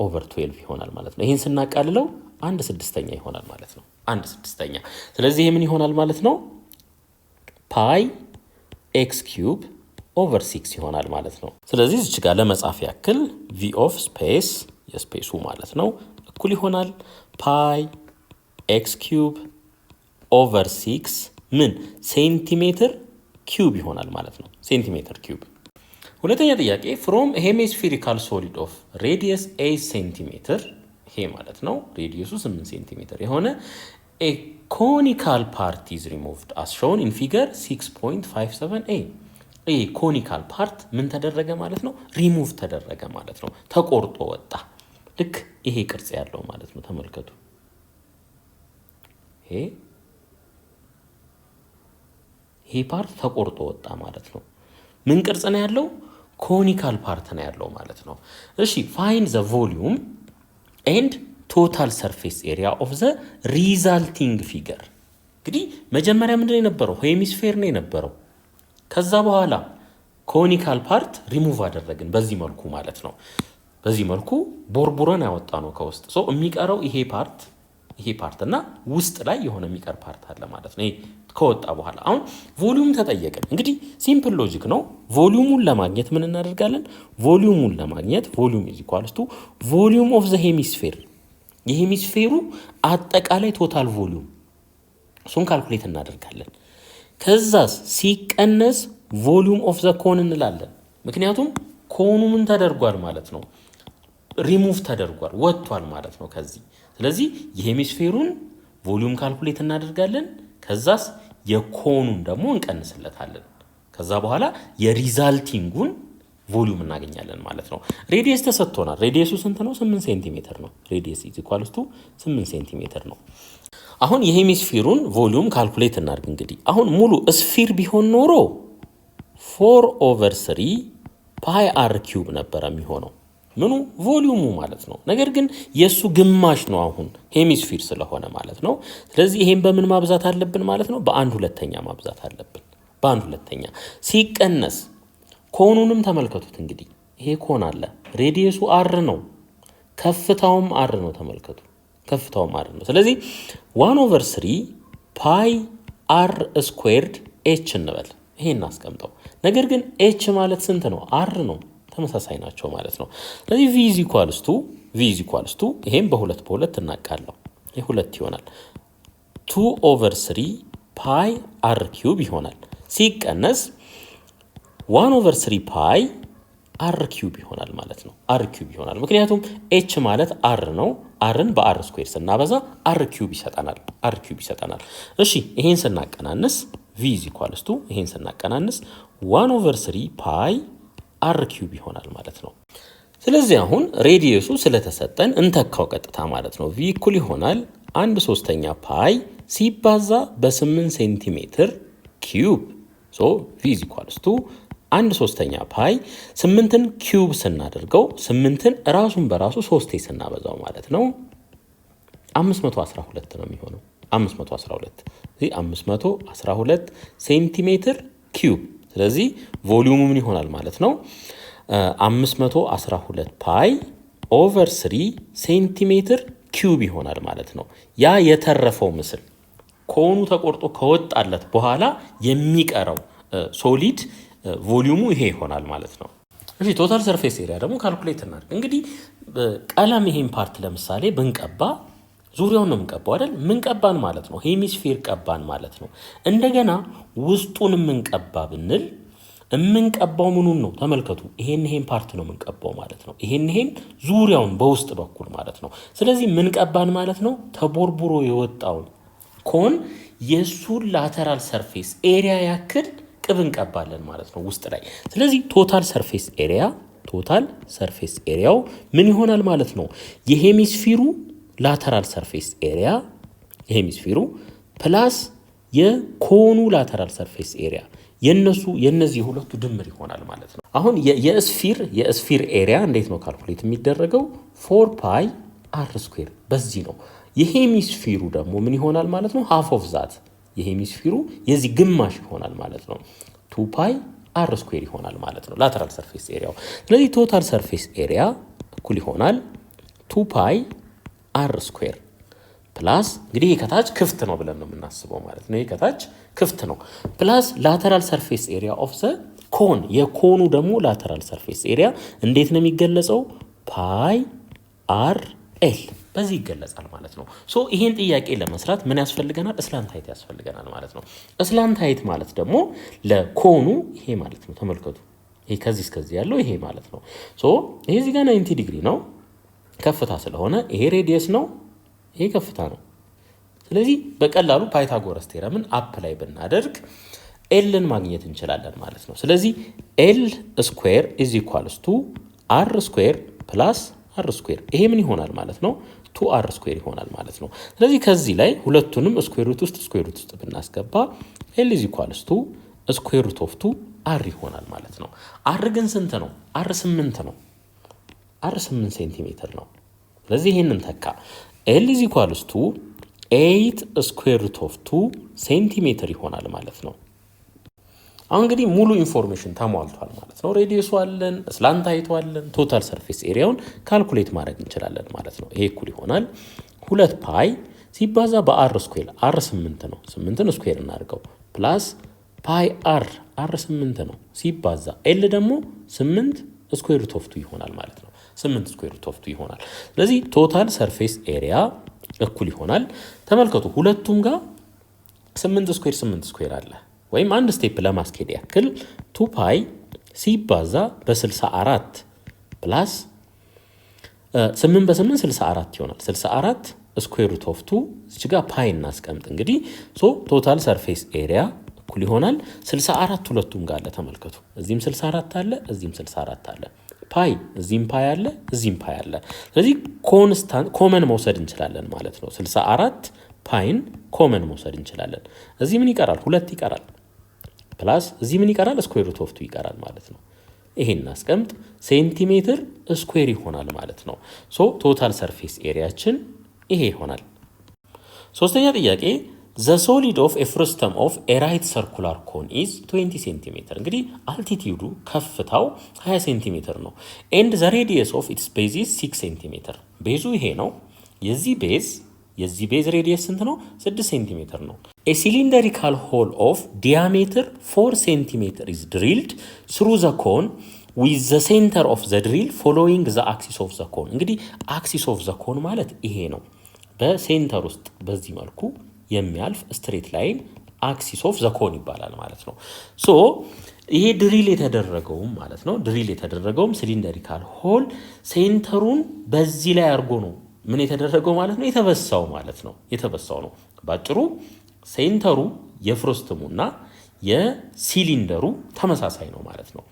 ኦቨር 12 ይሆናል ማለት ነው። ይህን ስናቃልለው 1/6 ይሆናል ማለት ነው። 1/6 ስለዚህ ይሄ ምን ይሆናል ማለት ነው? ፓይ ኤክስ ኪዩብ ኦቨር 6 ይሆናል ማለት ነው። ስለዚህ እዚህ ጋር ለመጻፍ ያክል ቪ ኦፍ ስፔስ የስፔሱ ማለት ነው እኩል ይሆናል ፓይ ኤክስ ኪዩብ ኦቨር 6 ምን ሴንቲሜትር ኪዩብ ይሆናል ማለት ነው። ሴንቲሜትር ኪዩብ። ሁለተኛ ጥያቄ ፍሮም ሄሚስፌሪካል ሶሊድ ኦፍ ሬዲየስ 8 ሴንቲሜትር ይሄ ማለት ነው ሬዲየሱ 8 ሴንቲሜትር የሆነ ኤ ኮኒካል ፓርት ኢዝ ሪሙቭድ አስ ሾውን ኢን ፊገር 6.57a ይሄ ኮኒካል ፓርት ምን ተደረገ ማለት ነው? ሪሙቭ ተደረገ ማለት ነው። ተቆርጦ ወጣ። ልክ ይሄ ቅርጽ ያለው ማለት ነው። ተመልከቱ። ይሄ ፓርት ተቆርጦ ወጣ ማለት ነው። ምን ቅርጽ ነው ያለው? ኮኒካል ፓርት ነው ያለው ማለት ነው። እሺ ፋይንድ ዘ ቮሊዩም ኤንድ ቶታል ሰርፌስ ኤሪያ ኦፍ ዘ ሪዛልቲንግ ፊገር። እንግዲህ መጀመሪያ ምንድን ነው የነበረው? ሄሚስፌር ነው የነበረው። ከዛ በኋላ ኮኒካል ፓርት ሪሙቭ አደረግን በዚህ መልኩ ማለት ነው። በዚህ መልኩ ቦርቡረን ያወጣ ነው ከውስጥ ሰው የሚቀረው ይሄ ፓርት እና ውስጥ ላይ የሆነ የሚቀር ፓርት አለ ማለት ነው። ከወጣ በኋላ አሁን ቮሊዩም ተጠየቅን። እንግዲህ ሲምፕል ሎጂክ ነው። ቮሊዩሙን ለማግኘት ምን እናደርጋለን? ቮሊዩም ኢዝ ኢኳልስ ቱ ቮሊዩም ኦፍ ዘ ሄሚስፌር፣ የሄሚስፌሩ አጠቃላይ ቶታል ቮሊዩም እሱን ካልኩሌት እናደርጋለን። ከዛስ ሲቀነስ ቮሊዩም ኦፍ ዘ ኮን እንላለን። ምክንያቱም ኮኑ ምን ተደርጓል ማለት ነው? ሪሙቭ ተደርጓል፣ ወጥቷል ማለት ነው ከዚህ። ስለዚህ የሄሚስፌሩን ቮሊዩም ካልኩሌት እናደርጋለን። ከዛስ የኮኑን ደግሞ እንቀንስለታለን። ከዛ በኋላ የሪዛልቲንጉን ቮሊዩም እናገኛለን ማለት ነው። ሬዲየስ ተሰጥቶናል። ሬዲየሱ ስንት ነው? 8 ሴንቲሜትር ነው። ሬዲየስ ኢዝ ኢኳልስ ቱ 8 ሴንቲሜትር ነው። አሁን የሄሚስፌሩን ቮሊዩም ካልኩሌት እናድርግ። እንግዲህ አሁን ሙሉ ስፊር ቢሆን ኖሮ 4/3 ፓይ አር ኪዩብ ነበር የሚሆነው ምኑ ቮሊዩሙ ማለት ነው። ነገር ግን የሱ ግማሽ ነው አሁን ሄሚስፌር ስለሆነ ማለት ነው። ስለዚህ ይሄን በምን ማብዛት አለብን ማለት ነው? በ1/2 ማብዛት አለብን። በ1/2 ሲቀነስ ኮኑንም ተመልከቱት። እንግዲህ ይሄ ኮን አለ፣ ሬዲየሱ አር ነው፣ ከፍታውም አር ነው። ተመልከቱ፣ ከፍታውም አር ነው። ስለዚህ 1/3 ፓይ አር ስኩዌርድ ኤች እንበል። ይሄን እናስቀምጠው። ነገር ግን ኤች ማለት ስንት ነው? አር ነው። ተመሳሳይ ናቸው ማለት ነው። ስለዚህ v is equals to ይሄን በሁለት እናቃለው። ይሄ 2 ይሆናል። 2/3 ፓይ r ኪዩብ ይሆናል። ሲቀነስ 1/3 ፓይ r ኪዩብ ይሆናል ማለት ነው። r ኪዩብ ይሆናል ምክንያቱም h ማለት r ነው። rን በr ስኩዌር ስናበዛ r ኪዩብ ይሰጠናል። እሺ ይሄን ስናቀናንስ v is equals to ይሄን ስናቀናንስ 1/3 ፓይ አር ኪዩብ ይሆናል ማለት ነው። ስለዚህ አሁን ሬዲየሱ ስለተሰጠን እንተካው ቀጥታ ማለት ነው። v እኩል ይሆናል 1/3 ፓይ ሲባዛ በ8 ሴንቲሜትር ኪዩብ v is equals to 1/3 ፓይ 8ን ኪዩብ ስናደርገው 8ን ራሱን በራሱ 3 ስናበዛው ማለት ነው 512 ነው የሚሆነው። 512 ሴንቲሜትር ኪዩብ። ስለዚህ ቮሊዩሙ ምን ይሆናል ማለት ነው? 512 ፓይ ኦቨር 3 ሴንቲሜትር ኪዩብ ይሆናል ማለት ነው። ያ የተረፈው ምስል ኮኑ ተቆርጦ ከወጣለት በኋላ የሚቀረው ሶሊድ ቮሊዩሙ ይሄ ይሆናል ማለት ነው። እሺ ቶታል ሰርፌስ ኤሪያ ደግሞ ካልኩሌት እናድርግ። እንግዲህ ቀለም ይሄን ፓርት ለምሳሌ ብንቀባ ዙሪያውን ነው የምንቀባው አይደል? ምን ቀባን ማለት ነው? ሄሚስፌር ቀባን ማለት ነው። እንደገና ውስጡን የምንቀባ ብንል የምንቀባው ምኑን ነው? ተመልከቱ። ይሄን ፓርት ነው የምንቀባው ማለት ነው። ይሄን ዙሪያውን በውስጥ በኩል ማለት ነው። ስለዚህ ምን ቀባን ማለት ነው? ተቦርቡሮ የወጣውን ኮን የሱን ላተራል ሰርፌስ ኤሪያ ያክል ቅብ እንቀባለን ማለት ነው ውስጥ ላይ። ስለዚህ ቶታል ሰርፌስ ኤሪያው ምን ይሆናል ማለት ነው? የሄሚስፌሩ ላተራል ሰርፌስ ኤሪያ የሄሚስፌሩ ፕላስ የኮኑ ላተራል ሰርፌስ ኤሪያ የነዚህ ሁለቱ ድምር ይሆናል ማለት ነው። አሁን የስፊር ኤሪያ እንዴት ነው ካልኩሌት የሚደረገው? 4 ፓይ አር ስኩዌር በዚህ ነው። የሄሚስፌሩ ደግሞ ምን ይሆናል ማለት ነው? ሃፍ ኦፍ ዛት የሄሚስፌሩ የዚህ ግማሽ ይሆናል ማለት ነው። 2 ፓይ አር ስኩዌር ይሆናል ማለት ነው ላተራል ሰርፌስ ኤሪያው። ስለዚህ ቶታል ሰርፌስ ኤሪያ እኩል ይሆናል 2 ፓይ አር ስኩዌር ፕላስ እንግዲህ ከታች ክፍት ነው ብለን ነው የምናስበው ማለት ነው። ከታች ክፍት ነው ፕላስ ላተራል ሰርፌስ ኤሪያ ኦፍ ዘ ኮን የኮኑ ደግሞ ላተራል ሰርፌስ ኤሪያ እንዴት ነው የሚገለጸው? ፓይ አር ኤል በዚህ ይገለጻል ማለት ነው። ይሄን ጥያቄ ለመስራት ምን ያስፈልገናል? ስላንት ሃይት ያስፈልገናል ማለት ነው። ስላንት ሃይት ማለት ደግሞ ለኮኑ ይሄ ማለት ነው። ተመልከቱ። ይሄ ከዚህ እስከዚህ ያለው ይሄ ማለት ነው። ይሄ እዚህ ጋር 90 ዲግሪ ነው ከፍታ ስለሆነ ይሄ ሬዲየስ ነው፣ ይሄ ከፍታ ነው። ስለዚህ በቀላሉ ፓይታጎረስ ቴረምን አፕላይ ብናደርግ ኤልን ማግኘት እንችላለን ማለት ነው። ስለዚህ ኤል ስኩዌር ኢዝ ኢኳልስ ቱ አር ስኩዌር ፕላስ አር ስኩዌር ይሄ ምን ይሆናል ማለት ነው? 2r ስኩዌር ይሆናል ማለት ነው። ስለዚህ ከዚህ ላይ ሁለቱንም ስኩዌር ሩት ውስጥ ብናስገባ ኤል ኢዝ ኢኳልስ ቱ ስኩዌር ሩት ኦፍ 2r ይሆናል ማለት ነው። አር ግን ስንት ነው? አር 8 ነው። አር 8 ሴንቲሜትር ነው። ስለዚህ ይሄንን ተካ ኤል ኢዝ ኢኳልስ ቱ 8 ስኩዌር ሩት ኦፍ 2 ሴንቲሜትር ይሆናል ማለት ነው። አሁን እንግዲህ ሙሉ ኢንፎርሜሽን ተሟልቷል ማለት ነው። ሬዲየሱ አለን፣ ስላንት ሃይቱ አለን፣ ቶታል ሰርፌስ ኤሪያውን ካልኩሌት ማድረግ እንችላለን ማለት ነው። ይሄ እኩል ይሆናል 2 ፓይ ሲባዛ በአር ስኩዌር አር 8 ነው። 8ን ስኩዌር እናድርገው ፕላስ ፓይ አር 8 ነው ሲባዛ ኤል ደግሞ 8 ስኩዌር ሩት ኦፍ 2 ይሆናል ማለት ነው። 8 ስኩዌር ሩት ኦፍ 2 ይሆናል። ስለዚህ ቶታል ሰርፌስ ኤሪያ እኩል ይሆናል። ተመልከቱ ሁለቱም ጋር 8 ስኩዌር አለ። ወይም አንድ ስቴፕ ለማስኬድ ያክል 2 ፓይ ሲባዛ በ64 ፕላስ 8 በ8 64 ይሆናል። 64 ስኩዌር ሩት ኦፍ 2 እዚህ ጋር ፓይ እናስቀምጥ እንግዲህ ቶታል ሰርፌስ ኤሪያ እኩል ይሆናል 64 ሁለቱም ጋር አለ። ተመልከቱ እዚህም 64 አለ፣ እዚህም 64 አለ። ፓይ እዚህም ፓይ አለ፣ እዚህም ፓይ አለ። ስለዚህ ኮመን መውሰድ እንችላለን ማለት ነው። 64 ፓይን ኮመን መውሰድ እንችላለን። እዚህ ምን ይቀራል? 2 ይቀራል። ፕላስ እዚህ ምን ይቀራል? ስኩዌር ሩት ኦፍ 2 ይቀራል ማለት ነው። ይሄን እናስቀምጥ። ሴንቲሜትር ስኩዌር ይሆናል ማለት ነው። ሶ ቶታል ሰርፌስ ኤሪያችን ይሄ ይሆናል። ሶስተኛ ጥያቄ ዘ ሶሊድ ኦፍ ኤ ፍሩስተም ኦፍ ኤ ራይት ሰርኩላር ኮን ኢዝ 20 ሴንቲሜትር። እንግዲህ አልቲቲዩዱ ከፍታው 20 ሴንቲሜትር ነው። ኤንድ ዘ ሬዲየስ ኦፍ ኢትስ ቤዝ ኢዝ 6 ሴንቲሜትር። ቤዙ ይሄ ነው። የዚህ ቤዝ ሬዲየስ ስንት ነው? 6 ሴንቲሜትር ነው። ኤ ሲሊንደሪካል ሆል ኦፍ ዲያሜትር 4 ሴንቲሜትር ኢዝ ድሪልድ ስሩ ዘ ኮን ዊዝ ዘ ሴንተር ኦፍ ዘ ድሪል ፎሎዊንግ ዘ አክሲስ ኦፍ ዘ ኮን። እንግዲህ አክሲስ ኦፍ ዘ ኮን ማለት ይሄ ነው። በሴንተር ውስጥ በዚህ መልኩ የሚያልፍ ስትሬት ላይን አክሲስ ኦፍ ዘ ኮን ይባላል ማለት ነው። ሶ ይሄ ድሪል የተደረገውም ማለት ነው። ድሪል የተደረገውም ሲሊንደሪካል ሆል ሴንተሩን በዚህ ላይ አድርጎ ነው ምን የተደረገው ማለት ነው? የተበሳው ማለት ነው። የተበሳው ነው። ባጭሩ ሴንተሩ የፍሩስተሙና የሲሊንደሩ ተመሳሳይ ነው ማለት ነው።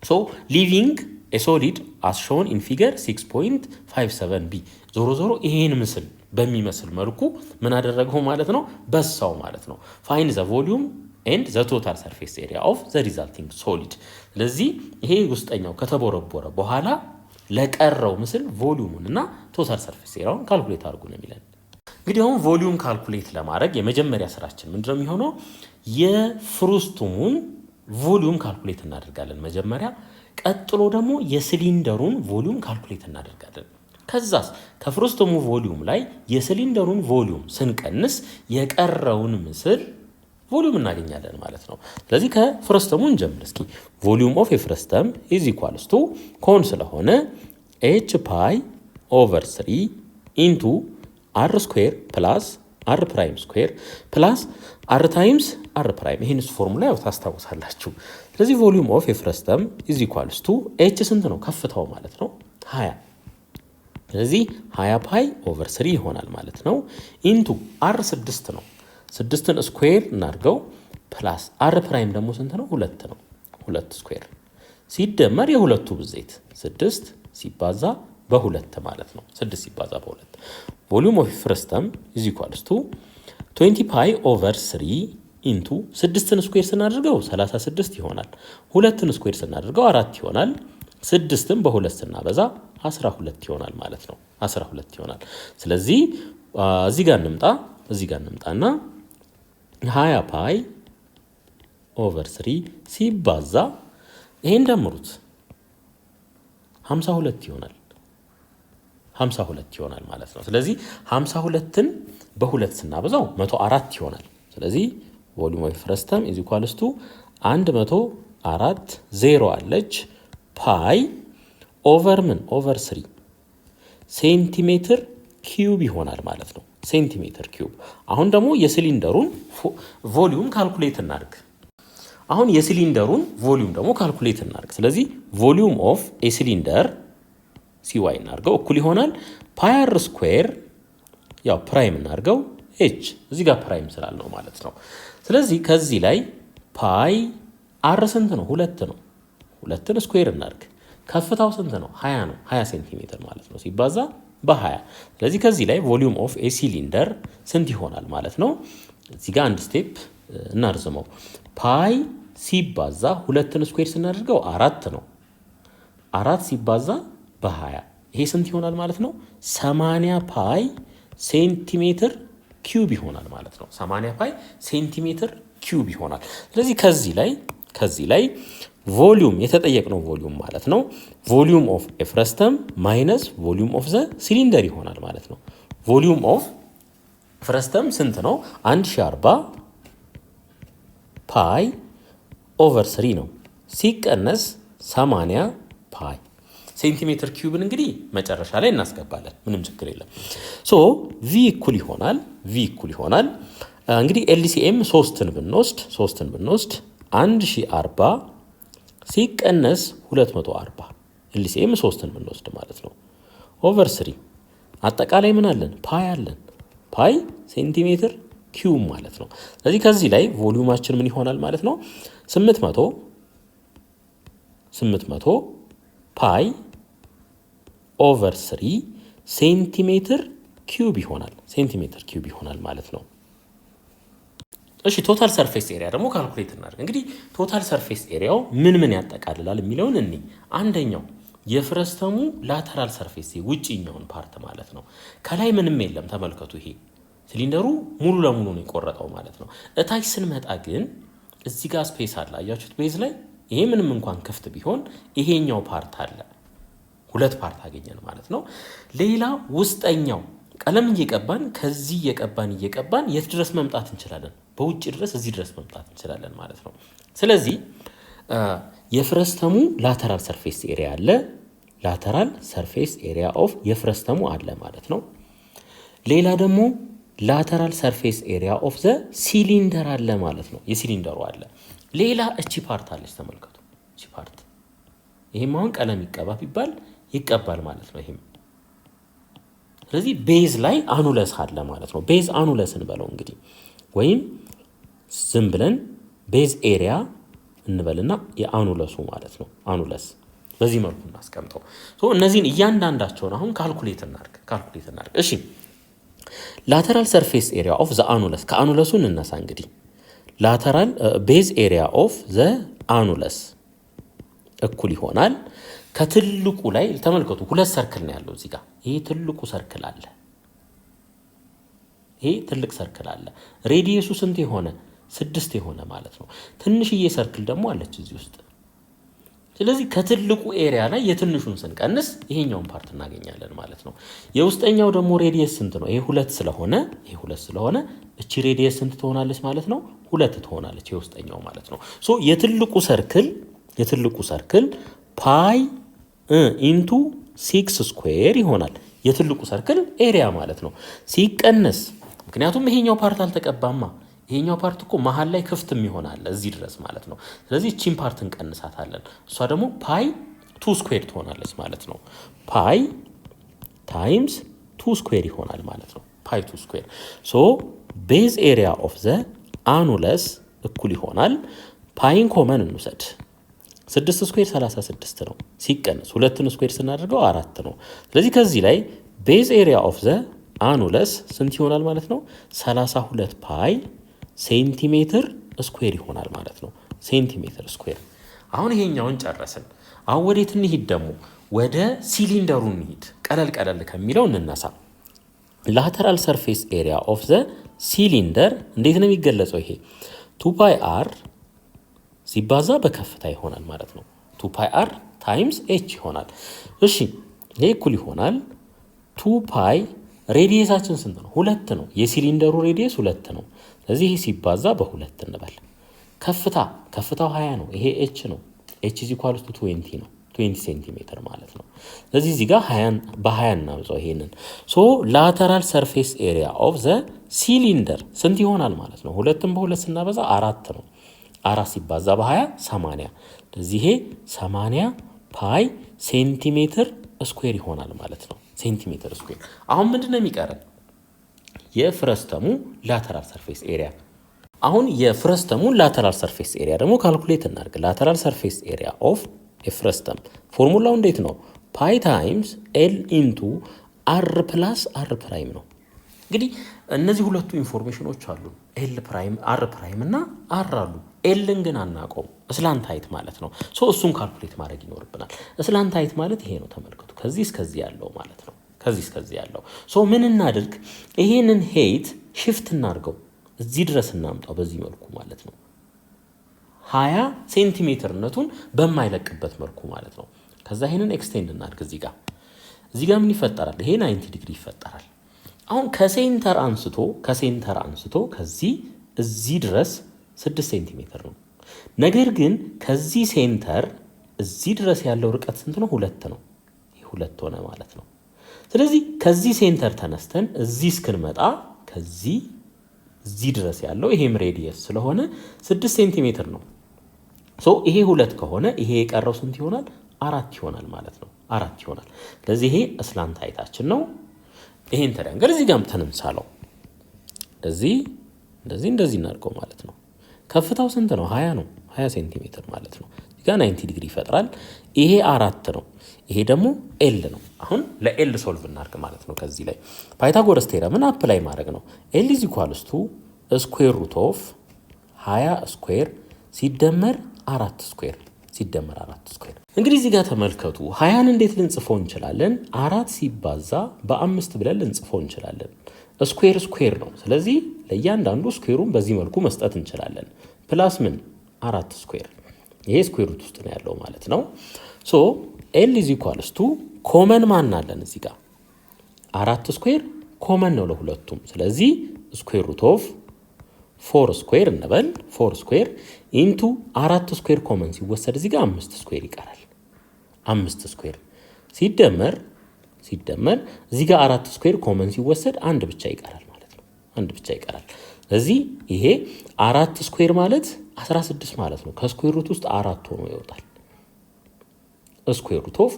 ሶ ሊቪንግ ኤ ሶሊድ አስ ሾን ኢን ፊገር 6.57 ቢ ዞሮ ዞሮ ይሄን ምስል በሚመስል መልኩ ምን አደረገው ማለት ነው? በሳው ማለት ነው። ፋይንድ ዘ ቮሊዩም ኤንድ ዘ ቶታል ሰርፌስ ኤሪያ ኦፍ ዘ ሪዛልቲንግ ሶሊድ። ስለዚህ ይሄ ውስጠኛው ከተቦረቦረ በኋላ ለቀረው ምስል ቮሊዩሙን እና ቶታል ሰርፌስ ኤሪያውን ካልኩሌት አድርጉ ነው የሚለን። እንግዲህ አሁን ቮሊዩም ካልኩሌት ለማድረግ የመጀመሪያ ስራችን ምንድነው የሚሆነው? የፍሩስተሙን ቮሊዩም ካልኩሌት እናደርጋለን መጀመሪያ። ቀጥሎ ደግሞ የሲሊንደሩን ቮሊዩም ካልኩሌት እናደርጋለን። ከዛስ ከፍሩስተሙ ቮሊዩም ላይ የሲሊንደሩን ቮሊዩም ስንቀንስ የቀረውን ምስል ቮሊዩም እናገኛለን ማለት ነው። ስለዚህ ከፍሩስተሙ እንጀምር እስኪ። ቮሊዩም ኦፍ የፍሩስተም ኢዝ ኢኳልስ ቱ ኮን ስለሆነ ኤች ፓይ ኦቨር 3 ኢንቱ አር ስኩዌር ፕላስ አር ፕራይም ስኩዌር ፕላስ አር ታይምስ አር ፕራይም። ይህን ፎርሙላ ያው ታስታውሳላችሁ። ስለዚህ ቮሊዩም ኦፍ የፍሩስተም ኢዝ ኢኳልስ ቱ ኤች ስንት ነው? ከፍታው ማለት ነው 20። ስለዚህ 20 ፓይ ኦቨር 3 ይሆናል ማለት ነው። ኢንቱ አር 6 ነው። 6ን ስኩዌር እናድርገው ፕላስ አር ፕራይም ደግሞ ስንት ነው? 2 ነው። 2 ስኩዌር ሲደመር የሁለቱ ብዜት 6 ሲባዛ በ2 ማለት ነው። 6 ሲባዛ በ2 ቮሊዩም ኦፍ ፍሩስተም ኢዝ ኢኳልስ ቱ 20 ፓይ ኦቨር 3 ኢንቱ 6ን ስኩዌር ስናደርገው 36 ይሆናል። 2ን ስኩዌር ስናደርገው 4 ይሆናል። 6ን በ2 ስናበዛ 12 ይሆናል ማለት ነው። 12 ይሆናል። ስለዚህ እዚህ ጋር እንምጣና 20 ፓይ ኦቨር 3 ሲባዛ ይሄን ደምሩት 52 ይሆናል። 52 ይሆናል ማለት ነው። ስለዚህ 52ን በ2 ስናበዛው 104 ይሆናል። ስለዚህ ቮሊዩም ኦፍ ፍሩስተም ኢዝ ኢኳልስ ቱ 104 ዜሮ አለች ፓይ ኦቨር ምን ኦቨር 3 ሴንቲሜትር ኪዩብ ይሆናል ማለት ነው። ሴንቲሜትር ኪዩብ። አሁን ደግሞ የሲሊንደሩን ቮሊዩም ካልኩሌት እናድርግ። አሁን የሲሊንደሩን ቮሊዩም ደግሞ ካልኩሌት እናድርግ። ስለዚህ ቮሊዩም ኦፍ ኤ ሲሊንደር ሲዋይ እናድርገው እኩል ይሆናል ፓይ አር ስኩዌር ያው ፕራይም እናድርገው ኤች እዚህ ጋር ፕራይም ስላልነው ማለት ነው። ስለዚህ ከዚህ ላይ ፓይ አር ስንት ነው? 2 ነው። 2ን ስኩዌር እናድርግ። ከፍታው ስንት ነው? 20 ነው። 20 ሴንቲሜትር ማለት ነው ሲባዛ በ20። ስለዚህ ከዚህ ላይ ቮሊዩም ኦፍ ኤ ሲሊንደር ስንት ይሆናል ማለት ነው? እዚህ ጋር አንድ ስቴፕ እናርዝመው። ፓይ ሲባዛ 2ን ስኩዌር ስናደርገው 4 ነው። 4 ሲባዛ በ20 ይሄ ስንት ይሆናል ማለት ነው? 80 ፓይ ሴንቲሜትር ኪዩብ ይሆናል ማለት ነው። 80 ፓይ ሴንቲሜትር ኪዩብ ይሆናል። ስለዚህ ከዚህ ላይ ቮሊዩም የተጠየቅነው ቮሊዩም ማለት ነው ቮሊዩም ኦፍ ኤ ፍሩስተም ማይነስ ቮሊዩም ኦፍ ዘ ሲሊንደር ይሆናል ማለት ነው። ቮሊዩም ኦፍ ፍሩስተም ስንት ነው? 1040 ፓይ ኦቨር 3 ነው ሲቀነስ 80 ፓይ ሴንቲሜትር ኪዩብን እንግዲህ መጨረሻ ላይ እናስገባለን። ምንም ችግር የለም። ሶ ቪ እኩል ይሆናል እንግዲህ ኤልሲኤም 3ን ብንወስድ 1040 ሲቀነስ 240 ኤልሲኤም 3ን ብንወስድ ማለት ነው ኦቨር 3 አጠቃላይ ምን አለን? ፓይ አለን። ፓይ ሴንቲሜትር ኪዩብ ማለት ነው። ስለዚህ ከዚህ ላይ ቮሊዩማችን ምን ይሆናል ማለት ነው? 800 ፓይ ኦቨር 3 ሴንቲሜትር ኪዩብ ይሆናል ማለት ነው። እሺ ቶታል ሰርፌስ ኤሪያ ደግሞ ካልኩሌት እናድርግ። እንግዲህ ቶታል ሰርፌስ ኤሪያው ምን ያጠቃልላል የሚለውን እኔ አንደኛው የፍረስተሙ ላተራል ሰርፌስ ውጪኛውን ፓርት ማለት ነው። ከላይ ምንም የለም ተመልከቱ። ይሄ ሲሊንደሩ ሙሉ ለሙሉ ነው የቆረጠው ማለት ነው። እታች ስንመጣ ግን እዚህ ጋር ስፔስ አለ አያችሁት? ቤዝ ላይ ይሄ ምንም እንኳን ክፍት ቢሆን ይሄኛው ፓርት አለ። ሁለት ፓርት አገኘን ማለት ነው። ሌላ ውስጠኛው ቀለም እየቀባን ከዚህ እየቀባን የት ድረስ መምጣት እንችላለን? በውጭ ድረስ እዚህ ድረስ መምጣት እንችላለን ማለት ነው። ስለዚህ የፍረስተሙ ላተራል ሰርፌስ ኤሪያ አለ። ላተራል ሰርፌስ ኤሪያ ኦፍ የፍረስተሙ አለ ማለት ነው። ሌላ ደግሞ ላተራል ሰርፌስ ኤሪያ ኦፍ ዘ ሲሊንደር አለ ማለት ነው። የሲሊንደሩ አለ። ሌላ እቺ ፓርት አለች ተመልከቱ። እቺ ፓርት ይሄም አሁን ቀለም ይቀባ ቢባል ይቀባል ማለት ነው። ይሄም ስለዚህ ቤዝ ላይ አኑለስ አለ ማለት ነው። ቤዝ አኑለስን በለው እንግዲህ ወይም ዝም ብለን ቤዝ ኤሪያ እንበልና የአኑለሱ ማለት ነው። አኑለስ በዚህ መልኩ እናስቀምጠው። እነዚህን እያንዳንዳቸውን አሁን ካልኩሌት እናድርግ። እሺ ላተራል ሰርፌስ ኤሪያ ኦፍ ዘ አኑለስ ከአኑለሱ እንነሳ እንግዲህ ላተራል ቤዝ ኤሪያ ኦፍ ዘ አኑለስ እኩል ይሆናል ከትልቁ ላይ ተመልከቱ። ሁለት ሰርክል ነው ያለው እዚህ ጋር። ይሄ ትልቁ ሰርክል አለ። ይሄ ትልቅ ሰርክል አለ። ሬዲየሱ ስንት የሆነ 6 የሆነ ማለት ነው። ትንሽዬ ሰርክል ደግሞ አለች እዚህ ውስጥ። ስለዚህ ከትልቁ ኤሪያ ላይ የትንሹን ስንቀንስ ይሄኛውን ፓርት እናገኛለን ማለት ነው። የውስጠኛው ደግሞ ሬዲየስ ስንት ነው? ይሄ 2 ስለሆነ እቺ ሬዲየስ ስንት ትሆናለች ማለት ነው? 2 ትሆናለች የውስጠኛው ማለት ነው። የትልቁ ሰርክል ፓይ ኢንቱ 6 ስኩዌር ይሆናል። የትልቁ ሰርክል ኤሪያ ማለት ነው ሲቀነስ፣ ምክንያቱም ይሄኛው ፓርት አልተቀባማ። ይሄኛው ፓርት እኮ መሀል ላይ ክፍትም ይሆናል እዚህ ድረስ ማለት ነው። ስለዚህ እቺን ፓርት እንቀንሳታለን። እሷ ደግሞ ፓይ 2 ስኩዌር ትሆናለች ማለት ነው። ፓይ ታይምስ 2 ስኩዌር ይሆናል ማለት ነው። ፓይ 2 ስኩዌር ቤዝ ኤሪያ ኦፍ ዘ አኑለስ እኩል ይሆናል። ፓይን ኮመን እንውሰድ። 6 ስኩዌር 36 ነው። ሲቀንስ 2 ስኩዌር ስናደርገው 4 ነው። ስለዚህ ከዚህ ላይ ቤዝ ኤሪያ ኦፍ ዘ አኑለስ ስንት ይሆናል ማለት ነው? 32 ፓይ ሴንቲሜትር ስኩዌር ይሆናል ማለት ነው። ሴንቲሜትር ስኩዌር። አሁን ይሄኛውን ጨረስን። አሁን ወዴት እንሂድ ደግሞ? ወደ ሲሊንደሩ እንሂድ። ቀለል ከሚለው እንነሳ። ላተራል ሰርፌስ ኤሪያ ኦፍ ዘ ሲሊንደር እንዴት ነው የሚገለጸው? ይሄ 2 ፓይ አር ሲባዛ በከፍታ ይሆናል ማለት ነው። 2 ፓይ አር ታይምስ ኤች ይሆናል። እሺ ይሄ እኩል ይሆናል 2 ፓይ ሬዲየሳችን ስንት ነው? 2 ነው። የሲሊንደሩ ሬዲየስ 2 ነው። ስለዚህ ይሄ ሲባዛ በ2 እንበል። ከፍታው 20 ነው። ይሄ ኤች ነው። ኤች ኢዝ ኢኳልስ ቱ 20 ነው። 20 ሴንቲሜትር ማለት ነው። ስለዚህ እዚህ ጋር በ20 እናብዛው ይሄንን። ላተራል ሰርፌስ ኤሪያ ኦፍ ዘ ሲሊንደር ስንት ይሆናል ማለት ነው? 2ን በ2 ስናበዛ 4 ነው። 4 ሲባዛ በ20 80። ስለዚህ ይሄ 80 ፓይ ሴንቲሜትር ስኩዌር ይሆናል ማለት ነው። ሴንቲሜትር ስኩዌር። አሁን ምንድነው የሚቀረን? የፍረስተሙ ላተራል ሰርፌስ ኤሪያ። አሁን የፍረስተሙን ላተራል ሰርፌስ ኤሪያ ደግሞ ካልኩሌት እናድርግ። ላተራል ሰርፌስ ኤሪያ ኦፍ የፍረስተም ፎርሙላው እንዴት ነው? ፓይ ታይምስ ኤል ኢንቱ አር ፕላስ አር ፕራይም ነው። እንግዲህ እነዚህ ሁለቱ ኢንፎርሜሽኖች አሉ። ኤል ፕራይም አር ፕራይም እና አር አሉ። ኤልን ግን አናውቀውም። ስላንት ሃይት ማለት ነው። እሱን ካልኩሌት ማድረግ ይኖርብናል። ስላንት ሃይት ማለት ይሄ ነው። ተመልከቱ። ከዚህ እስከዚህ ያለው ማለት ነው። ከዚህ እስከዚህ ያለው ምን እናድርግ? ይሄንን ሄይት ሽፍት እናድርገው፣ እዚህ ድረስ እናምጣው በዚህ መልኩ ማለት ነው። 20 ሴንቲሜትርነቱን በማይለቅበት መልኩ ማለት ነው። ከዛ ይሄንን ኤክስቴንድ እናድርግ። እዚህ ጋር ምን ይፈጠራል? ይሄ 90 ዲግሪ ይፈጠራል። አሁን ከሴንተር አንስቶ ከዚህ እዚህ ድረስ 6 ሴንቲሜትር ነው። ነገር ግን ከዚህ ሴንተር እዚህ ድረስ ያለው ርቀት ስንት ነው? 2 ነው። ይሄ 2 ሆነ ማለት ነው። ስለዚህ ከዚህ ሴንተር ተነስተን እዚህ እስክንመጣ ከዚህ እዚህ ድረስ ያለው ይሄም ሬዲየስ ስለሆነ 6 ሴንቲሜትር ነው። ይሄ 2 ከሆነ ይሄ የቀረው ስንት ይሆናል? 4 ይሆናል ማለት ነው። 4 ይሆናል። ስለዚህ ይሄ ስላንት ሃይታችን ነው። ይሄን ትሪያንግል እዚህ ጋር ተነምሳለው እንደዚህ እናድርገው ማለት ነው። ከፍታው ስንት ነው? 20 ነው። 20 ሴንቲሜትር ማለት ነው። እዚህ ጋር 90 ዲግሪ ይፈጥራል። ይሄ 4 ነው። ይሄ ደግሞ ኤል ነው። አሁን ለኤል ሶልቭ እናድርግ ማለት ነው። ከዚህ ላይ ፓይታጎረስ ቴረምን አፕላይ ማድረግ ነው። ኤል ኢዝ ኢኳልስ ቱ ስኩዌር ሩት ኦፍ 20 ስኩዌር ሲደመር 4 ስኩዌር ሲደመር 4 ስኩዌር። እንግዲህ እዚህ ጋር ተመልከቱ 20ን እንዴት ልንጽፈው እንችላለን? 4 ሲባዛ በ5 ብለን ልንጽፈው እንችላለን። ስኩዌር ስኩዌር ነው። ስለዚህ ለእያንዳንዱ ስኩዌሩን በዚህ መልኩ መስጠት እንችላለን። ፕላስ ምን 4 ስኩዌር፣ ይሄ ስኩዌር ሩት ውስጥ ነው ያለው ማለት ነው። ሶ ኤል ኢዝ ኢኳልስ ቱ ኮመን ማን አለን እዚህ ጋር 4 ስኩዌር ኮመን ነው ለሁለቱም። ስለዚህ ስኩዌር ሩት ኦፍ 4 ስኩዌር እንበል 4 ስኩዌር ኢንቱ 4 ስኩዌር ኮመን ሲወሰድ እዚህ ጋር 5 ስኩዌር ይቀራል። 5 ስኩዌር ሲደመር እዚህ ጋር 4 ስኩዌር ኮመን ሲወሰድ አንድ ብቻ ይቀራል ማለት ነው። አንድ ብቻ ይቀራል። ስለዚህ ይሄ 4 ስኩዌር ማለት 16 ማለት ነው። ከስኩዌር ሩት ውስጥ 4 ሆኖ ይወጣል። ስኩዌር ሩት ኦፍ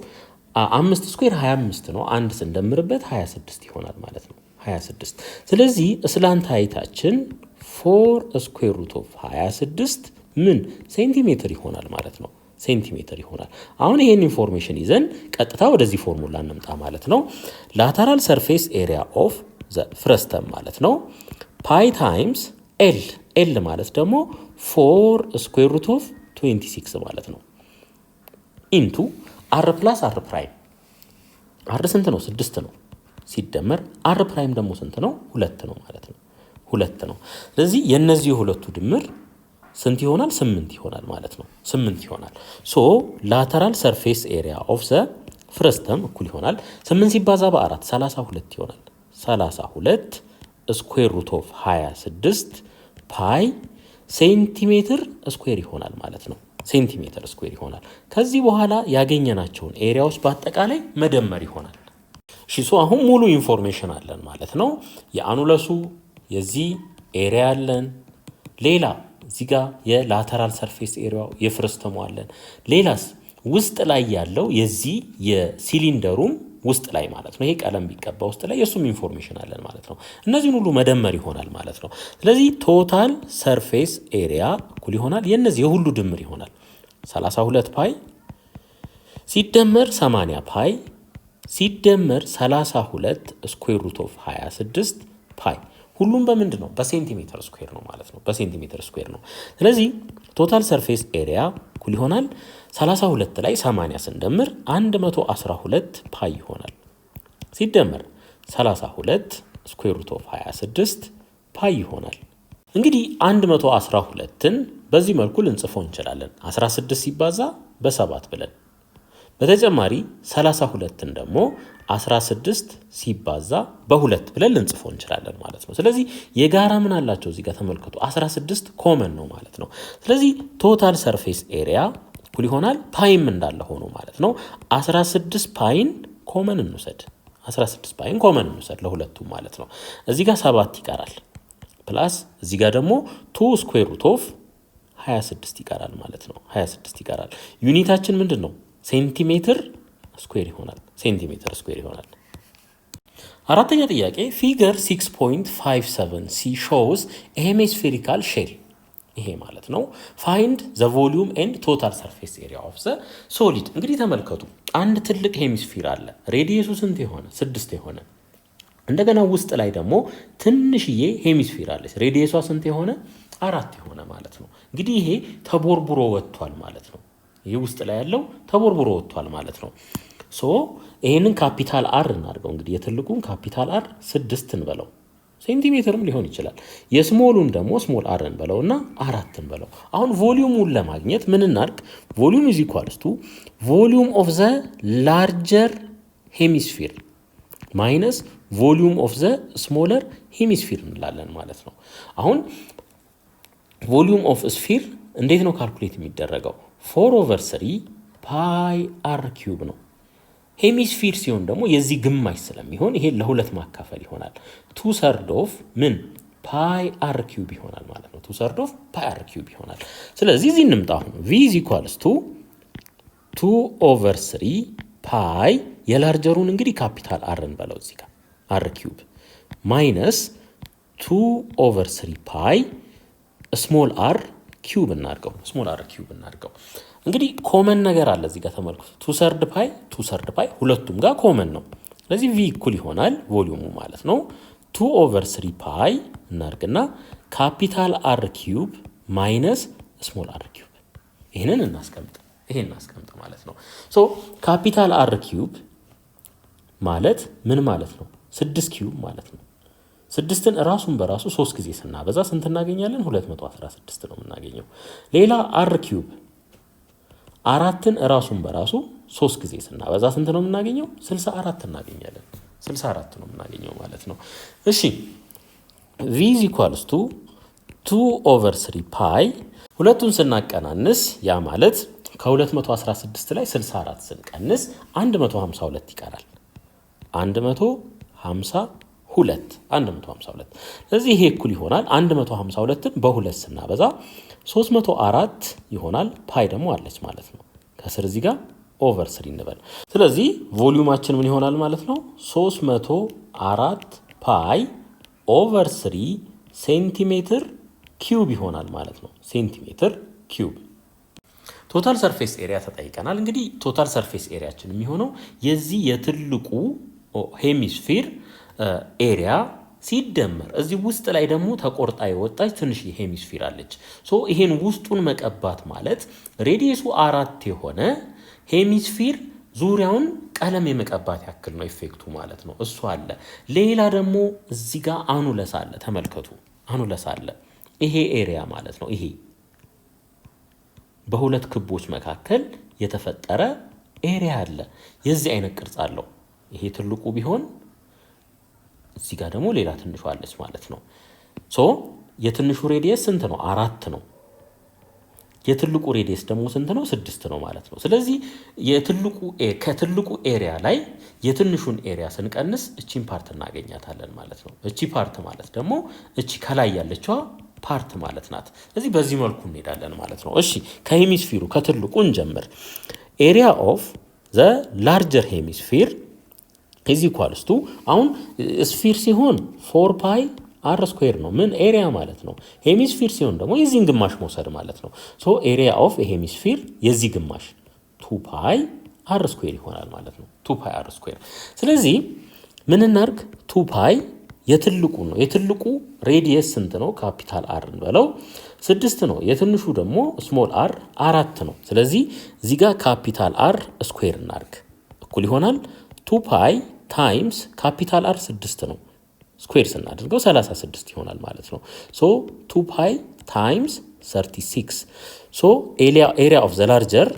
5 ስኩዌር 25 ነው። አንድ ስንደምርበት 26 ይሆናል ማለት ነው። 26 ስለዚህ ስላንት ሃይታችን 4 ስኩዌር ሩት ኦፍ 26 ምን ሴንቲሜትር ይሆናል ማለት ነው። ሴንቲሜትር ይሆናል። አሁን ይሄን ኢንፎርሜሽን ይዘን ቀጥታ ወደዚህ ፎርሙላ እንምጣ ማለት ነው። ላተራል ሰርፌስ ኤሪያ ኦፍ ዘ ፍረስተም ማለት ነው ፓይ ታይምስ ኤል ማለት ደግሞ 4 ስኩዌር ሩት ኦፍ 26 ማለት ነው ኢንቱ አር ፕላስ አር ፕራይም። አር ስንት ነው? 6 ነው። ሲደመር አር ፕራይም ደግሞ ስንት ነው? 2 ነው ማለት ነው። 2 ነው። ስለዚህ የነዚህ ሁለቱ ድምር ስንት ይሆናል? 8 ይሆናል ማለት ነው። 8 ይሆናል። ሶ ላተራል ሰርፌስ ኤሪያ ኦፍ ዘ ፍረስተም እኩል ይሆናል 8 ሲባዛ በ4 32 ይሆናል። 32 ስኩዌር ሩት ኦፍ 26 ፓይ ሴንቲሜትር ስኩዌር ይሆናል ማለት ነው። ሴንቲሜትር ስኩዌር ይሆናል። ከዚህ በኋላ ያገኘናቸውን ኤሪያዎች በአጠቃላይ መደመር ይሆናል። እሺ ሶ አሁን ሙሉ ኢንፎርሜሽን አለን ማለት ነው። የአኑለሱ የዚህ ኤሪያ አለን። ሌላ እዚህ ጋር የላተራል ሰርፌስ ኤሪያው የፍረስተሙ አለን። ሌላስ ውስጥ ላይ ያለው የዚህ የሲሊንደሩም ውስጥ ላይ ማለት ነው። ይሄ ቀለም ቢቀባ ውስጥ ላይ የሱም ኢንፎርሜሽን አለን ማለት ነው። እነዚህን ሁሉ መደመር ይሆናል ማለት ነው። ስለዚህ ቶታል ሰርፌስ ኤሪያ እኩል ይሆናል የነዚህ የሁሉ ድምር ይሆናል 32 ፓይ ሲደመር 80 ፓይ ሲደመር 32 ስኩዌር ሩት ኦፍ 26 ፓይ። ሁሉም በምንድን ነው? በሴንቲሜትር ስኩዌር ነው ማለት ነው። በሴንቲሜትር ስኩዌር ነው። ስለዚህ ቶታል ሰርፌስ ኤሪያ እኩል ይሆናል 32 ላይ 80 ስንደምር 112 ፓይ ይሆናል ሲደመር 32 ስኩዌር ሩት ኦፍ 26 ፓይ ይሆናል። እንግዲህ 112ን በዚህ መልኩ ልንጽፈው እንችላለን 16 ሲባዛ በ7 ብለን። በተጨማሪ 32ን ደግሞ 16 ሲባዛ በ2 ብለን ልንጽፈው እንችላለን ማለት ነው። ስለዚህ የጋራ ምን አላቸው እዚህ ጋር ተመልከቱ 16 ኮመን ነው ማለት ነው። ስለዚህ ቶታል ሰርፌስ ኤሪያ እኩል ይሆናል ፓይም እንዳለ ሆኖ ማለት ነው 16 ፓይን ኮመን እንውሰድ። 16 ፓይን ኮመን እንውሰድ ለሁለቱም ማለት ነው። እዚህ ጋር 7 ይቀራል ፕላስ እዚህ ጋር ደግሞ 2 ስኩዌር ሩት ኦፍ 26 ይቀራል ማለት ነው። 26 ይቀራል። ዩኒታችን ምንድን ነው? ሴንቲሜትር ስኩዌር ይሆናል። ሴንቲሜትር ስኩዌር ይሆናል። አራተኛ ጥያቄ ፊገር 6.57 ሲ ሾውስ ሄሚስፌሪካል ሼል ይሄ ማለት ነው ፋይንድ ዘ ቮሊዩም ኤንድ ቶታል ሰርፌስ ኤሪያ ኦፍ ዘ ሶሊድ። እንግዲህ ተመልከቱ አንድ ትልቅ ሄሚስፌር አለ። ሬዲየሱ ስንት የሆነ 6 የሆነ እንደገና ውስጥ ላይ ደግሞ ትንሽዬ ሄሚስፌር አለች። ሬዲየሷ ስንት የሆነ 4 የሆነ ማለት ነው። እንግዲህ ይሄ ተቦርቡሮ ወጥቷል ማለት ነው። ይሄ ውስጥ ላይ ያለው ተቦርቡሮ ወጥቷል ማለት ነው። ሶ ይሄንን ካፒታል አር እናድርገው። እንግዲህ የትልቁን ካፒታል አር 6 እንበለው፣ ሴንቲሜትርም ሊሆን ይችላል። የስሞሉን ደግሞ ስሞል አር እንበለውና 4 እንበለው። አሁን ቮሊዩሙን ለማግኘት ምን እናድርግ? ቮሊዩም ኢዝ ኢኳልስ ቱ ቮሊዩም ኦፍ ዘ ላርጀር ሄሚስፌር ማይነስ ቮሊዩም ኦፍ ዘ ስሞለር ሄሚስፌር እንላለን ማለት ነው። አሁን ቮሊዩም ኦፍ ስፌር እንዴት ነው ካልኩሌት የሚደረገው? 4/3 ፓይ አር ኪዩብ ነው። ሄሚስፌር ሲሆን ደግሞ የዚህ ግማሽ ስለሚሆን ይሄ ለሁለት ማካፈል ይሆናል። 2/3 ኦፍ ምን ፓይ አር ኪዩብ ይሆናል ማለት ነው። 2/3 ኦፍ ፓይ አር ኪዩብ ይሆናል። ስለዚህ እዚህ እንምጣ። አሁን v is equals to 2/3 ፓይ የላርጀሩን እንግዲህ ካፒታል አር እንበለው እዚህ ጋር አር ኪዩብ ማይነስ 2/3 ፓይ ስሞል አር ኪዩብ እናድርገው። ስሞል አር ኪዩብ እናድርገው። እንግዲህ ኮመን ነገር አለ እዚህ ጋር ተመልከቱ። 2/3 ፓይ ሁለቱም ጋር ኮመን ነው። ስለዚህ v እኩል ይሆናል ቮሊዩሙ ማለት ነው 2/3 ፓይ እናድርግና ካፒታል አር ኪዩብ ማይነስ ስሞል አር ኪዩብ ይሄንን እናስቀምጥ ማለት ነው። ሶ ካፒታል አር ኪዩብ ማለት ምን ማለት ነው? 6 ኪዩብ ማለት ነው። 6ን ራሱን በራሱ 3 ጊዜ ስናበዛ ስንት እናገኛለን? 216 ነው የምናገኘው። ሌላ አር ኪዩብ 4ን ራሱን በራሱ 3 ጊዜ ስናበዛ ስንት ነው የምናገኘው? 64 እናገኛለን። 64 ነው የምናገኘው ማለት ነው። እሺ v is equals to 2/3 ፓይ ሁለቱን ስናቀናንስ ያ ማለት ከ216 ላይ 64 ስንቀንስ 152 ይቀራል። 152 ስለዚህ ይሄ እኩል ይሆናል 152ን በ2 ስናበዛ 304 ይሆናል። ፓይ ደግሞ አለች ማለት ነው። ከስር እዚህ ጋር ኦቨር 3 እንበል። ስለዚህ ቮሊዩማችን ምን ይሆናል ማለት ነው? 304 ፓይ ኦቨር 3 ሴንቲሜትር ኪዩብ ይሆናል ማለት ነው። ሴንቲሜትር ኪዩብ። ቶታል ሰርፌስ ኤሪያ ተጠይቀናል። እንግዲህ ቶታል ሰርፌስ ኤሪያችን የሚሆነው የዚህ የትልቁ ሄሚስፌር ኤሪያ ሲደመር እዚህ ውስጥ ላይ ደግሞ ተቆርጣ የወጣች ትንሽ ሄሚስፌር አለች። ሶ ይሄን ውስጡን መቀባት ማለት ሬዲየሱ 4 የሆነ ሄሚስፌር ዙሪያውን ቀለም የመቀባት ያክል ነው ኢፌክቱ ማለት ነው። እሱ አለ። ሌላ ደግሞ እዚህ ጋር አኑለስ አለ። ተመልከቱ፣ አኑለስ አለ። ይሄ ኤሪያ ማለት ነው። ይሄ በሁለት ክቦች መካከል የተፈጠረ ኤሪያ አለ። የዚህ አይነት ቅርጽ አለው። ይሄ ትልቁ ቢሆን እዚህ ጋር ደግሞ ሌላ ትንሹ አለች ማለት ነው። ሶ የትንሹ ሬዲየስ ስንት ነው? 4 ነው። የትልቁ ሬዲየስ ደግሞ ስንት ነው? 6 ነው ማለት ነው። ስለዚህ ከትልቁ ኤሪያ ላይ የትንሹን ኤሪያ ስንቀንስ እቺን ፓርት እናገኛታለን ማለት ነው። እቺ ፓርት ማለት ደግሞ እቺ ከላይ ያለችዋ ፓርት ማለት ናት። ስለዚህ በዚህ መልኩ እንሄዳለን ማለት ነው። እሺ ከሄሚስፌሩ ከትልቁ እንጀምር። ኤሪያ ኦፍ ዘ ላርጀር ሄሚስፌር ኢዝ ኢኳልስ ቱ አሁን ስፌር ሲሆን 4 ፓይ አር ስኩዌር ነው። ምን ኤሪያ ማለት ነው። ሄሚስፌር ሲሆን ደግሞ የዚህን ግማሽ መውሰድ ማለት ነው። ሶ ኤሪያ ኦፍ ሄሚስፌር የዚህ ግማሽ 2 ፓይ አር ስኩዌር ይሆናል ማለት ነው። 2 ፓይ አር ስኩዌር። ስለዚህ ምን እናርግ? 2 ፓይ የትልቁ ነው። የትልቁ ሬዲየስ ስንት ነው? ካፒታል አር እንበለው 6 ነው። የትንሹ ደግሞ ስሞል አር 4 ነው። ስለዚህ እዚህ ጋር ካፒታል አር ስኩዌር እናርግ እኩል ይሆናል 2 ፓይ ታይምስ ካፒታል አር 6 ነው። ስኩዌር ስናደርገው 36 ይሆናል ማለት ነው። ሶ 2 ፓይ ታይምስ 36 ሶ ኤሪያ ኦፍ ዘ ላርጀር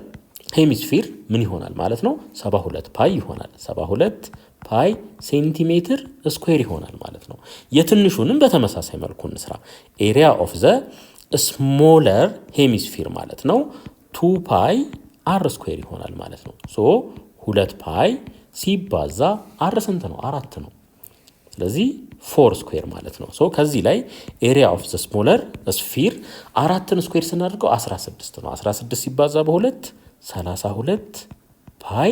ሄሚስፌር ምን ይሆናል ማለት ነው? 72 ፓይ ይሆናል። 72 ፓይ ሴንቲሜትር ስኩዌር ይሆናል ማለት ነው። የትንሹንም በተመሳሳይ መልኩ እንስራ። ኤሪያ ኦፍ ዘ ስሞለር ሄሚስፌር ማለት ነው 2 ፓይ አር ስኩዌር ይሆናል ማለት ነው። ሶ 2 ፓይ ሲባዛ አር ስንት ነው? 4 ነው። ስለዚህ 4 ስኩዌር ማለት ነው። ሶ ከዚህ ላይ ኤሪያ ኦፍ ዘ ስሞለር ስፊር 4ን ስኩዌር ስናደርገው 16 ነው። 16 ሲባዛ በ2 32 ፓይ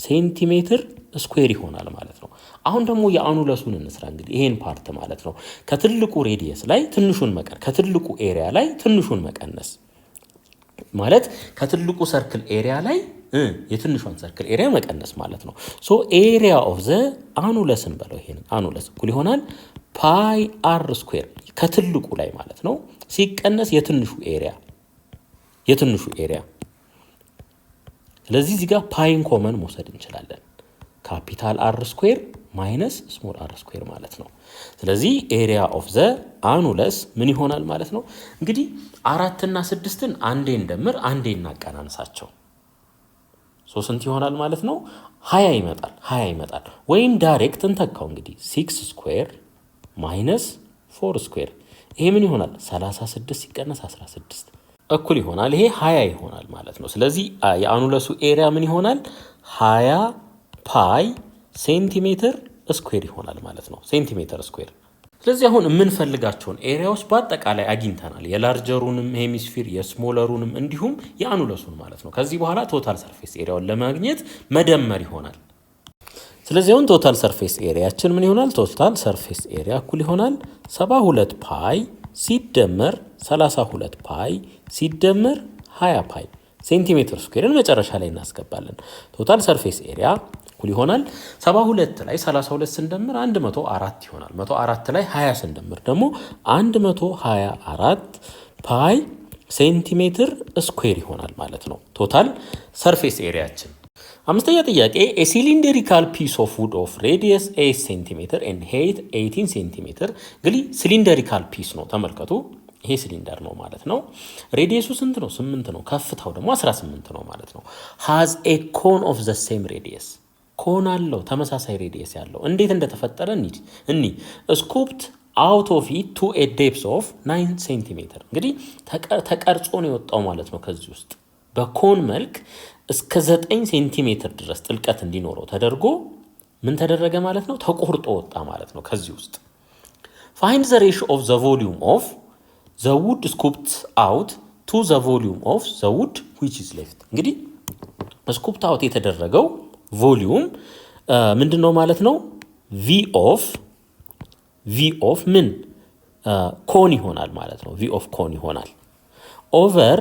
ሴንቲሜትር ስኩዌር ይሆናል ማለት ነው። አሁን ደግሞ የአኑለሱን እንስራ። እንግዲህ ይሄን ፓርት ማለት ነው ከትልቁ ሬዲየስ ላይ ትንሹን ከትልቁ ኤሪያ ላይ ትንሹን መቀነስ ማለት ከትልቁ ሰርክል ኤሪያ ላይ የትንሿን ሰርክል ኤሪያ መቀነስ ማለት ነው። ሶ ኤሪያ ኦፍ ዘ አኑለስን በለው። ይሄን አኑለስ እኩል ይሆናል ፓይ አር ስኩዌር ከትልቁ ላይ ማለት ነው ሲቀነስ የትንሹ ኤሪያ። ስለዚህ እዚህ ጋር ፓይን ኮመን መውሰድ እንችላለን። ካፒታል አር ስኩዌር ማይነስ ስሞል አር ስኩዌር ማለት ነው። ስለዚህ ኤሪያ ኦፍ ዘ አኑለስ ምን ይሆናል ማለት ነው? እንግዲህ 4 እና 6ን አንዴ እንደምር አንዴ እናቀናንሳቸው። ሶ ስንት ይሆናል ማለት ነው? 20 ይመጣል። ወይም ዳይሬክት እንተካው። እንግዲህ 6 ስኩዌር ማይነስ 4 ስኩዌር ይሄ ምን ይሆናል? 36 ሲቀነስ 16 እኩል ይሆናል። ይሄ 20 ይሆናል ማለት ነው። ስለዚህ የአኑለሱ ኤሪያ ምን ይሆናል? 20 ፓይ ሴንቲሜትር ስኩዌር ይሆናል ማለት ነው። ሴንቲሜትር ስኩዌር። ስለዚህ አሁን የምንፈልጋቸውን ኤሪያዎች በአጠቃላይ አግኝተናል። የላርጀሩንም ሄሚስፌር የስሞለሩንም እንዲሁም የአኑለሱን ማለት ነው። ከዚህ በኋላ ቶታል ሰርፌስ ኤሪያውን ለማግኘት መደመር ይሆናል። ስለዚህ አሁን ቶታል ሰርፌስ ኤሪያችን ምን ይሆናል? ቶታል ሰርፌስ ኤሪያ እኩል ይሆናል 72 ፓይ ሲደመር 32 ፓይ ሲደመር 20 ፓይ ሴንቲሜትር ስኩዌርን መጨረሻ ላይ እናስገባለን። ቶታል ሰርፌስ ኤሪያ እኩል ይሆናል 72 ላይ 32 ስንደምር 104 ይሆናል። 104 ላይ 20 ስንደምር ደግሞ 124 ፓይ ሴንቲሜትር ስኩዌር ይሆናል ማለት ነው ቶታል ሰርፌስ ኤሪያችን። አምስተኛ ጥያቄ a cylindrical piece of wood of radius 8 ሴንቲሜትር and height 18 ሴንቲሜትር። እንግዲህ ሲሊንደሪካል ፒስ ነው ተመልከቱ። ይሄ ሲሊንደር ነው ማለት ነው። ሬዲየሱ ስንት ነው? 8 ነው። ከፍታው ደግሞ 18 ነው ማለት ነው። has a cone of the same radius ኮን አለው ተመሳሳይ ሬዲየስ ያለው። እንዴት እንደተፈጠረ እኒ scooped out of it to a depth of 9 ሴንቲሜትር። እንግዲህ ተቀርጾ ነው የወጣው ማለት ነው። ከዚህ ውስጥ በኮን መልክ እስከ 9 ሴንቲሜትር ድረስ ጥልቀት እንዲኖረው ተደርጎ ምን ተደረገ ማለት ነው? ተቆርጦ ወጣ ማለት ነው ከዚህ ውስጥ። find the ratio of the volume of the wood scooped out to the volume of the wood which is left። እንግዲህ scooped out የተደረገው ቮሊዩም ምንድነው ማለት ነው? v of ምን ኮን ይሆናል ማለት ነው። v of ኮን ይሆናል ኦቨር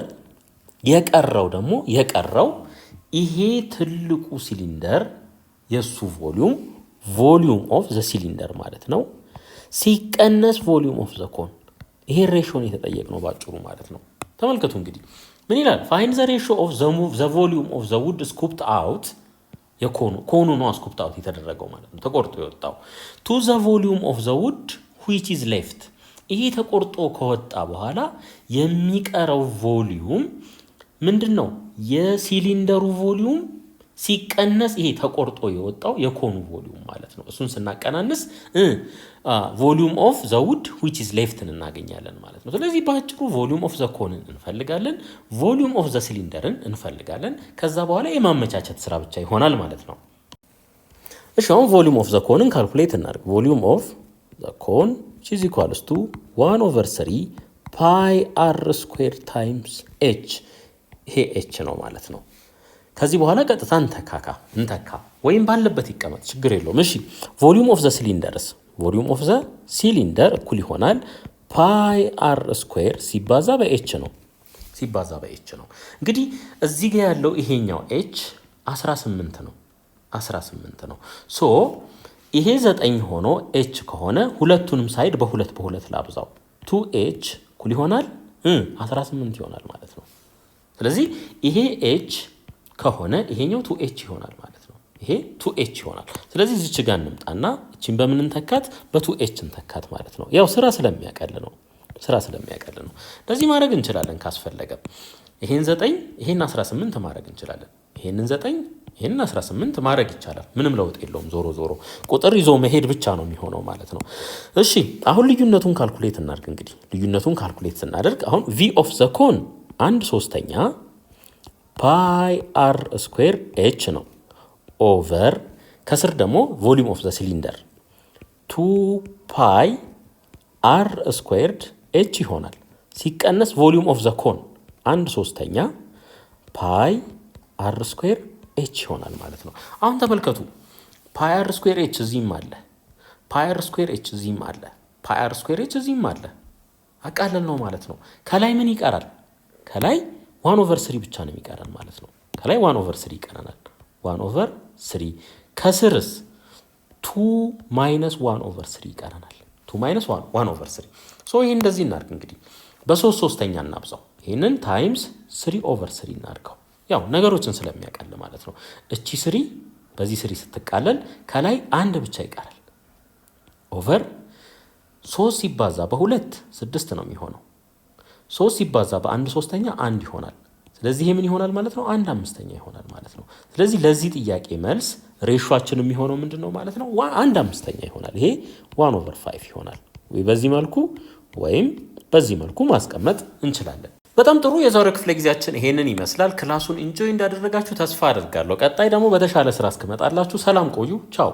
የቀረው ደግሞ ይሄ ትልቁ ሲሊንደር የሱ ቮሊዩም ኦፍ ዘ ሲሊንደር ማለት ነው ሲቀነስ ቮሊዩም ኦፍ ዘ ኮን። ይሄ ሬሾን የተጠየቅነው ባጭሩ ማለት ነው። ተመልከቱ እንግዲህ ምን ይላል? ፋይንድ ዘ ሬሾ ኦፍ ዘ ቮሊዩም ኦፍ ዘ ውድ ስኩፕድ አውት የኮኑ ነው ስኩፕድ አውት የተደረገው ማለት ነው ተቆርጦ የወጣው ቱ ዘ ቮሊዩም ኦፍ ዘ ውድ which is left። ይሄ ተቆርጦ ከወጣ በኋላ የሚቀረው ቮሊዩም ምንድን ነው? የሲሊንደሩ ቮሊዩም ሲቀነስ ይሄ ተቆርጦ የወጣው የኮኑ ቮሊዩም ማለት ነው። እሱን ስናቀናንስ ቮሊዩም ኦፍ ዘ ውድ which is left እናገኛለን ማለት ነው። ስለዚህ በአጭሩ ቮሊዩም ኦፍ ዘ ኮንን እንፈልጋለን፣ ቮሊዩም ኦፍ ዘ ሲሊንደርን እንፈልጋለን። ከዛ በኋላ የማመቻቸት ስራ ብቻ ይሆናል ማለት ነው። እሺ አሁን ቮሊዩም ኦፍ ዘ ኮንን ካልኩሌት እናድርግ። ቮሊዩም ኦፍ ዘ ኮን which is equals to 1/3 pi r square times h። ይሄ h ነው ማለት ነው። ከዚህ በኋላ ቀጥታ እንተካ ወይም ባለበት ይቀመጥ ችግር የለውም። እሺ ቮሊዩም ኦፍ ዘ ሲሊንደርስ ቮሊዩም ኦፍ ዘ ሲሊንደር እኩል ይሆናል ፓይ አር ስኩዌር ሲባዛ በኤች ነው። እንግዲህ እዚህ ጋር ያለው ይሄኛው ኤች 18 ነው። ሶ ይሄ 9 ሆኖ ኤች ከሆነ ሁለቱንም ሳይድ በሁለት ላብዛው 2ኤች እኩል ይሆናል 18 ይሆናል ማለት ነው። ስለዚህ ይሄ ኤች ከሆነ ይሄኛው 2ኤች ይሆናል ማለት ነው። ይሄ 2ኤች ይሆናል። ስለዚህ እዚች ጋር እንምጣና እቺን በምን እንተካት? በ2ኤች እንተካት ማለት ነው። ያው ስራ ስለሚያቀል ነው። እንደዚህ ማድረግ እንችላለን ካስፈለገ። ይሄን 9 ይሄን 18 ማድረግ እንችላለን። ይሄንን 9 ይሄንን 18 ማድረግ ይቻላል። ምንም ለውጥ የለውም። ዞሮ ቁጥር ይዞ መሄድ ብቻ ነው የሚሆነው ማለት ነው። እሺ አሁን ልዩነቱን ካልኩሌት እናድርግ። እንግዲህ ልዩነቱን ካልኩሌት ስናደርግ አሁን v of the cone 1/3 ፓይ አር ስኩዌር ኤች ነው ኦቨር ከስር ደግሞ ቮሊዩም ኦፍ ዘ ሲሊንደር 2 ፓይ አር ስኩዌርድ ኤች ይሆናል ሲቀነስ ቮሊዩም ኦፍ ዘ ኮን 1/3 ፓይ አር ስኩዌር ኤች ይሆናል ማለት ነው። አሁን ተመልከቱ ፓይ አር ስኩዌር ኤች እዚህም አለ፣ ፓይ አር ስኩዌር ኤች እዚህም አለ፣ ፓይ አር ስኩዌር ኤች እዚህም አለ። አቃለል ነው ማለት ነው። ከላይ ምን ይቀራል? ከላይ 1/3 ብቻ ነው የሚቀረን ማለት ነው። ከላይ 1/3 ይቀረናል። 1/3 ከስርስ 2 - 1/3 ይቀረናል። 2 - 1/3 ሶ ይሄን እንደዚህ እናድርግ እንግዲህ በ3/3 እናብዛው። ይሄንን ታይምስ 3/3 እናድርገው። ያው ነገሮችን ስለሚያቀል ማለት ነው። እቺ 3 በዚህ 3 ስትቃለል ከላይ አንድ ብቻ ይቀራል። ኦቨር 3 ሲባዛ በ2 6 ነው የሚሆነው። 3 ሲባዛ በ1/3 1 ይሆናል። ስለዚህ ይሄ ምን ይሆናል ማለት ነው? 1/5 ይሆናል ማለት ነው። ስለዚህ ለዚህ ጥያቄ መልስ ሬሾአችን የሚሆነው ምንድነው ማለት ነው? 1/5 ይሆናል። ይሄ 1/5 ይሆናል። ወይ በዚህ መልኩ ወይም በዚህ መልኩ ማስቀመጥ እንችላለን። በጣም ጥሩ። የዛሬው ክፍለ ጊዜያችን ይሄንን ይመስላል። ክላሱን ኢንጆይ እንዳደረጋችሁ ተስፋ አደርጋለሁ። ቀጣይ ደግሞ በተሻለ ስራ እስከመጣላችሁ ሰላም ቆዩ። ቻው